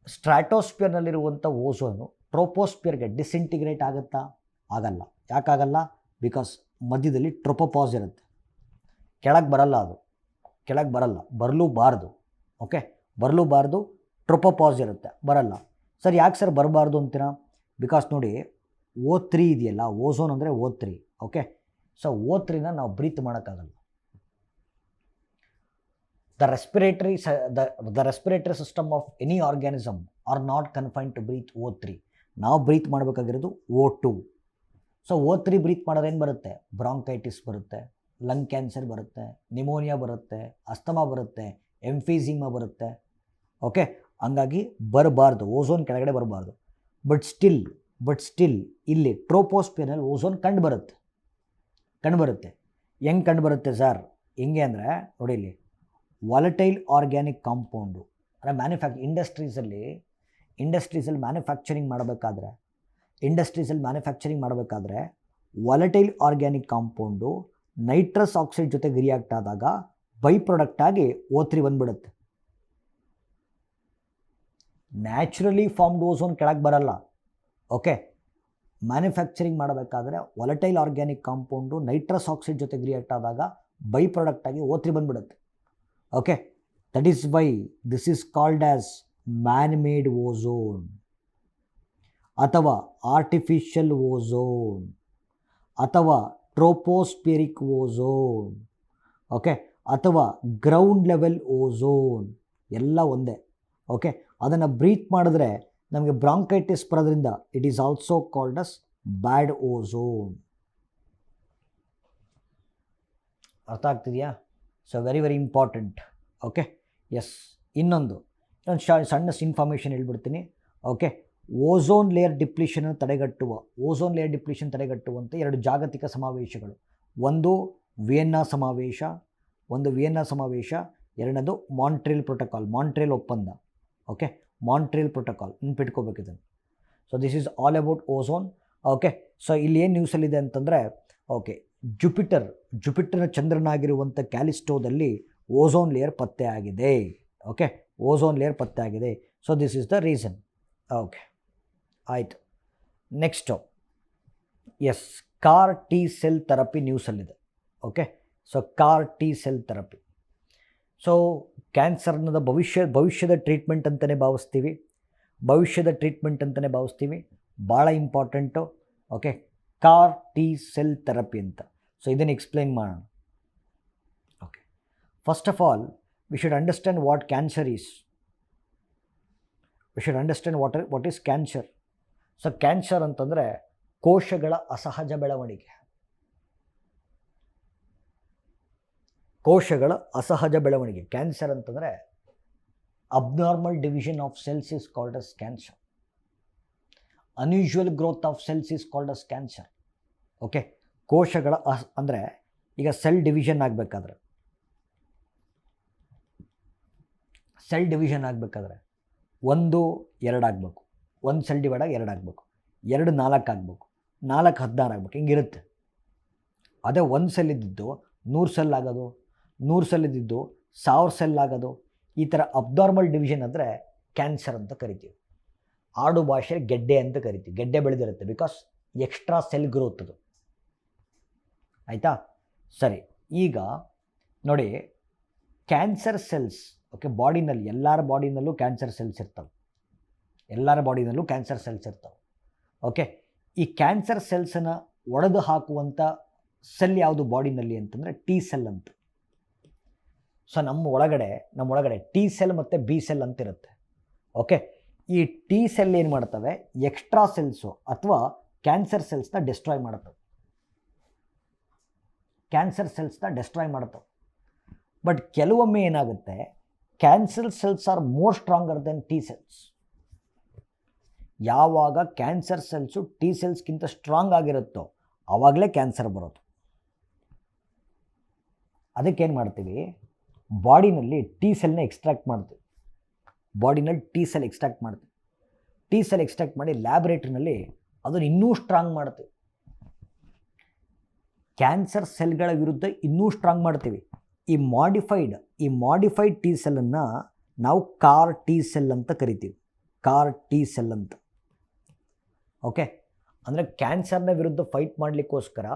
ಸ್ಟ್ರಾಟೋಸ್ಪಿಯರ್ನಲ್ಲಿರುವಂಥ ಓಝೋನು ಟ್ರೋಪೋಸ್ಪಿಯರ್ಗೆ ಡಿಸಿಂಟಿಗ್ರೇಟ್ ಆಗುತ್ತಾ? ಆಗಲ್ಲ. ಯಾಕಾಗಲ್ಲ? ಬಿಕಾಸ್ ಮಧ್ಯದಲ್ಲಿ ಟ್ರೋಪೋಪಾಸ್ ಇರುತ್ತೆ. ಕೆಳಗೆ ಬರಲ್ಲ, ಬರಲೂಬಾರ್ದು. ಓಕೆ, ಬರಲೂಬಾರ್ದು, ಟ್ರೋಪೋಪಾಸ್ ಇರುತ್ತೆ, ಬರಲ್ಲ. ಸರ್ ಯಾಕೆ ಸರ್ ಬರಬಾರ್ದು ಅಂತೀರಾ? ಬಿಕಾಸ್ ನೋಡಿ, O3 ಇದೆಯಲ್ಲ, ಓಝೋನ್ ಅಂದರೆ O3. ಓಕೆ. ಸೊ O3ನ ನಾವು ಬ್ರೀತ್ ಮಾಡೋಕ್ಕಾಗಲ್ಲ. The respiratory system of any organism are not confined to breathe O3. ನಾವು ಬ್ರೀತ್ ಮಾಡಬೇಕಾಗಿರೋದು O2. ಸೊ O3 ಬ್ರೀತ್ ಮಾಡೋದು ಏನು ಬರುತ್ತೆ? ಬ್ರಾಂಕೈಟಿಸ್ ಬರುತ್ತೆ, ಲಂಗ್ ಕ್ಯಾನ್ಸರ್ ಬರುತ್ತೆ, ನಿಮೋನಿಯಾ ಬರುತ್ತೆ, ಅಸ್ತಮಾ ಬರುತ್ತೆ, ಎಂಫೀಸಿಮಾ ಬರುತ್ತೆ. ಓಕೆ. ಹಂಗಾಗಿ ಬರಬಾರ್ದು, ಓಝೋನ್ ಕೆಳಗಡೆ ಬರಬಾರ್ದು. ಬಟ್ ಸ್ಟಿಲ್ ಇಲ್ಲಿ ಟ್ರೋಪೋಸ್ಪಿಯರ್ನಲ್ಲಿ ಓಝೋನ್ ಕಂಡುಬರುತ್ತೆ. ಹೆಂಗೆ ಕಂಡುಬರುತ್ತೆ ಸರ್? ಹೆಂಗೆ ಅಂದರೆ ನೋಡಿ, ಇಲ್ಲಿ ವಾಲಟೈಲ್ ಆರ್ಗ್ಯಾನಿಕ್ ಕಾಂಪೌಂಡು ಅಂದರೆ ಇಂಡಸ್ಟ್ರೀಸಲ್ಲಿ ಮ್ಯಾನುಫ್ಯಾಕ್ಚರಿಂಗ್ ಮಾಡಬೇಕಾದ್ರೆ volatile organic compound nitrous oxide ಜೊತೆಗೆ ರಿಯಾಕ್ಟ್ ಆದಾಗ ಬೈ ಪ್ರಾಡಕ್ಟ್ ಆಗಿ O3 ಬಂದ್ಬಿಡುತ್ತೆ. ನ್ಯಾಚುರಲಿ ಫಾರ್ಮ್ಡ್ ಓಝೋನ್ ಕೆಳಗೆ ಬರಲ್ಲ. ಓಕೆ. ಮ್ಯಾನುಫ್ಯಾಕ್ಚರಿಂಗ್ ಮಾಡಬೇಕಾದ್ರೆ volatile organic compound nitrous oxide ಜೊತೆಗೆ ರಿಯಾಕ್ಟ್ ಆದಾಗ ಬೈ ಪ್ರಾಡಕ್ಟ್ ಆಗಿ O3 ಬಂದ್ಬಿಡುತ್ತೆ. Okay. That is why this is called as man made ozone ಅಥವಾ ಆರ್ಟಿಫಿಷಿಯಲ್ ಓಝೋನ್ ಅಥವಾ ಟ್ರೋಪೋಸ್ಪಿಯರಿಕ್ ಓಝೋನ್. ಓಕೆ. ಅಥವಾ ಗ್ರೌಂಡ್ ಲೆವೆಲ್ ಓಝೋನ್, ಎಲ್ಲ ಒಂದೇ. ಓಕೆ. ಅದನ್ನು ಬ್ರೀತ್ ಮಾಡಿದ್ರೆ ನಮಗೆ ಬ್ರಾಂಕೈಟಿಸ್ ಬರೋದ್ರಿಂದ it is also called as bad ozone. ಅರ್ಥ ಆಗ್ತಿದೆಯಾ? So very important. Okay. Yes. ಇನ್ನೊಂದು ಸಣ್ಣ ಇನ್ಫಾರ್ಮೇಷನ್ ಹೇಳ್ಬಿಡ್ತೀನಿ. ಓಕೆ. ಓಝೋನ್ ಲೇಯರ್ ಡಿಪ್ಲೀಷನ್ ತಡೆಗಟ್ಟುವಂಥ 2 ಜಾಗತಿಕ ಸಮಾವೇಶಗಳು. ಒಂದು ವಿಯೆನ್ನಾ ಸಮಾವೇಶ, ಎರಡನೇದು ಮಾಂಟ್ರಿಯಲ್ ಒಪ್ಪಂದ. ಓಕೆ. ಮಾಂಟ್ರಿಯಲ್ ಪ್ರೊಟೊಕಾಲ್ ನೆನ್ಪಿಟ್ಕೋಬೇಕಿದೆ. So this is all about ozone. Okay. So ಇಲ್ಲಿ ಏನು ನ್ಯೂಸಲ್ಲಿದೆ ಅಂತಂದರೆ, ಓಕೆ, ಜುಪಿಟರ್ನ ಚಂದ್ರನಾಗಿರುವಂಥ ಕ್ಯಾಲಿಸ್ಟೋದಲ್ಲಿ ಓಝೋನ್ ಲೇಯರ್ ಪತ್ತೆ ಆಗಿದೆ. Okay. So this is the reason. Okay, ಆಯಿತು. Next yes, CAR T cell therapy ನ್ಯೂಸಲ್ಲಿದೆ. Okay. So CAR T cell therapy, so ಕ್ಯಾನ್ಸರ್ನದ ಭವಿಷ್ಯದ ಟ್ರೀಟ್ಮೆಂಟ್ ಅಂತಲೇ ಭಾವಿಸ್ತೀವಿ. ಭಾಳ important. Okay. CAR T cell therapy ಅಂತ. ಸೊ ಇದನ್ನು ಎಕ್ಸ್ಪ್ಲೈನ್ ಮಾಡೋಣ. Okay. First of all we should understand what cancer is. What is cancer. So cancer ಅಂತಂದರೆ ಕೋಶಗಳ ಅಸಹಜ ಬೆಳವಣಿಗೆ. ಕ್ಯಾನ್ಸರ್ ಅಂತಂದರೆ abnormal division of cells is called as cancer. Unusual growth of cells is called as cancer. Okay. ಕೋಶಗಳ ಅಂದರೆ ಈಗ cell division ಆಗಬೇಕಾದ್ರೆ 1 2 ಆಗಬೇಕು, 1 ಸೆಲ್ ಡಿವೈಡ್ ಆಗಿ 2 ಆಗಬೇಕು, 2 4 ಆಗಬೇಕು, 4 16 ಆಗಬೇಕು, ಹಿಂಗಿರುತ್ತೆ. ಅದೇ 1 ಸೆಲ್ ಇದ್ದಿದ್ದು 100 ಸೆಲ್ ಆಗೋದು, 100 ಸೆಲ್ ಇದ್ದಿದ್ದು 1000 ಸೆಲ್ ಆಗೋದು, ಈ ಥರ ಅಬ್ನಾರ್ಮಲ್ ಡಿವಿಷನ್ ಅಂದರೆ ಕ್ಯಾನ್ಸರ್ ಅಂತ ಕರಿತೀವಿ. ಆಡು ಭಾಷೆಯಲ್ಲಿ ಗೆಡ್ಡೆ ಅಂತ ಕರಿತೀವಿ. ಗೆಡ್ಡೆ ಬೆಳೆದಿರುತ್ತೆ ಬಿಕಾಸ್ ಎಕ್ಸ್ಟ್ರಾ ಸೆಲ್ ಗ್ರೋತ್ ಅದು. ಆಯಿತಾ? ಸರಿ. ಈಗ ನೋಡಿ, ಕ್ಯಾನ್ಸರ್ ಸೆಲ್ಸ್, ಓಕೆ, ಬಾಡಿನಲ್ಲಿ ಎಲ್ಲರ ಬಾಡಿನಲ್ಲೂ ಕ್ಯಾನ್ಸರ್ ಸೆಲ್ಸ್ ಇರ್ತವೆ, ಎಲ್ಲರ ಬಾಡಿನಲ್ಲೂ ಕ್ಯಾನ್ಸರ್ ಸೆಲ್ಸ್ ಇರ್ತವೆ. ಓಕೆ, ಈ ಕ್ಯಾನ್ಸರ್ ಸೆಲ್ಸನ್ನು ಒಡೆದು ಹಾಕುವಂಥ ಸೆಲ್ ಯಾವುದು ಬಾಡಿನಲ್ಲಿ ಅಂತಂದರೆ ಟಿ ಸೆಲ್ ಅಂತ. ಸೊ ನಮ್ಮ ಒಳಗಡೆ ಟಿ ಸೆಲ್ ಮತ್ತು ಬಿ ಸೆಲ್ ಅಂತ ಇರುತ್ತೆ. ಓಕೆ, ಈ ಟಿ ಸೆಲ್ ಏನು ಮಾಡ್ತವೆ, ಎಕ್ಸ್ಟ್ರಾ ಸೆಲ್ಸು ಅಥವಾ ಕ್ಯಾನ್ಸರ್ ಸೆಲ್ಸ್ನ ಡಿಸ್ಟ್ರಾಯ್ ಮಾಡ್ತವೆ, ಕ್ಯಾನ್ಸರ್ ಸೆಲ್ಸ್ನ ಡಿಸ್ಟ್ರಾಯ್ ಮಾಡ್ತವೆ. ಬಟ್ ಕೆಲವೊಮ್ಮೆ ಏನಾಗುತ್ತೆ, cancer cells R more stronger then T cells. ಯಾವಾಗ ಕ್ಯಾನ್ಸರ್ ಸೆಲ್ಸು ಟಿ ಸೆಲ್ಸ್ಗಿಂತ ಸ್ಟ್ರಾಂಗ್ ಆಗಿರುತ್ತೋ ಆವಾಗಲೇ ಕ್ಯಾನ್ಸರ್ ಬರೋದು. ಅದಕ್ಕೇನು ಮಾಡ್ತೀವಿ, ಬಾಡಿನಲ್ಲಿ ಟಿ ಸೆಲ್ನ ಎಕ್ಸ್ಟ್ರಾಕ್ಟ್ ಮಾಡ್ತೀವಿ, ಬಾಡಿನಲ್ಲಿ ಟಿ ಸೆಲ್ ಎಕ್ಸ್ಟ್ರಾಕ್ಟ್ ಮಾಡ್ತೀವಿ. ಟಿ ಸೆಲ್ ಎಕ್ಸ್ಟ್ರಾಕ್ಟ್ ಮಾಡಿ ಲ್ಯಾಬ್ರೇಟ್ರಿನಲ್ಲಿ ಅದನ್ನು ಇನ್ನೂ ಸ್ಟ್ರಾಂಗ್ ಮಾಡ್ತೀವಿ, ಕ್ಯಾನ್ಸರ್ ಸೆಲ್ಗಳ ವಿರುದ್ಧ ಇನ್ನೂ ಸ್ಟ್ರಾಂಗ್ ಮಾಡ್ತೀವಿ. ಈ ಮಾಡಿಫೈಡ್ ಟಿ ಸೆಲ್ಲನ್ನು ನಾವು ಕಾರ್ ಟಿ ಸೆಲ್ ಅಂತ ಕರಿತೀವಿ, ಕಾರ್ ಟಿ ಸೆಲ್ ಅಂತ. ಓಕೆ, ಅಂದರೆ ಕ್ಯಾನ್ಸರ್ನ ವಿರುದ್ಧ ಫೈಟ್ ಮಾಡಲಿಕ್ಕೋಸ್ಕರ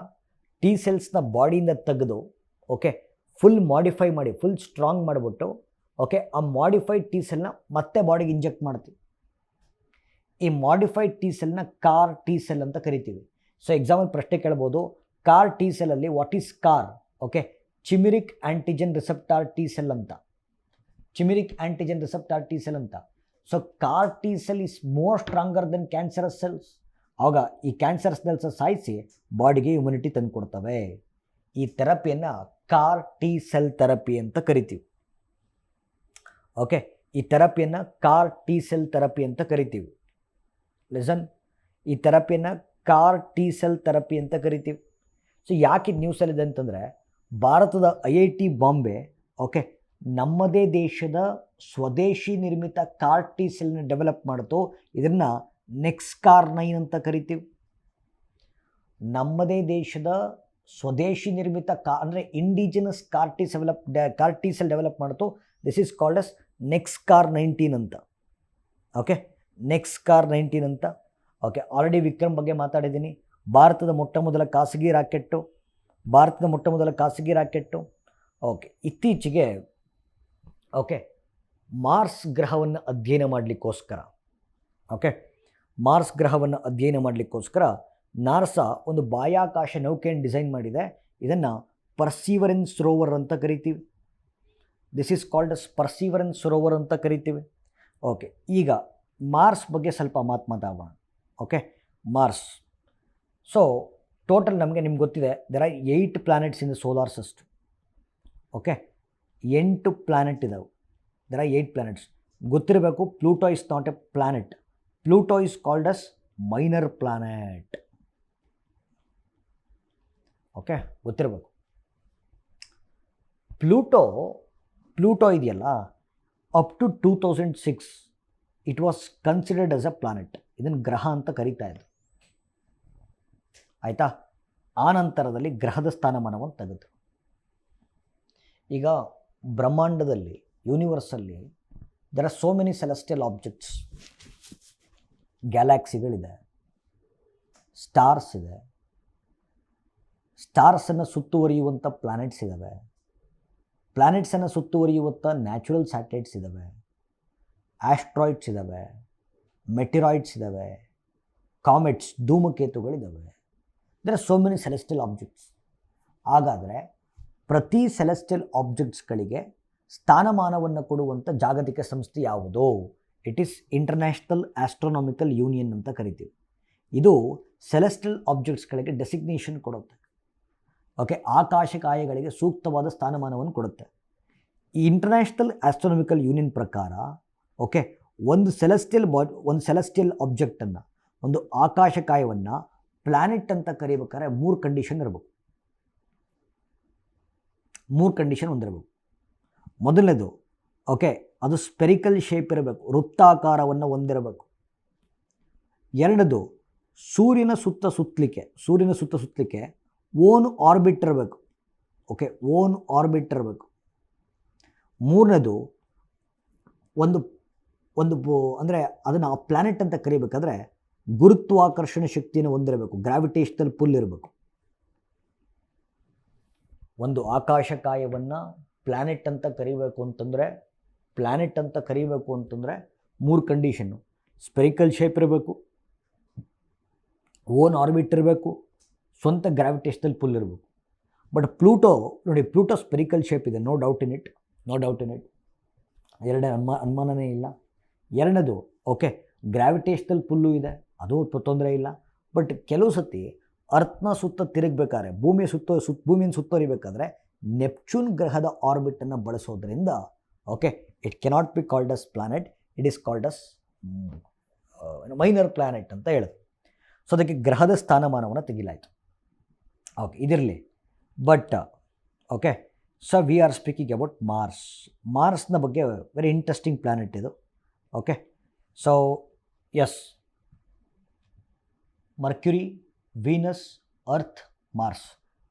ಟಿ ಸೆಲ್ಸ್ನ ಬಾಡಿಯಿಂದ ತೆಗೆದು, ಓಕೆ, ಫುಲ್ ಮಾಡಿಫೈ ಮಾಡಿ, ಫುಲ್ ಸ್ಟ್ರಾಂಗ್ ಮಾಡಿಬಿಟ್ಟು, ಓಕೆ, ಆ ಮಾಡಿಫೈಡ್ ಟಿ ಸೆಲ್ನ ಮತ್ತೆ ಬಾಡಿಗೆ ಇಂಜೆಕ್ಟ್ ಮಾಡ್ತೀವಿ. ಈ ಮಾಡಿಫೈಡ್ ಟಿ ಸೆಲ್ನ ಕಾರ್ ಟಿ ಸೆಲ್ ಅಂತ ಕರಿತೀವಿ. ಸೊ ಎಕ್ಸಾಂಪಲ್ ಪ್ರಶ್ನೆ ಕೇಳ್ಬೋದು, ಕಾರ್ ಟಿ ಸೆಲ್ಲಲ್ಲಿ what is CAR? Okay, chimeric antigen receptor T cell ಅಂತ, chimeric antigen receptor T cell ಅಂತ. So CAR T cell is more stronger then cancerous cells. ಆವಾಗ ಈ cancer cells ಸಾಯಿಸಿ ಬಾಡಿಗೆ ಇಮ್ಯುನಿಟಿ ತಂದು ಕೊಡ್ತವೆ. ಈ ಥೆರಪಿಯನ್ನು ಕಾರ್ ಟಿ ಸೆಲ್ ಥೆರಪಿ ಅಂತ ಕರಿತೀವಿ. ಓಕೆ, ಈ ಥೆರಪಿಯನ್ನು ಕಾರ್ ಟಿ ಸೆಲ್ ಥೆರಪಿ ಅಂತ ಕರಿತೀವಿ. ಲಿಸನ್, ಈ ಥೆರಪಿಯನ್ನು ಕಾರ್ ಟಿ ಸೆಲ್ ಥೆರಪಿ ಅಂತ ಕರಿತೀವಿ. ಸೊ ಯಾಕೆ ಇದು ನ್ಯೂಸಲ್ಲಿದೆ ಅಂತಂದರೆ, ಭಾರತದ IIT ಬಾಂಬೆ, ಓಕೆ, ನಮ್ಮದೇ ದೇಶದ ಸ್ವದೇಶಿ ನಿರ್ಮಿತ ಕಾರ್ ಟಿ ಸೆಲ್ನ ಡೆವಲಪ್ ಮಾಡ್ತು. ಇದನ್ನು ನೆಕ್ಸ್ಕಾರ್ 9 ಅಂತ ಕರಿತೀವಿ. ನಮ್ಮದೇ ದೇಶದ ಸ್ವದೇಶಿ ನಿರ್ಮಿತ ಅಂದರೆ indigenous car T cell develop ಮಾಡ್ತು. ದಿಸ್ ಈಸ್ ಕಾಲ್ಡ್ ಅಸ್ ನೆಕ್ಸ್ಕಾರ್ 19 ಅಂತ. ಓಕೆ, ನೆಕ್ಸ್ಕಾರ್ 19 ಅಂತ. ಓಕೆ, ಆಲ್ರೆಡಿ ವಿಕ್ರಮ್ ಬಗ್ಗೆ ಮಾತಾಡಿದ್ದೀನಿ. ಭಾರತದ ಮೊಟ್ಟ ಮೊದಲ ಖಾಸಗಿ ರಾಕೆಟ್ಟು. ಓಕೆ, ಇತ್ತೀಚೆಗೆ ಓಕೆ ಮಾರ್ಸ್ ಗ್ರಹವನ್ನು ಅಧ್ಯಯನ ಮಾಡಲಿಕ್ಕೋಸ್ಕರ ನಾರ್ಸಾ ಒಂದು ಬಾಹ್ಯಾಕಾಶ ನೌಕೆಯನ್ನು ಡಿಸೈನ್ ಮಾಡಿದೆ. ಇದನ್ನು ಪರ್ಸೀವರೆನ್ಸ್ ರೋವರ್ ಅಂತ ಕರಿತೀವಿ. This is called as Perseverance rover ಅಂತ ಕರಿತೀವಿ. ಓಕೆ, ಈಗ ಮಾರ್ಸ್ ಬಗ್ಗೆ ಸ್ವಲ್ಪ ಮಾತಾಡೋಣ. Okay, Mars. ಸೊ ಟೋಟಲ್ ನಿಮ್ಗೆ ಗೊತ್ತಿದೆ, there are 8 planets in the solar system. Okay, 8 planet ಇದಾವೆ. There are 8 planets. ಗೊತ್ತಿರಬೇಕು, Pluto is not a planet. Pluto is called as minor planet. Okay, ಗೊತ್ತಿರಬೇಕು. ಪ್ಲೂಟೋ ಇದೆಯಲ್ಲ, up to 2006 it was considered as a planet. ಇದನ್ನು ಗ್ರಹ ಅಂತ ಕರೀತಾ ಇದ್ರು. ಆಯಿತಾ? ಆ ನಂತರದಲ್ಲಿ ಗ್ರಹದ ಸ್ಥಾನಮಾನವನ್ನು ತೆಗೆದು, ಈಗ ಬ್ರಹ್ಮಾಂಡದಲ್ಲಿ, ಯೂನಿವರ್ಸಲ್ಲಿ there are so many celestial objects. ಗ್ಯಾಲಾಕ್ಸಿಗಳಿದೆ, ಸ್ಟಾರ್ಸ್ ಇದೆ, ಸ್ಟಾರ್ಸನ್ನು ಸುತ್ತುವರಿಯುವಂಥ ಪ್ಲಾನೆಟ್ಸ್ ಇದ್ದಾವೆ, ಪ್ಲಾನೆಟ್ಸನ್ನು ಸುತ್ತುವರಿಯುವಂಥ ನ್ಯಾಚುರಲ್ ಸ್ಯಾಟಲೈಟ್ಸ್ ಇದ್ದಾವೆ, ಆಸ್ಟ್ರಾಯ್ಡ್ಸ್ ಇದ್ದಾವೆ, ಮೆಟಿರಾಯ್ಡ್ಸ್ ಇದ್ದಾವೆ, ಕಾಮೆಟ್ಸ್, ಧೂಮಕೇತುಗಳಿದ್ದಾವೆ. There are so many celestial objects. ಹಾಗಾದರೆ ಪ್ರತಿ ಸೆಲೆಸ್ಟಿಯಲ್ ಆಬ್ಜೆಕ್ಟ್ಸ್ಗಳಿಗೆ ಸ್ಥಾನಮಾನವನ್ನು ಕೊಡುವಂಥ ಜಾಗತಿಕ ಸಂಸ್ಥೆ ಯಾವುದು? It is International Astronomical Union ಅಂತ ಕರಿತೀವಿ. ಇದು ಸೆಲೆಸ್ಟಿಯಲ್ ಆಬ್ಜೆಕ್ಟ್ಸ್ಗಳಿಗೆ ಡೆಸಿಗ್ನೇಷನ್ ಕೊಡುತ್ತೆ. ಓಕೆ, ಆಕಾಶಕಾಯಗಳಿಗೆ ಸೂಕ್ತವಾದ ಸ್ಥಾನಮಾನವನ್ನು ಕೊಡುತ್ತೆ. ಈ ಇಂಟರ್ನ್ಯಾಷನಲ್ ಆಸ್ಟ್ರೋನಾಮಿಕಲ್ ಯೂನಿಯನ್ ಪ್ರಕಾರ, ಓಕೆ, ಒಂದು ಸೆಲೆಸ್ಟಿಯಲ್ ಆಬ್ಜೆಕ್ಟನ್ನು, ಒಂದು ಆಕಾಶಕಾಯವನ್ನು ಪ್ಲಾನೆಟ್ ಅಂತ ಕರಿಬೇಕಾದ್ರೆ 3 ಕಂಡೀಷನ್ ಇರಬೇಕು. 3 ಕಂಡೀಷನ್ ಹೊಂದಿರಬೇಕು. ಮೊದಲನೇದು, ಓಕೆ, ಅದು ಸ್ಪೆರಿಕಲ್ ಶೇಪ್ ಇರಬೇಕು, ವೃತ್ತಾಕಾರವನ್ನು ಹೊಂದಿರಬೇಕು. ಎರಡದು, ಸೂರ್ಯನ ಸುತ್ತ ಸುತ್ತಲಿಕ್ಕೆ ಓನ್ ಆರ್ಬಿಟ್ ಇರಬೇಕು. ಓಕೆ, ಓನ್ ಆರ್ಬಿಟ್ ಇರಬೇಕು. ಮೂರನೇದು, ಒಂದು ಅಂದರೆ ಅದನ್ನು ಆ ಪ್ಲ್ಯಾನೆಟ್ ಅಂತ ಕರಿಬೇಕಾದ್ರೆ ಗುರುತ್ವಾಕರ್ಷಣ ಶಕ್ತಿಯನ್ನು ಹೊಂದಿರಬೇಕು, ಗ್ರಾವಿಟೇಷನಲ್ ಪುಲ್ ಇರಬೇಕು. ಒಂದು ಆಕಾಶಕಾಯವನ್ನು ಪ್ಲ್ಯಾನೆಟ್ ಅಂತ ಕರಿಬೇಕು ಅಂತಂದರೆ 3 ಕಂಡೀಷನ್ನು. ಸ್ಪೆರಿಕಲ್ ಶೇಪ್ ಇರಬೇಕು, ಓನ್ ಆರ್ಬಿಟ್ ಇರಬೇಕು, ಸ್ವಂತ ಗ್ರಾವಿಟೇಷನಲ್ ಪುಲ್ ಇರಬೇಕು. ಬಟ್ ಪ್ಲೂಟೋ ನೋಡಿ, ಪ್ಲೂಟೋ ಸ್ಪೆರಿಕಲ್ ಶೇಪ್ ಇದೆ, ನೋ ಡೌಟ್ ಇನ್ ಇಟ್. ಎರಡನೇ ಅನುಮಾನನೇ ಇಲ್ಲ. ಎರಡನೇದು ಓಕೆ, ಗ್ರಾವಿಟೇಷನಲ್ ಪುಲ್ಲು ಇದೆ, ಅದು ತೊಂದರೆ ಇಲ್ಲ. ಬಟ್ ಕೆಲವು ಸತಿ ಅರ್ಥನ ಸುತ್ತ ತಿರುಗಬೇಕಾದ್ರೆ, ಭೂಮಿಯನ್ನು ಸುತ್ತರಿಬೇಕಾದ್ರೆ ನೆಪ್ಚೂನ್ ಗ್ರಹದ ಆರ್ಬಿಟನ್ನು ಬಳಸೋದ್ರಿಂದ okay, it cannot be called as planet, it is called as minor planet ಅಂತ ಹೇಳಿದ್ರು. ಸೊ ಅದಕ್ಕೆ ಗ್ರಹದ ಸ್ಥಾನಮಾನವನ್ನು ತೆಗಿಲಾಯಿತು. ಓಕೆ, ಇದಿರಲಿ. But okay, so we are speaking about ಮಾರ್ಸ್ನ ಬಗ್ಗೆ. ವೆರಿ ಇಂಟ್ರೆಸ್ಟಿಂಗ್ ಪ್ಲಾನೆಟ್ ಇದು. Okay, so yes, Mercury, Venus, Earth, Mars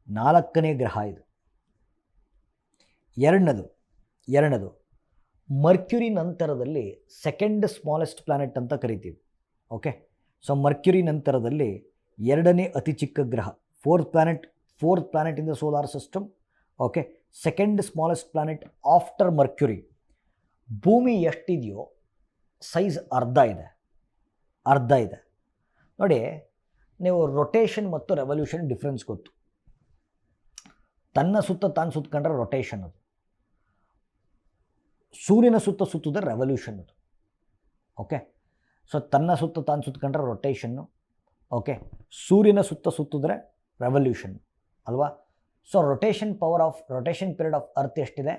4ನೇ ಗ್ರಹ ಇದು. ಎರಡನೇದು ಮರ್ಕ್ಯುರಿ ನಂತರದಲ್ಲಿ ಸೆಕೆಂಡ್ ಸ್ಮಾಲೆಸ್ಟ್ ಪ್ಲಾನೆಟ್ ಅಂತ ಕರಿತೀವಿ. ಓಕೆ, ಸೊ ಮರ್ಕ್ಯುರಿ ನಂತರದಲ್ಲಿ 2ನೇ ಅತಿ ಚಿಕ್ಕ ಗ್ರಹ, fourth planet in the solar system. Okay, second smallest planet after Mercury. ಭೂಮಿ ಎಷ್ಟಿದೆಯೋ ಸೈಜ್ ಅರ್ಧ ಇದೆ. ನೋಡಿ, ನೀವು ರೊಟೇಷನ್ ಮತ್ತು ರೆವಲ್ಯೂಷನ್ ಡಿಫ್ರೆನ್ಸ್ ಗೊತ್ತು. ತನ್ನ ಸುತ್ತ ತಾನು ಸುತ್ತಕೊಂಡ್ರೆ ರೊಟೇಷನ್ ಅದು, ಸೂರ್ಯನ ಸುತ್ತಿದ್ರೆ ರೆವಲ್ಯೂಷನ್ ಅದು. ಓಕೆ, ಸೊ ತನ್ನ ಸುತ್ತ ತಾನು ಸುತ್ತಕೊಂಡ್ರೆ ರೊಟೇಷನ್ನು. ಓಕೆ, ಸೂರ್ಯನ ಸುತ್ತಿದ್ರೆ ರೆವಲ್ಯೂಷನ್ ಅಲ್ವಾ. So rotation period of earth ಎಷ್ಟಿದೆ?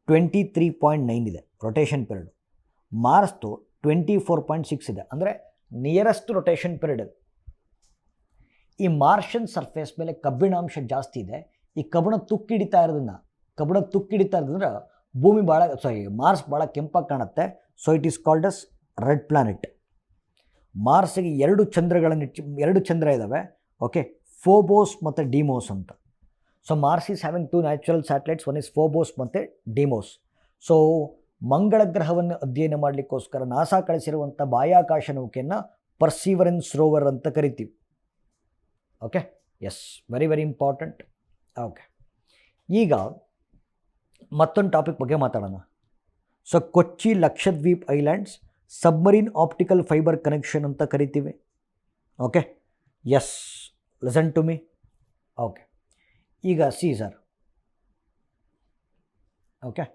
23.9 ಇದೆ ರೊಟೇಷನ್ ಪೀರಿಯಡ್. ಮಾರ್ಸ್ದು 24.6 ಇದೆ, ಅಂದರೆ ನಿಯರೆಸ್ಟ್ ರೊಟೇಷನ್ ಪೀರಿಯಡ್ ಇದೆ. ಈ ಮಾರ್ಷನ್ ಸರ್ಫೇಸ್ ಮೇಲೆ ಕಬ್ಬಿಣಾಂಶ ಜಾಸ್ತಿ ಇದೆ. ಈ ಕಬ್ಬಿಣ ತುಕ್ಕಿಡಿತಾ ಇರೋದ್ರಿಂದ ಭೂಮಿ ಮಾರ್ಸ್ ಭಾಳ ಕೆಂಪಾಗಿ ಕಾಣುತ್ತೆ. So it is called as red planet. ಮಾರ್ಸ್ಗೆ 2 ಚಂದ್ರ ಇದ್ದಾವೆ. ಓಕೆ, ಫೋಬೋಸ್ ಮತ್ತು ಡಿಮೋಸ್ ಅಂತ. So Mars is having 2 natural satellites, one is Phobos ಮತ್ತು ಡಿಮೋಸ್. ಸೊ ಮಂಗಳ ಗ್ರಹವನ್ನು ಅಧ್ಯಯನ ಮಾಡಲಿಕ್ಕೋಸ್ಕರ ನಾಸಾ ಕಳಿಸಿರುವಂಥ ಬಾಹ್ಯಾಕಾಶ ನೌಕೆಯನ್ನು ಪರ್ಸೀವರೆನ್ಸ್ ರೋವರ್ ಅಂತ ಕರಿತೀವಿ. Okay, yes, very very important. Okay, ಈಗ ಮತ್ತೊಂದು ಟಾಪಿಕ್ ಬಗ್ಗೆ ಮಾತಾಡೋಣ. So Kochi Lakshadweep islands submarine optical fibre connection ಅಂತ ಕರಿತೀವಿ. Okay, yes, listen to me. Okay, ಈಗ ಸಿ ಸರ್. ಓಕೆ,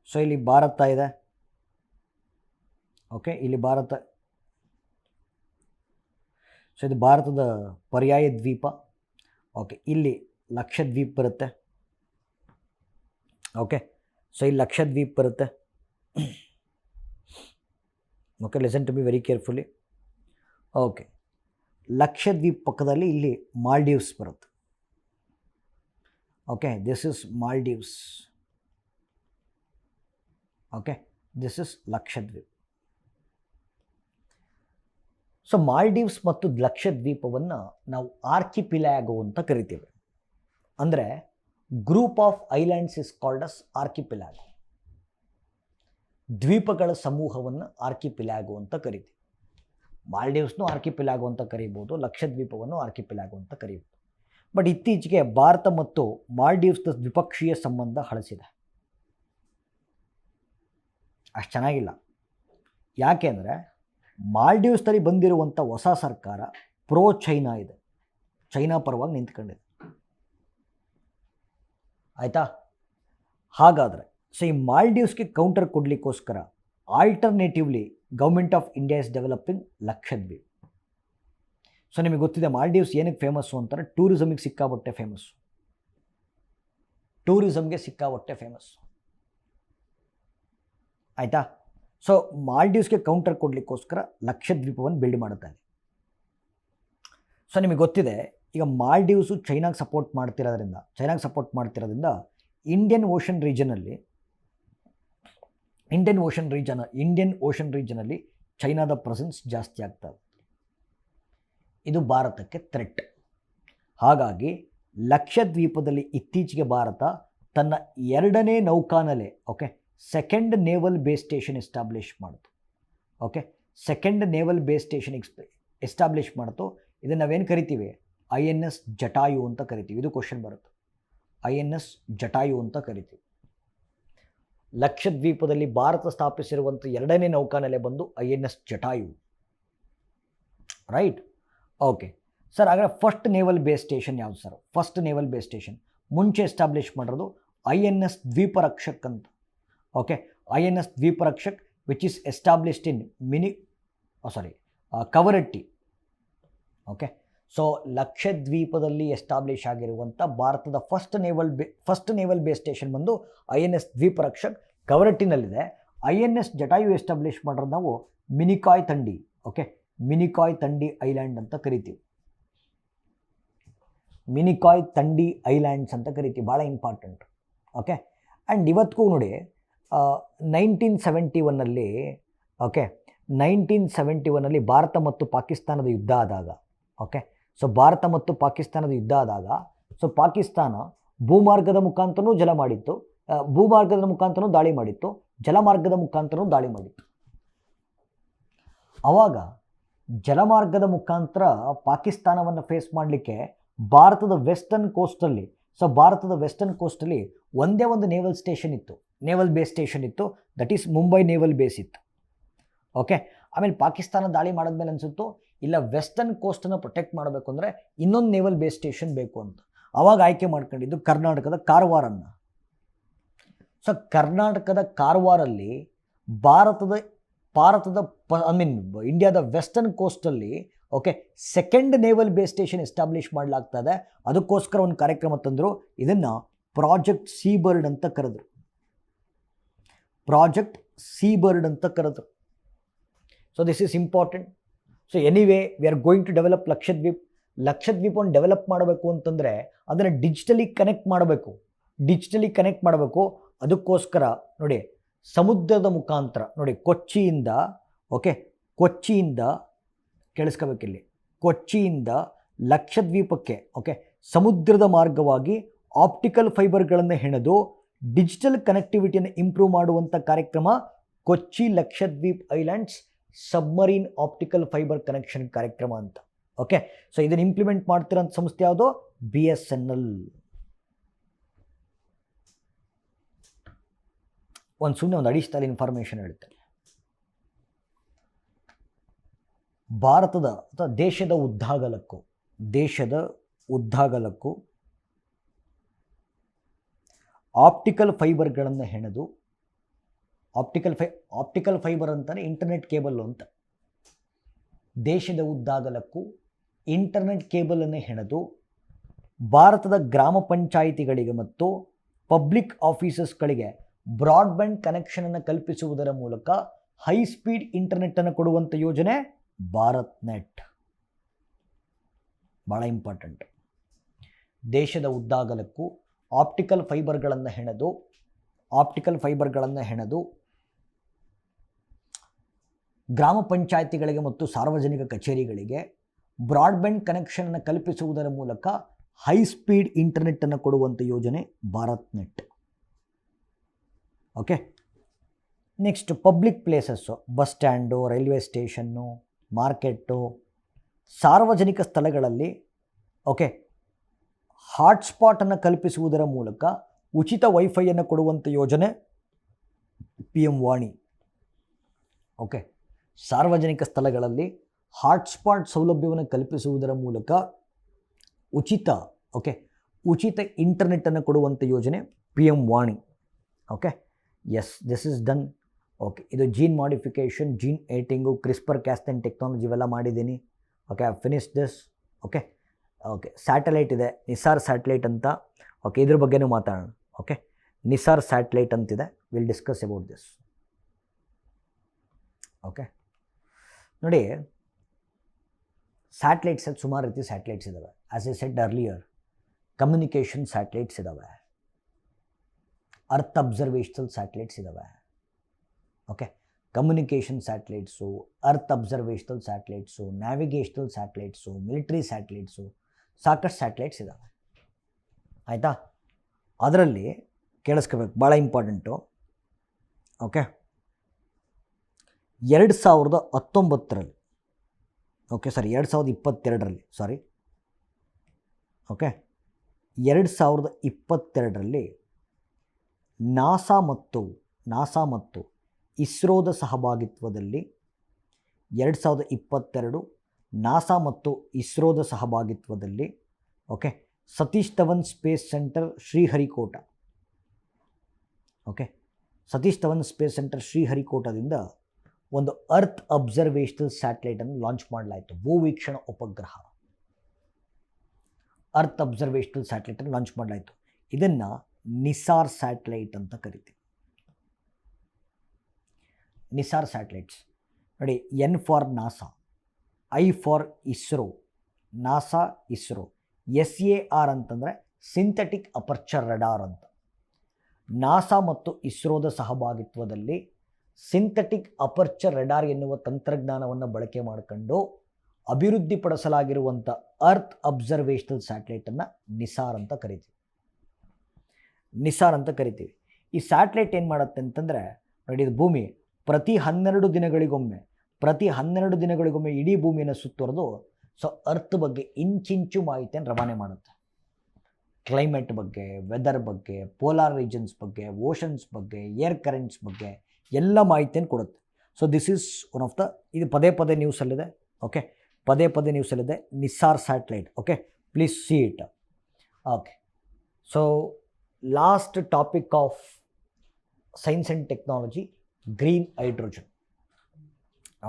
ಸೊ ಇಲ್ಲಿ ಭಾರತ ಇದೆ. ಓಕೆ, ಇಲ್ಲಿ ಭಾರತ, ಸೊ ಇದು ಭಾರತದ ಪರ್ಯಾಯ ದ್ವೀಪ. ಓಕೆ, ಇಲ್ಲಿ ಲಕ್ಷದ್ವೀಪ್ ಬರುತ್ತೆ. ಓಕೆ, ಸೊ ಇಲ್ಲಿ ಲಕ್ಷದ್ವೀಪ್ ಬರುತ್ತೆ. Okay, listen to be very carefully. Okay, Lakshadweep ಪಕ್ಕದಲ್ಲಿ ಇಲ್ಲಿ ಮಾಲ್ಡೀವ್ಸ್ ಬರುತ್ತೆ. Okay, this is Maldives. Okay, this is Lakshadweep. So Maldives ಮತ್ತು ಲಕ್ಷದ್ವೀಪವನ್ನು ನಾವು ಆರ್ಕಿಪಿಲ್ಯಾಗೋ ಅಂತ ಕರಿತೀವಿ. ಅಂದರೆ group of islands is called as archipelago. ದ್ವೀಪಗಳ ಸಮೂಹವನ್ನು ಆರ್ಕಿಪಿಲ್ಯಾಗೋ ಅಂತ ಕರಿತೀವಿ. ಮಾಲ್ಡೀವ್ಸ್ನು ಆರ್ಕಿಪಿಲ್ಯಾಗೋ ಅಂತ ಕರೀಬೋದು, ಲಕ್ಷದ್ವೀಪವನ್ನು ಆರ್ಕಿಪಿಲ್ಯಾಗೋ ಅಂತ ಕರೀಬೋದು. ಬಟ್ ಇತ್ತೀಚೆಗೆ ಭಾರತ ಮತ್ತು ಮಾಲ್ಡೀವ್ಸ್ನ ದ್ವಿಪಕ್ಷೀಯ ಸಂಬಂಧ ಹಳಸಿದೆ. ಅಷ್ಟು ಚೆನ್ನಾಗಿಲ್ಲ. ಯಾಕೆ ಅಂದರೆ ಮಾಲ್ಡೀವ್ಸ್ನಲ್ಲಿ ಬಂದಿರುವಂಥ ಹೊಸ ಸರ್ಕಾರ ಪ್ರೋ ಚೈನಾ ಇದೆ, ಚೈನಾ ಪರವಾಗಿ ನಿಂತ್ಕೊಂಡಿದೆ. ಆಯಿತಾ? ಹಾಗಾದರೆ ಸೊ ಈ ಮಾಲ್ಡೀವ್ಸ್ಗೆ ಕೌಂಟರ್ ಕೊಡಲಿಕ್ಕೋಸ್ಕರ alternatively government of India is developing Lakshadweep. So ನಿಮಗೆ ಗೊತ್ತಿದೆ ಮಾಲ್ಡೀವ್ಸ್ ಏನಕ್ಕೆ ಫೇಮಸ್ಸು ಅಂತಾರೆ? ಟೂರಿಸಮಿಗೆ ಸಿಕ್ಕಾಪಟ್ಟೆ ಫೇಮಸ್ಸು. ಆಯಿತಾ? ಸೊ ಮಾಲ್ಡೀವ್ಸ್ಗೆ ಕೌಂಟರ್ ಕೊಡಲಿಕ್ಕೋಸ್ಕರ ಲಕ್ಷದ್ವೀಪವನ್ನು ಬಿಲ್ಡ್ ಮಾಡುತ್ತಾ ಇದೆ. ಸೊ ನಿಮಗೆ ಗೊತ್ತಿದೆ ಈಗ ಮಾಲ್ಡೀವ್ಸು ಚೈನಾಗೆ ಸಪೋರ್ಟ್ ಮಾಡ್ತಿರೋದ್ರಿಂದ ಇಂಡಿಯನ್ ಓಷನ್ ರೀಜನಲ್ಲಿ ಚೈನಾದ ಪ್ರೆಸೆನ್ಸ್ ಜಾಸ್ತಿ ಆಗ್ತದೆ. ಇದು ಭಾರತಕ್ಕೆ ಥ್ರೆಟ್. ಹಾಗಾಗಿ ಲಕ್ಷದ್ವೀಪದಲ್ಲಿ ಇತ್ತೀಚೆಗೆ ಭಾರತ ತನ್ನ 2ನೇ ನೌಕಾನೆಲೆ, okay, second naval base station establish ಮಾಡಿತು. Okay, second naval base station establish ಮಾಡಿತು. ಇದನ್ನು ನಾವೇನು ಕರಿತೀವಿ? INS ಜಟಾಯು ಅಂತ ಕರಿತೀವಿ. ಇದು ಕ್ವಶನ್ ಬರುತ್ತೆ. INS ಜಟಾಯು ಅಂತ ಕರಿತೀವಿ. ಲಕ್ಷದ್ವೀಪದಲ್ಲಿ ಭಾರತ ಸ್ಥಾಪಿಸಿರುವಂಥ ಎರಡನೇ ನೌಕಾನೆಲೆ ಬಂದು INS Jatayu. Right? Okay sir, ಹಾಗಾದರೆ ಫಸ್ಟ್ ನೇವಲ್ ಬೇಸ್ ಸ್ಟೇಷನ್ ಯಾವುದು sir? First naval base station ಮುಂಚೆ ಎಸ್ಟಾಬ್ಲಿಷ್ ಮಾಡಿರೋದು INS ದ್ವೀಪರಕ್ಷಕ್ ಅಂತ. Okay, INS Dweeprakshak which is established in Kavaratti. Okay, so ಲಕ್ಷದ್ವೀಪದಲ್ಲಿ ಎಸ್ಟಾಬ್ಲಿಷ್ ಆಗಿರುವಂಥ ಭಾರತದ ಫಸ್ಟ್ ನೇವಲ್ ಬೇಸ್ ಸ್ಟೇಷನ್ ಬಂದು INS ದ್ವೀಪರಕ್ಷಕ್ ಕವರಟ್ಟಿನಲ್ಲಿದೆ. INS ಜಟಾಯು ಎಸ್ಟಾಬ್ಲಿಷ್ ಮಾಡಿರೋದು ನಾವು ಮಿನಿಕಾಯ್ ತಂಡಿ. ಓಕೆ, ಮಿನಿಕಾಯ್ ತಂಡಿ ಐಲ್ಯಾಂಡ್ ಅಂತ ಕರಿತೀವಿ. ಮಿನಿಕಾಯ್ ತಂಡಿ ಐಲ್ಯಾಂಡ್ಸ್ ಅಂತ ಕರಿತೀವಿ, ಭಾಳ ಇಂಪಾರ್ಟೆಂಟ್. ಓಕೆ, ಆ್ಯಂಡ್ ಇವತ್ತಿಗೂ ನೋಡಿ 1971 ಓಕೆ 1971 ಭಾರತ ಮತ್ತು ಪಾಕಿಸ್ತಾನದ ಯುದ್ಧ ಆದಾಗ, ಓಕೆ, ಸೊ ಭಾರತ ಮತ್ತು ಪಾಕಿಸ್ತಾನದ ಯುದ್ಧ ಆದಾಗ ಸೊ ಪಾಕಿಸ್ತಾನ ಭೂಮಾರ್ಗದ ಮುಖಾಂತರನೂ ಭೂಮಾರ್ಗದ ಮುಖಾಂತರನೂ ದಾಳಿ ಮಾಡಿತ್ತು, ಜಲಮಾರ್ಗದ ಮುಖಾಂತರನೂ ದಾಳಿ ಮಾಡಿತ್ತು. ಆವಾಗ ಜಲಮಾರ್ಗದ ಮುಖಾಂತರ ಪಾಕಿಸ್ತಾನವನ್ನು ಫೇಸ್ ಮಾಡಲಿಕ್ಕೆ ಭಾರತದ ವೆಸ್ಟರ್ನ್ ಕೋಸ್ಟಲ್ಲಿ ಒಂದೇ ಒಂದು ನೇವಲ್ ಬೇಸ್ ಸ್ಟೇಷನ್ ಇತ್ತು, that is Mumbai naval base ಇತ್ತು. ಓಕೆ, ಆಮೇಲೆ ಪಾಕಿಸ್ತಾನ ದಾಳಿ ಮಾಡಿದ್ಮೇಲೆ ಅನಿಸುತ್ತು ಇಲ್ಲ ವೆಸ್ಟರ್ನ್ ಕೋಸ್ಟನ್ನು ಪ್ರೊಟೆಕ್ಟ್ ಮಾಡಬೇಕು ಅಂದರೆ ಇನ್ನೊಂದು ನೇವಲ್ ಬೇಸ್ ಸ್ಟೇಷನ್ ಬೇಕು ಅಂತ. ಆವಾಗ ಆಯ್ಕೆ ಮಾಡ್ಕೊಂಡಿದ್ದು ಕರ್ನಾಟಕದ ಕಾರವಾರನ್ನು. ಸೊ ಕರ್ನಾಟಕದ ಕಾರವಾರಲ್ಲಿ ಇಂಡಿಯಾದ ವೆಸ್ಟರ್ನ್ ಕೋಸ್ಟಲ್ಲಿ okay second naval base station establish ಮಾಡಲಾಗ್ತದೆ. ಅದಕ್ಕೋಸ್ಕರ ಒಂದು ಕಾರ್ಯಕ್ರಮ ತಂದರು, ಇದನ್ನು ಪ್ರಾಜೆಕ್ಟ್ ಸೀಬರ್ಡ್ ಅಂತ ಕರೆದ್ರು. So this is important. So anyway we are going to develop ಲಕ್ಷದ್ವೀಪವನ್ನು ಡೆವಲಪ್ ಮಾಡಬೇಕು ಅಂತಂದರೆ ಅದನ್ನು ಡಿಜಿಟಲಿ ಕನೆಕ್ಟ್ ಮಾಡಬೇಕು. ಅದಕ್ಕೋಸ್ಕರ ನೋಡಿ ಸಮುದ್ರದ ಮುಖಾಂತರ ನೋಡಿ ಕೊಚ್ಚಿಯಿಂದ ಕೇಳಿಸ್ಕೋಬೇಕಿಲ್ಲಿ, ಕೊಚ್ಚಿಯಿಂದ ಲಕ್ಷದ್ವೀಪಕ್ಕೆ ಓಕೆ ಸಮುದ್ರದ ಮಾರ್ಗವಾಗಿ ಆಪ್ಟಿಕಲ್ ಫೈಬರ್ಗಳನ್ನು ಹೆಣೆದು ಡಿಜಿಟಲ್ ಕನೆಕ್ಟಿವಿಟಿಯನ್ನು ಇಂಪ್ರೂವ್ ಮಾಡುವಂಥ ಕಾರ್ಯಕ್ರಮ Kochi Lakshadweep islands submarine optical fibre connection ಕಾರ್ಯಕ್ರಮ ಅಂತ. ಓಕೆ, ಸೊ ಇದನ್ನು ಇಂಪ್ಲಿಮೆಂಟ್ ಮಾಡ್ತಿರೋಂಥ ಸಂಸ್ಥೆ ಯಾವುದು? BSNL. ಒಂದು ಅಡಿಷನಲ್ ಇನ್ಫಾರ್ಮೇಷನ್ ಹೇಳ್ತೇನೆ. ಭಾರತದ ಅಥವಾ ದೇಶದ ಉದ್ದಾಗಲಕ್ಕೂ ಆಪ್ಟಿಕಲ್ ಫೈಬರ್ಗಳನ್ನು ಹೆಣೆದು, ಆಪ್ಟಿಕಲ್ ಫೈಬರ್ ಅಂತಾನೆ ಇಂಟರ್ನೆಟ್ ಕೇಬಲ್ಲು ಅಂತ, ದೇಶದ ಉದ್ದಾಗಲಕ್ಕೂ ಇಂಟರ್ನೆಟ್ ಕೇಬಲನ್ನು ಹೆಣೆದು ಭಾರತದ ಗ್ರಾಮ ಪಂಚಾಯಿತಿಗಳಿಗೆ ಮತ್ತು ಪಬ್ಲಿಕ್ ಆಫೀಸಸ್ಗಳಿಗೆ ಬ್ರಾಡ್ಬ್ಯಾಂಡ್ ಕನೆಕ್ಷನನ್ನು ಕಲ್ಪಿಸುವುದರ ಮೂಲಕ ಹೈ ಸ್ಪೀಡ್ ಇಂಟರ್ನೆಟ್ಟನ್ನು ಕೊಡುವಂಥ ಯೋಜನೆ ಭಾರತ್ ನೆಟ್. ಭಾಳ ಇಂಪಾರ್ಟೆಂಟ್. ದೇಶದ ಉದ್ದಾಗಲಕ್ಕೂ ಆಪ್ಟಿಕಲ್ ಫೈಬರ್ಗಳನ್ನು ಹೆಣೆದು ಗ್ರಾಮ ಪಂಚಾಯಿತಿಗಳಿಗೆ ಮತ್ತು ಸಾರ್ವಜನಿಕ ಕಚೇರಿಗಳಿಗೆ ಬ್ರಾಡ್ಬ್ಯಾಂಡ್ ಕನೆಕ್ಷನನ್ನು ಕಲ್ಪಿಸುವುದರ ಮೂಲಕ ಹೈ ಸ್ಪೀಡ್ ಇಂಟರ್ನೆಟ್ಟನ್ನು ಕೊಡುವಂಥ ಯೋಜನೆ Bharat net. Okay, next public places, bus stand, railway station, market, ಸಾರ್ವಜನಿಕ ಸ್ಥಳಗಳಲ್ಲಿ ಓಕೆ ಹಾಟ್ಸ್ಪಾಟನ್ನು ಕಲ್ಪಿಸುವುದರ ಮೂಲಕ ಉಚಿತ ವೈಫೈಯನ್ನು ಕೊಡುವಂಥ ಯೋಜನೆ PM ವಾಣಿ. ಓಕೆ, ಸಾರ್ವಜನಿಕ ಸ್ಥಳಗಳಲ್ಲಿ ಹಾಟ್ಸ್ಪಾಟ್ ಸೌಲಭ್ಯವನ್ನು ಕಲ್ಪಿಸುವುದರ ಮೂಲಕ ಉಚಿತ ಇಂಟರ್ನೆಟ್ಟನ್ನು ಕೊಡುವಂಥ ಯೋಜನೆ PM Vani. Okay, yes, this is done. Okay, ಇದು gene modification, gene editing, CRISPR-Cas9 ಟೆಕ್ನಾಲಜಿ ಇವೆಲ್ಲ ಮಾಡಿದ್ದೀನಿ. Okay, I finish this. Okay, satellite ಇದೆ, ನಿಸಾರ್ ಸ್ಯಾಟಲೈಟ್ ಅಂತ. ಓಕೆ, ಇದ್ರ ಬಗ್ಗೆನೂ ಮಾತಾಡೋಣ. ಓಕೆ, ನಿಸಾರ್ ಸ್ಯಾಟಲೈಟ್ ಅಂತಿದೆ, will discuss about this. Okay, ನೋಡಿ ಸ್ಯಾಟಲೈಟ್ಸ್ ಸುಮಾರು ರೀತಿ ಸ್ಯಾಟಲೈಟ್ಸ್ ಇದ್ದಾವೆ. As I said earlier, communication satellites ಇದ್ದಾವೆ, ಅರ್ತ್ ಅಬ್ಸರ್ವೇಷನಲ್ ಸ್ಯಾಟಲೈಟ್ಸ್ ಇದ್ದಾವೆ. Okay, communication satellites, earth observational satellites, navigational satellites, military ಸ್ಯಾಟಲೈಟ್ಸು, ಸಾಕಷ್ಟು ಸ್ಯಾಟಲೈಟ್ಸ್ ಇದ್ದಾವೆ. ಆಯಿತಾ? ಅದರಲ್ಲಿ ಕೇಳಿಸ್ಕೋಬೇಕು, ಭಾಳ ಇಂಪಾರ್ಟೆಂಟು. ಓಕೆ, 2019ರಲ್ಲಿ ಓಕೆ 2022ರಲ್ಲಿ ಓಕೆ 2022ರಲ್ಲಿ ನಾಸಾ ಮತ್ತು ನಾಸಾ ಮತ್ತು ಇಸ್ರೋದ ಸಹಭಾಗಿತ್ವದಲ್ಲಿ 2022 ನಾಸಾ ಮತ್ತು ಇಸ್ರೋದ ಸಹಭಾಗಿತ್ವದಲ್ಲಿ okay Satish Dhawan space centre Sriharikota okay Satish Dhawan space Centre ಶ್ರೀಹರಿಕೋಟದಿಂದ ಒಂದು ಅರ್ತ್ ಅಬ್ಸರ್ವೇಷನಲ್ ಸ್ಯಾಟಲೈಟನ್ನು ಲಾಂಚ್ ಮಾಡಲಾಯಿತು. ಭೂವೀಕ್ಷಣ ಉಪಗ್ರಹ ಅರ್ತ್ ಅಬ್ಸರ್ವೇಷನಲ್ ಸ್ಯಾಟಲೈಟನ್ನು ಲಾಂಚ್ ಮಾಡಲಾಯಿತು. ಇದನ್ನು ನಿಸಾರ್ ಸ್ಯಾಟಲೈಟ್ ಅಂತ ಕರಿತೀವಿ. ನಿಸಾರ್ ಸ್ಯಾಟಲೈಟ್ಸ್ ನೋಡಿ, N for NASA, I for ISRO, NASA ISRO, SAR ಅಂತಂದರೆ ಸಿಂಥೆಟಿಕ್ ಅಪರ್ಚರ್ ರಡಾರ್ ಅಂತ. ನಾಸಾ ಮತ್ತು ಇಸ್ರೋದ ಸಹಭಾಗಿತ್ವದಲ್ಲಿ ಸಿಂಥೆಟಿಕ್ ಅಪರ್ಚರ್ ರಡಾರ್ ಎನ್ನುವ ತಂತ್ರಜ್ಞಾನವನ್ನು ಬಳಕೆ ಮಾಡಿಕೊಂಡು ಅಭಿವೃದ್ಧಿಪಡಿಸಲಾಗಿರುವಂಥ ಅರ್ತ್ ಅಬ್ಸರ್ವೇಷನಲ್ ಸ್ಯಾಟಲೈಟನ್ನು ನಿಸಾರ್ ಅಂತ ಕರಿತೀವಿ. ನಿಸಾರ್ ಅಂತ ಕರಿತೀವಿ. ಈ ಸ್ಯಾಟಲೈಟ್ ಏನು ಮಾಡುತ್ತೆ ಅಂತಂದರೆ ನೋಡಿ, ಇದು ಭೂಮಿ ಪ್ರತಿ 12 ದಿನಗಳಿಗೊಮ್ಮೆ ಇಡೀ ಭೂಮಿಯನ್ನು ಸುತ್ತುವರೆದು ಅರ್ತ್ ಬಗ್ಗೆ ಇಂಚಿಂಚು ಮಾಹಿತಿಯನ್ನು ರವಾನೆ ಮಾಡುತ್ತೆ. ಕ್ಲೈಮೇಟ್ ಬಗ್ಗೆ, ವೆದರ್ ಬಗ್ಗೆ, ಪೋಲಾರ್ ರೀಜನ್ಸ್ ಬಗ್ಗೆ, ಓಷನ್ಸ್ ಬಗ್ಗೆ, ಏರ್ ಕರೆಂಟ್ಸ್ ಬಗ್ಗೆ ಎಲ್ಲ ಮಾಹಿತಿಯನ್ನು ಕೊಡುತ್ತೆ. This is one of the, ಇದು ಪದೇ ನ್ಯೂಸಲ್ಲಿದೆ. ಓಕೆ, ಪದೇ ನ್ಯೂಸಲ್ಲಿದೆ NISAR satellite. Okay, please see it. Okay, last topic of science and technology, green hydrogen.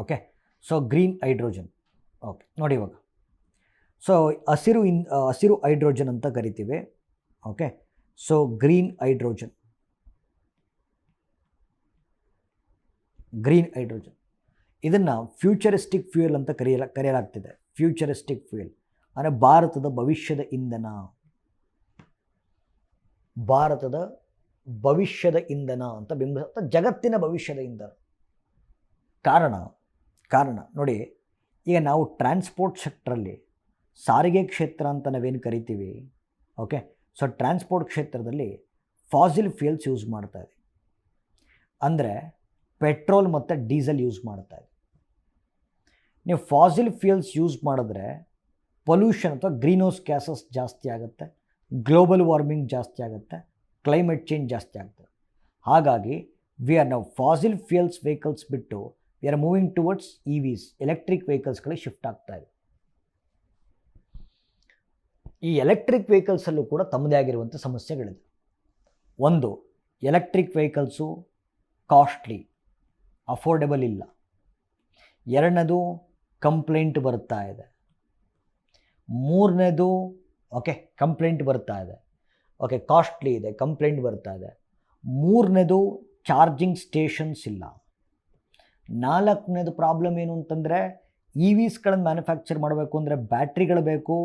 Okay, green hydrogen. Okay, ನೋಡಿ ಇವಾಗ ಹಸಿರು ಹೈಡ್ರೋಜನ್ ಅಂತ ಕರಿತೀವಿ. ಓಕೆ, ಗ್ರೀನ್ ಹೈಡ್ರೋಜನ್ ಇದನ್ನು ಫ್ಯೂಚರಿಸ್ಟಿಕ್ ಫ್ಯೂಯಲ್ ಅಂತ ಕರೆಯಲಾಗ್ತಿದೆ. ಫ್ಯೂಚರಿಸ್ಟಿಕ್ ಫ್ಯೂಯಲ್ ಅಂದರೆ ಭಾರತದ ಭವಿಷ್ಯದ ಇಂಧನ ಅಂತ ಬಿಂಬಿಸುತ್ತೆ, ಜಗತ್ತಿನ ಭವಿಷ್ಯದ ಇಂಧನ. ಕಾರಣ ನೋಡಿ, ಈಗ ನಾವು ಟ್ರಾನ್ಸ್ಪೋರ್ಟ್ ಸೆಕ್ಟ್ರಲ್ಲಿ ಸಾರಿಗೆ ಕ್ಷೇತ್ರ ಅಂತ ನಾವೇನು ಕರಿತೀವಿ. ಓಕೆ, ಟ್ರಾನ್ಸ್ಪೋರ್ಟ್ ಕ್ಷೇತ್ರದಲ್ಲಿ ಫಾಸಿಲ್ ಫ್ಯೂಯಲ್ಸ್ ಯೂಸ್ ಮಾಡ್ತಾ ಇದೆ, ಅಂದರೆ ಪೆಟ್ರೋಲ್ ಮತ್ತು ಡೀಸೆಲ್ ಯೂಸ್ ಮಾಡ್ತಾ ಇದೆ. ನೀವು ಫಾಸಿಲ್ ಫ್ಯೂಯಲ್ಸ್ ಯೂಸ್ ಮಾಡಿದ್ರೆ ಪೊಲ್ಯೂಷನ್ ಅಥವಾ ಗ್ರೀನ್ ಹೌಸ್ ಗ್ಯಾಸಸ್ ಜಾಸ್ತಿ ಆಗುತ್ತೆ, ಗ್ಲೋಬಲ್ ವಾರ್ಮಿಂಗ್ ಜಾಸ್ತಿ ಆಗುತ್ತೆ, ಕ್ಲೈಮೇಟ್ ಚೇಂಜ್ ಜಾಸ್ತಿ ಆಗ್ತದೆ. ಹಾಗಾಗಿ ವಿ ಆರ್ ನಾವು ಫಾಸಿಲ್ ಫ್ಯೂಯಲ್ಸ್ ವೆಹಿಕಲ್ಸ್ ಬಿಟ್ಟು we are moving towards EVs, electric ವೆಹಿಕಲ್ಸ್ಗಳಿಗೆ ಶಿಫ್ಟ್ ಆಗ್ತಾ ಇದೆ. ಈ ಎಲೆಕ್ಟ್ರಿಕ್ ವೆಹಿಕಲ್ಸಲ್ಲೂ ಕೂಡ ತಮ್ಮದೇ ಆಗಿರುವಂಥ ಸಮಸ್ಯೆಗಳಿದೆ. ಒಂದು, ಎಲೆಕ್ಟ್ರಿಕ್ ವೆಹಿಕಲ್ಸು ಕಾಸ್ಟ್ಲಿ, ಅಫೋರ್ಡೆಬಲ್ ಇಲ್ಲ. ಎರಡನೇದು, ಕಂಪ್ಲೇಂಟ್ ಬರ್ತಾ ಇದೆ. ಮೂರನೇದು, ಕಂಪ್ಲೇಂಟ್ ಬರ್ತಾ ಇದೆ. ಕಾಸ್ಟ್ಲಿ ಇದೆ, ಕಂಪ್ಲೇಂಟ್ ಬರ್ತಾ ಇದೆ. ಮೂರನೇದು, ಚಾರ್ಜಿಂಗ್ ಸ್ಟೇಷನ್ಸ್ ಇಲ್ಲ. ನಾಲ್ಕನೇದು ಪ್ರಾಬ್ಲಮ್ ಏನು ಅಂತಂದರೆ, EVಸ್ಗಳನ್ನು ಮ್ಯಾನುಫ್ಯಾಕ್ಚರ್ ಮಾಡಬೇಕು ಅಂದರೆ ಬ್ಯಾಟ್ರಿಗಳು ಬೇಕು.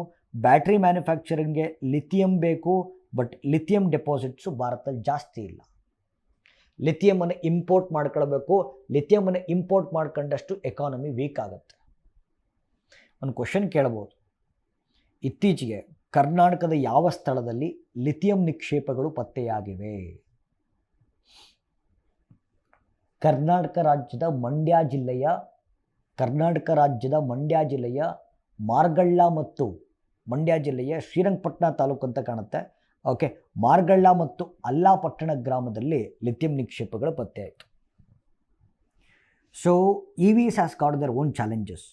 ಬ್ಯಾಟ್ರಿ ಮ್ಯಾನುಫ್ಯಾಕ್ಚರಿಂಗ್ಗೆ ಲಿಥಿಯಂ ಬೇಕು. ಬಟ್ ಲಿಥಿಯಂ ಡೆಪಾಸಿಟ್ಸು ಭಾರತದಲ್ಲಿ ಜಾಸ್ತಿ ಇಲ್ಲ. ಲಿಥಿಯಮನ್ನು ಇಂಪೋರ್ಟ್ ಮಾಡ್ಕೊಳ್ಬೇಕು. ಲಿಥಿಯಮನ್ನು ಇಂಪೋರ್ಟ್ ಮಾಡ್ಕೊಂಡಷ್ಟು ಎಕಾನಮಿ ವೀಕ್ ಆಗುತ್ತೆ. ಒಂದು ಕ್ವೆಶನ್ ಕೇಳ್ಬೋದು, ಇತ್ತೀಚೆಗೆ ಕರ್ನಾಟಕದ ಯಾವ ಸ್ಥಳದಲ್ಲಿ ಲಿಥಿಯಂ ನಿಕ್ಷೇಪಗಳು ಪತ್ತೆಯಾಗಿವೆ? ಕರ್ನಾಟಕ ರಾಜ್ಯದ ಮಂಡ್ಯ ಜಿಲ್ಲೆಯ ಮಾರ್ಗಳ್ಳ ಮತ್ತು ಮಂಡ್ಯ ಜಿಲ್ಲೆಯ ಶ್ರೀರಂಗಪಟ್ಟಣ ತಾಲೂಕು ಅಂತ ಕಾಣುತ್ತೆ. ಮಾರ್ಗಳ್ಳ ಮತ್ತು ಅಲ್ಲಾಪಟ್ಟಣ ಗ್ರಾಮದಲ್ಲಿ ಲಿಥಿಯಂ ನಿಕ್ಷೇಪಗಳು ಪತ್ತೆಯಾಯಿತು. EVs has got their own challenges.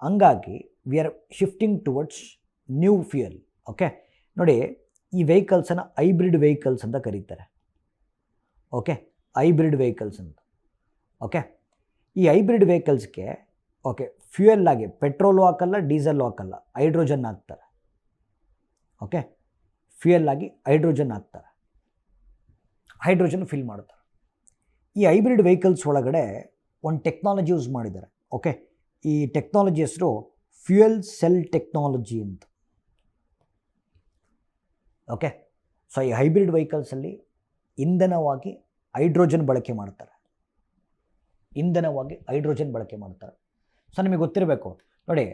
ಹಂಗಾಗಿ we are shifting towards new fuel. ನೋಡಿ, ಈ ವೆಹಿಕಲ್ಸನ್ನು ಹೈಬ್ರಿಡ್ ವೆಹಿಕಲ್ಸ್ ಅಂತ ಕರೀತಾರೆ. ಹೈಬ್ರಿಡ್ ವೆಹಿಕಲ್ಸ್ ಅಂತ. ಈ ಹೈಬ್ರಿಡ್ ವೆಹಿಕಲ್ಸ್ಗೆ ಫ್ಯೂಯಲ್ ಆಗಿ ಪೆಟ್ರೋಲು ಹಾಕಲ್ಲ, ಡೀಸೆಲ್ಲು ಹಾಕಲ್ಲ, ಹೈಡ್ರೋಜನ್ ಹಾಕ್ತಾರೆ. ಫ್ಯೂಯಲ್ ಆಗಿ ಹೈಡ್ರೋಜನ್ ಹಾಕ್ತಾರೆ, ಹೈಡ್ರೋಜನ್ ಫಿಲ್ ಮಾಡ್ತಾರೆ. ಈ ಹೈಬ್ರಿಡ್ ವೆಹಿಕಲ್ಸ್ ಒಳಗಡೆ ಒಂದು ಟೆಕ್ನಾಲಜಿ ಯೂಸ್ ಮಾಡಿದ್ದಾರೆ. ಈ ಟೆಕ್ನಾಲಜಿ ಹೆಸರು ಫ್ಯೂಯಲ್ ಸೆಲ್ ಟೆಕ್ನಾಲಜಿ ಅಂತ. ಈ ಹೈಬ್ರಿಡ್ ವೆಹಿಕಲ್ಸಲ್ಲಿ ಇಂಧನವಾಗಿ ಹೈಡ್ರೋಜನ್ ಬಳಕೆ ಮಾಡ್ತಾರೆ. ನಿಮಗೆ ಗೊತ್ತಿರಬೇಕು ನೋಡಿ,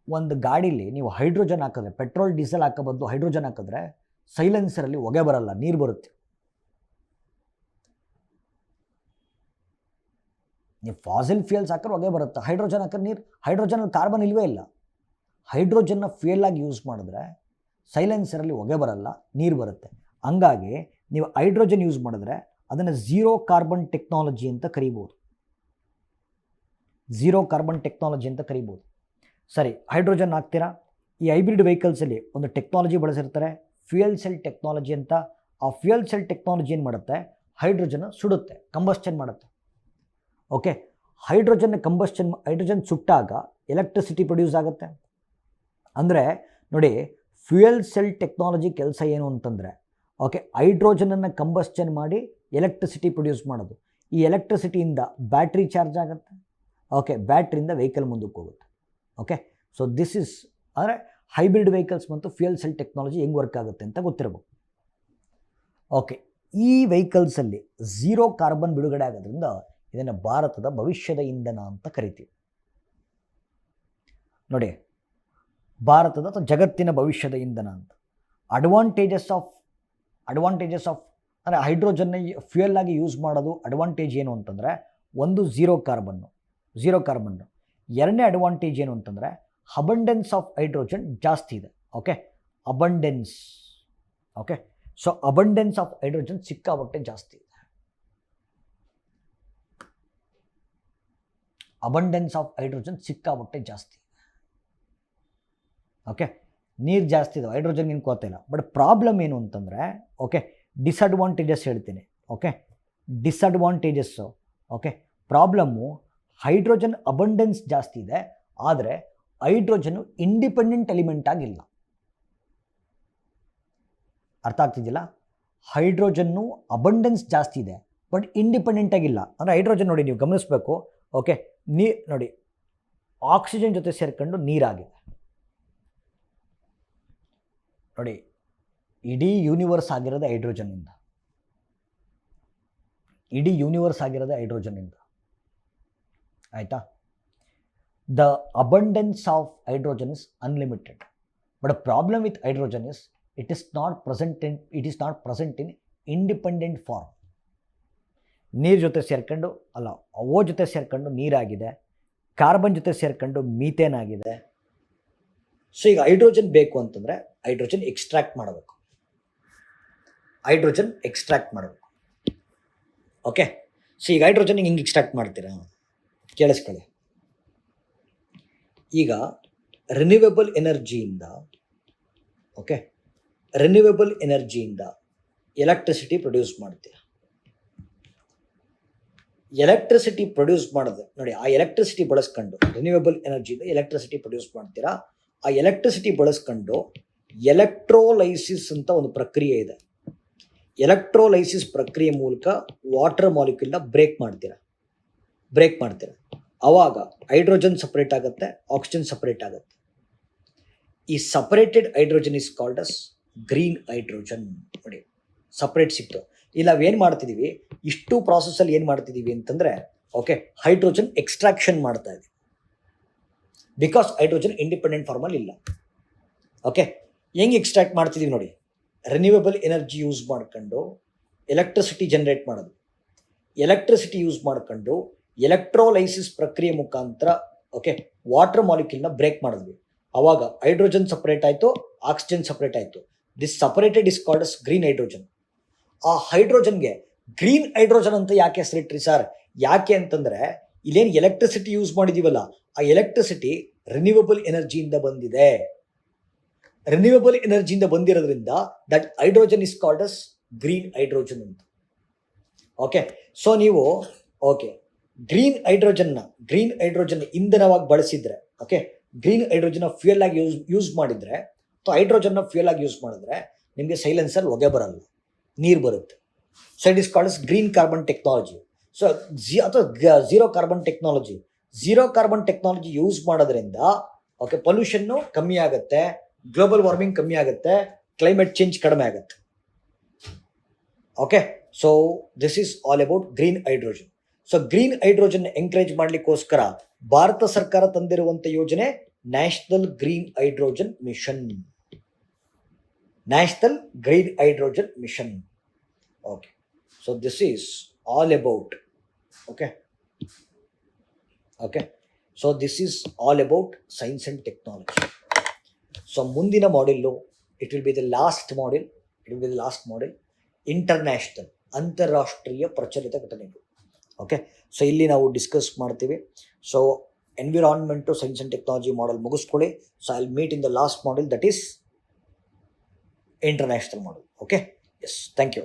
ಒಂದು ಗಾಡೀಲಿ ನೀವು ಹೈಡ್ರೋಜನ್ ಹಾಕಿದ್ರೆ, ಪೆಟ್ರೋಲ್ ಡೀಸೆಲ್ ಹಾಕೋ ಬದಲು ಹೈಡ್ರೋಜನ್ ಹಾಕಿದ್ರೆ ಸೈಲೆನ್ಸರಲ್ಲಿ ಹೊಗೆ ಬರಲ್ಲ, ನೀರು ಬರುತ್ತೆ. ನೀವು ಫಾಸಿಲ್ ಫ್ಯೂಯಲ್ಸ್ ಹಾಕಿದ್ರೆ ಹೊಗೆ ಬರುತ್ತೆ, ಹೈಡ್ರೋಜನ್ ಹಾಕಿದ್ರೆ ನೀರು. ಹೈಡ್ರೋಜನಲ್ಲಿ ಕಾರ್ಬನ್ ಇಲ್ವೇ ಇಲ್ಲ. ಹೈಡ್ರೋಜನ್ನ ಫ್ಯೂಯಲ್ ಆಗಿ ಯೂಸ್ ಮಾಡಿದ್ರೆ ಸೈಲೆನ್ಸರಲ್ಲಿ ಹೊಗೆ ಬರಲ್ಲ, ನೀರು ಬರುತ್ತೆ. ಹಂಗಾಗಿ ನೀವು ಹೈಡ್ರೋಜನ್ ಯೂಸ್ ಮಾಡಿದ್ರೆ ಅದನ್ನು ಝೀರೋ ಕಾರ್ಬನ್ ಟೆಕ್ನಾಲಜಿ ಅಂತ ಕರಿಬೋದು. ಝೀರೋ ಕಾರ್ಬನ್ ಟೆಕ್ನಾಲಜಿ ಅಂತ ಕರಿಬೋದು. ಸರಿ, ಹೈಡ್ರೋಜನ್ ಹಾಕ್ತೀರಾ. ಈ ಹೈಬ್ರಿಡ್ ವೆಹಿಕಲ್ಸಲ್ಲಿ ಒಂದು ಟೆಕ್ನಾಲಜಿ ಬಳಸಿರ್ತಾರೆ, ಫ್ಯೂಯಲ್ ಸೆಲ್ ಟೆಕ್ನಾಲಜಿ ಅಂತ. ಆ ಫ್ಯೂಯಲ್ ಸೆಲ್ ಟೆಕ್ನಾಲಜಿ ಏನು ಮಾಡುತ್ತೆ, ಹೈಡ್ರೋಜನ್ ಸುಡುತ್ತೆ, ಕಂಬಸ್ಟನ್ ಮಾಡುತ್ತೆ. ಓಕೆ, ಹೈಡ್ರೋಜನ್ ಸುಟ್ಟಾಗ ಎಲೆಕ್ಟ್ರಿಸಿಟಿ ಪ್ರೊಡ್ಯೂಸ್ ಆಗುತ್ತೆ. ಅಂದರೆ ನೋಡಿ, ಫ್ಯೂಯಲ್ ಸೆಲ್ ಟೆಕ್ನಾಲಜಿ ಕೆಲಸ ಏನು ಅಂತಂದರೆ, ಓಕೆ, ಹೈಡ್ರೋಜನನ್ನು ಕಂಬಸ್ಟನ್ ಮಾಡಿ ಎಲೆಕ್ಟ್ರಿಸಿಟಿ ಪ್ರೊಡ್ಯೂಸ್ ಮಾಡೋದು. ಈ ಎಲೆಕ್ಟ್ರಿಸಿಟಿಯಿಂದ ಬ್ಯಾಟ್ರಿ ಚಾರ್ಜ್ ಆಗುತ್ತೆ. ಓಕೆ, ಬ್ಯಾಟ್ರಿಯಿಂದ ವೆಹಿಕಲ್ ಮುಂದಕ್ಕೆ ಹೋಗುತ್ತೆ. ಓಕೆ, ಸೊ ದಿಸ್ ಇಸ್ ಅಂದರೆ ಹೈಬ್ರಿಡ್ ವೆಹಿಕಲ್ಸ್ ಮತ್ತು ಫ್ಯೂಯಲ್ ಸೆಲ್ ಟೆಕ್ನಾಲಜಿ ಹೆಂಗೆ ವರ್ಕ್ ಆಗುತ್ತೆ ಅಂತ ಗೊತ್ತಿರಬೇಕು. ಓಕೆ, ಈ ವೆಹಿಕಲ್ಸಲ್ಲಿ ಝೀರೋ ಕಾರ್ಬನ್ ಬಿಡುಗಡೆ ಆಗೋದ್ರಿಂದ ಇದನ್ನು ಭಾರತದ ಭವಿಷ್ಯದ ಇಂಧನ ಅಂತ ಕರಿತೀವಿ. ನೋಡಿ, ಭಾರತದ ಅಥವಾ ಜಗತ್ತಿನ ಭವಿಷ್ಯದ ಇಂಧನ ಅಂತ. ಅಡ್ವಾಂಟೇಜಸ್ ಆಫ್ ಅಂದರೆ ಹೈಡ್ರೋಜನ್ನ ಫ್ಯೂಯಲ್ ಆಗಿ ಯೂಸ್ ಮಾಡೋದು ಅಡ್ವಾಂಟೇಜ್ ಏನು ಅಂತಂದರೆ, ಒಂದು ಝೀರೋ ಕಾರ್ಬನ್ನು. ಎರಡನೇ ಅಡ್ವಾಂಟೇಜ್ ಏನು ಅಂತಂದರೆ ಅಬಂಡೆನ್ಸ್ ಆಫ್ ಹೈಡ್ರೋಜನ್ ಜಾಸ್ತಿ ಇದೆ. Okay, so abundance of hydrogen ಸಿಕ್ಕಾಪಟ್ಟೆ ಜಾಸ್ತಿ ಇದೆ. ಓಕೆ, ನೀರು ಜಾಸ್ತಿ ಇದೆ, ಹೈಡ್ರೋಜನ್ ನಿನ್ಕೋತಿಲ್ಲ. ಬಟ್ ಪ್ರಾಬ್ಲಮ್ ಏನು ಅಂತಂದರೆ, ಓಕೆ, ಡಿಸಡ್ವಾಂಟೇಜಸ್ ಹೇಳ್ತೀನಿ. ಓಕೆ, ಪ್ರಾಬ್ಲಮ್ಮು ಹೈಡ್ರೋಜನ್ ಅಬಂಡೆನ್ಸ್ ಜಾಸ್ತಿ ಇದೆ, ಆದರೆ ಹೈಡ್ರೋಜನ್ನು ಇಂಡಿಪೆಂಡೆಂಟ್ ಎಲಿಮೆಂಟ್ ಆಗಿಲ್ಲ. ಅರ್ಥ ಆಗ್ತಿದ್ದಿಲ್ಲ? ಹೈಡ್ರೋಜನ್ನು ಅಬಂಡೆನ್ಸ್ ಜಾಸ್ತಿ ಇದೆ, ಬಟ್ ಇಂಡಿಪೆಂಡೆಂಟ್ ಆಗಿಲ್ಲ. ಅಂದರೆ ಹೈಡ್ರೋಜನ್ ನೋಡಿ, ನೀವು ಗಮನಿಸಬೇಕು. ಓಕೆ, ನೋಡಿ, ಆಕ್ಸಿಜನ್ ಜೊತೆ ಸೇರ್ಕೊಂಡು ನೀರಾಗಿದೆ. ನೋಡಿ, ಇಡೀ ಯೂನಿವರ್ಸ್ ಆಗಿರೋದೇ ಹೈಡ್ರೋಜನ್ನಿಂದ. ಆಯಿತಾ? The abundance of hydrogen is unlimited, but problem with hydrogen is it is not present in independent form. ನೀರು ಜೊತೆ ಸೇರ್ಕೊಂಡು ಓ ಜೊತೆ ಸೇರ್ಕೊಂಡು ನೀರಾಗಿದೆ, ಕಾರ್ಬನ್ ಜೊತೆ ಸೇರ್ಕೊಂಡು ಮೀಥೇನ್ ಆಗಿದೆ. ಸೊ ಈಗ ಹೈಡ್ರೋಜನ್ ಬೇಕು ಅಂತಂದರೆ ಹೈಡ್ರೋಜನ್ ಎಕ್ಸ್ಟ್ರಾಕ್ಟ್ ಮಾಡಬೇಕು. ಓಕೆ, ಸೊ ಈಗ ಹೈಡ್ರೋಜನ್ ಹಿಂಗೆ ಎಕ್ಸ್ಟ್ರಾಕ್ಟ್ ಮಾಡ್ತೀರಾ? ಕೇಳಿಸ್ಕೊಳ್ಳಿ. ಈಗ ರಿನ್ಯೂವೇಬಲ್ ಎನರ್ಜಿಯಿಂದ ಎಲೆಕ್ಟ್ರಿಸಿಟಿ ಪ್ರೊಡ್ಯೂಸ್ ಮಾಡ್ತೀರಾ. ಎಲೆಕ್ಟ್ರಿಸಿಟಿ ಪ್ರೊಡ್ಯೂಸ್ ಮಾಡೋದು ನೋಡಿ, ಆ ಎಲೆಕ್ಟ್ರಿಸಿಟಿ ಬಳಸ್ಕೊಂಡು ರಿನ್ಯೂವೇಬಲ್ ಎನರ್ಜಿಯಿಂದ ಎಲೆಕ್ಟ್ರಿಸಿಟಿ ಪ್ರೊಡ್ಯೂಸ್ ಮಾಡ್ತೀರಾ. ಆ ಎಲೆಕ್ಟ್ರಿಸಿಟಿ ಬಳಸ್ಕೊಂಡು ಎಲೆಕ್ಟ್ರೋಲೈಸಿಸ್ ಅಂತ ಒಂದು ಪ್ರಕ್ರಿಯೆ ಇದೆ. ಎಲೆಕ್ಟ್ರೋಲೈಸಿಸ್ ಪ್ರಕ್ರಿಯೆ ಮೂಲಕ ವಾಟರ್ ಮಾಲಿಕ್ಯೂಲ್ನ ಬ್ರೇಕ್ ಮಾಡ್ತೀರಾ. ಆವಾಗ ಹೈಡ್ರೋಜನ್ ಸಪ್ರೇಟ್ ಆಗುತ್ತೆ, ಆಕ್ಸಿಜನ್ ಸಪ್ರೇಟ್ ಆಗುತ್ತೆ. ಈ separated hydrogen is called us green hydrogen. ನೋಡಿ, ಸಪ್ರೇಟ್ ಸಿಕ್ತು. ಇಲ್ಲಿ ನಾವೇನು ಮಾಡ್ತಿದ್ದೀವಿ, ಇಷ್ಟು ಪ್ರಾಸೆಸ್ಸಲ್ಲಿ ಏನು ಮಾಡ್ತಿದ್ದೀವಿ ಅಂತಂದರೆ, ಓಕೆ, ಹೈಡ್ರೋಜನ್ ಎಕ್ಸ್ಟ್ರಾಕ್ಷನ್ ಮಾಡ್ತಾ ಇದ್ದೀವಿ. ಬಿಕಾಸ್ ಹೈಡ್ರೋಜನ್ ಇಂಡಿಪೆಂಡೆಂಟ್ ಫಾರ್ಮಲ್ಲಿ ಇಲ್ಲ. ಓಕೆ, ಹೆಂಗೆ ಎಕ್ಸ್ಟ್ರಾಕ್ಟ್ ಮಾಡ್ತಿದ್ದೀವಿ ನೋಡಿ, ರಿನ್ಯೂವೇಬಲ್ ಎನರ್ಜಿ ಯೂಸ್ ಮಾಡ್ಕೊಂಡು ಎಲೆಕ್ಟ್ರಿಸಿಟಿ ಜನರೇಟ್ ಮಾಡೋದು. ಎಲೆಕ್ಟ್ರಿಸಿಟಿ ಯೂಸ್ ಮಾಡ್ಕೊಂಡು ಎಲೆಕ್ಟ್ರೋಲೈಸಿಸ್ ಪ್ರಕ್ರಿಯೆ ಮುಖಾಂತರ ಓಕೆ ವಾಟರ್ ಮಾಲಿಕ್ಯೂಲ್ನ ಬ್ರೇಕ್ ಮಾಡಿದ್ವಿ. ಆವಾಗ ಹೈಡ್ರೋಜನ್ ಸಪ್ರೇಟ್ ಆಯಿತು, ಆಕ್ಸಿಜನ್ ಸಪ್ರೇಟ್ ಆಯಿತು. This separated is called us green hydrogen. ಆ ಹೈಡ್ರೋಜನ್ಗೆ ಗ್ರೀನ್ ಹೈಡ್ರೋಜನ್ ಅಂತ ಯಾಕೆ ಹೆಸರಿಟ್ರಿ ಸರ್? ಯಾಕೆ ಅಂತಂದರೆ ಇಲ್ಲೇನು ಎಲೆಕ್ಟ್ರಿಸಿಟಿ ಯೂಸ್ ಮಾಡಿದ್ದೀವಲ್ಲ, ಆ ಎಲೆಕ್ಟ್ರಿಸಿಟಿ ರಿನ್ಯೂವಬಲ್ ಎನರ್ಜಿಯಿಂದ ಬಂದಿದೆ. ರಿನ್ಯೂವಬಲ್ ಎನರ್ಜಿಯಿಂದ ಬಂದಿರೋದ್ರಿಂದ that hydrogen is called us green hydrogen ಅಂತ. ಓಕೆ, ಸೊ ನೀವು ಓಕೆ ಗ್ರೀನ್ ಹೈಡ್ರೋಜನ್ ಇಂಧನವಾಗಿ ಬಳಸಿದ್ರೆ, ಓಕೆ, ಗ್ರೀನ್ ಹೈಡ್ರೋಜನ್ ಫ್ಯೂಯಲ್ ಆಗಿ ಯೂಸ್ ಮಾಡಿದ್ರೆ, ಅಥವಾ ಹೈಡ್ರೋಜನ್ನ ಫ್ಯೂಯಲ್ ಆಗಿ ಯೂಸ್ ಮಾಡಿದ್ರೆ ನಿಮಗೆ ಸೈಲೆನ್ಸರ್ ಹೊಗೆ ಬರಲ್ಲ, ನೀರು ಬರುತ್ತೆ. So it is called us green carbon technology. So ಅಥವಾ ಝೀರೋ ಕಾರ್ಬನ್ ಟೆಕ್ನಾಲಜಿ ಯೂಸ್ ಮಾಡೋದ್ರಿಂದ ಓಕೆ ಪೊಲ್ಯೂಷನ್ನು ಕಮ್ಮಿ ಆಗುತ್ತೆ, ಗ್ಲೋಬಲ್ ವಾರ್ಮಿಂಗ್ ಕಮ್ಮಿ ಆಗುತ್ತೆ, ಕ್ಲೈಮೇಟ್ ಚೇಂಜ್ ಕಡಿಮೆ ಆಗುತ್ತೆ. Okay, so this is all about green hydrogen. So green hydrogen encourage ಮಾಡಲಿಕ್ಕೋಸ್ಕರ ಭಾರತ ಸರ್ಕಾರ ತಂದಿರುವಂಥ ಯೋಜನೆ national green hydrogen mission. Okay, so this is all about so this is all about science and technology. So ಮುಂದಿನ module it will be the last module international. ಅಂತಾರಾಷ್ಟ್ರೀಯ ಪ್ರಚಲಿತ ಘಟನೆಗಳು. Okay, so ಇಲ್ಲಿ ನಾವು ಡಿಸ್ಕಸ್ ಮಾಡ್ತೀವಿ. So environment science and technology ಮಾಡಲ್ ಮುಗಿಸ್ಕೊಳ್ಳಿ. So I will meet in the last model, that is international model. Okay, yes, thank you.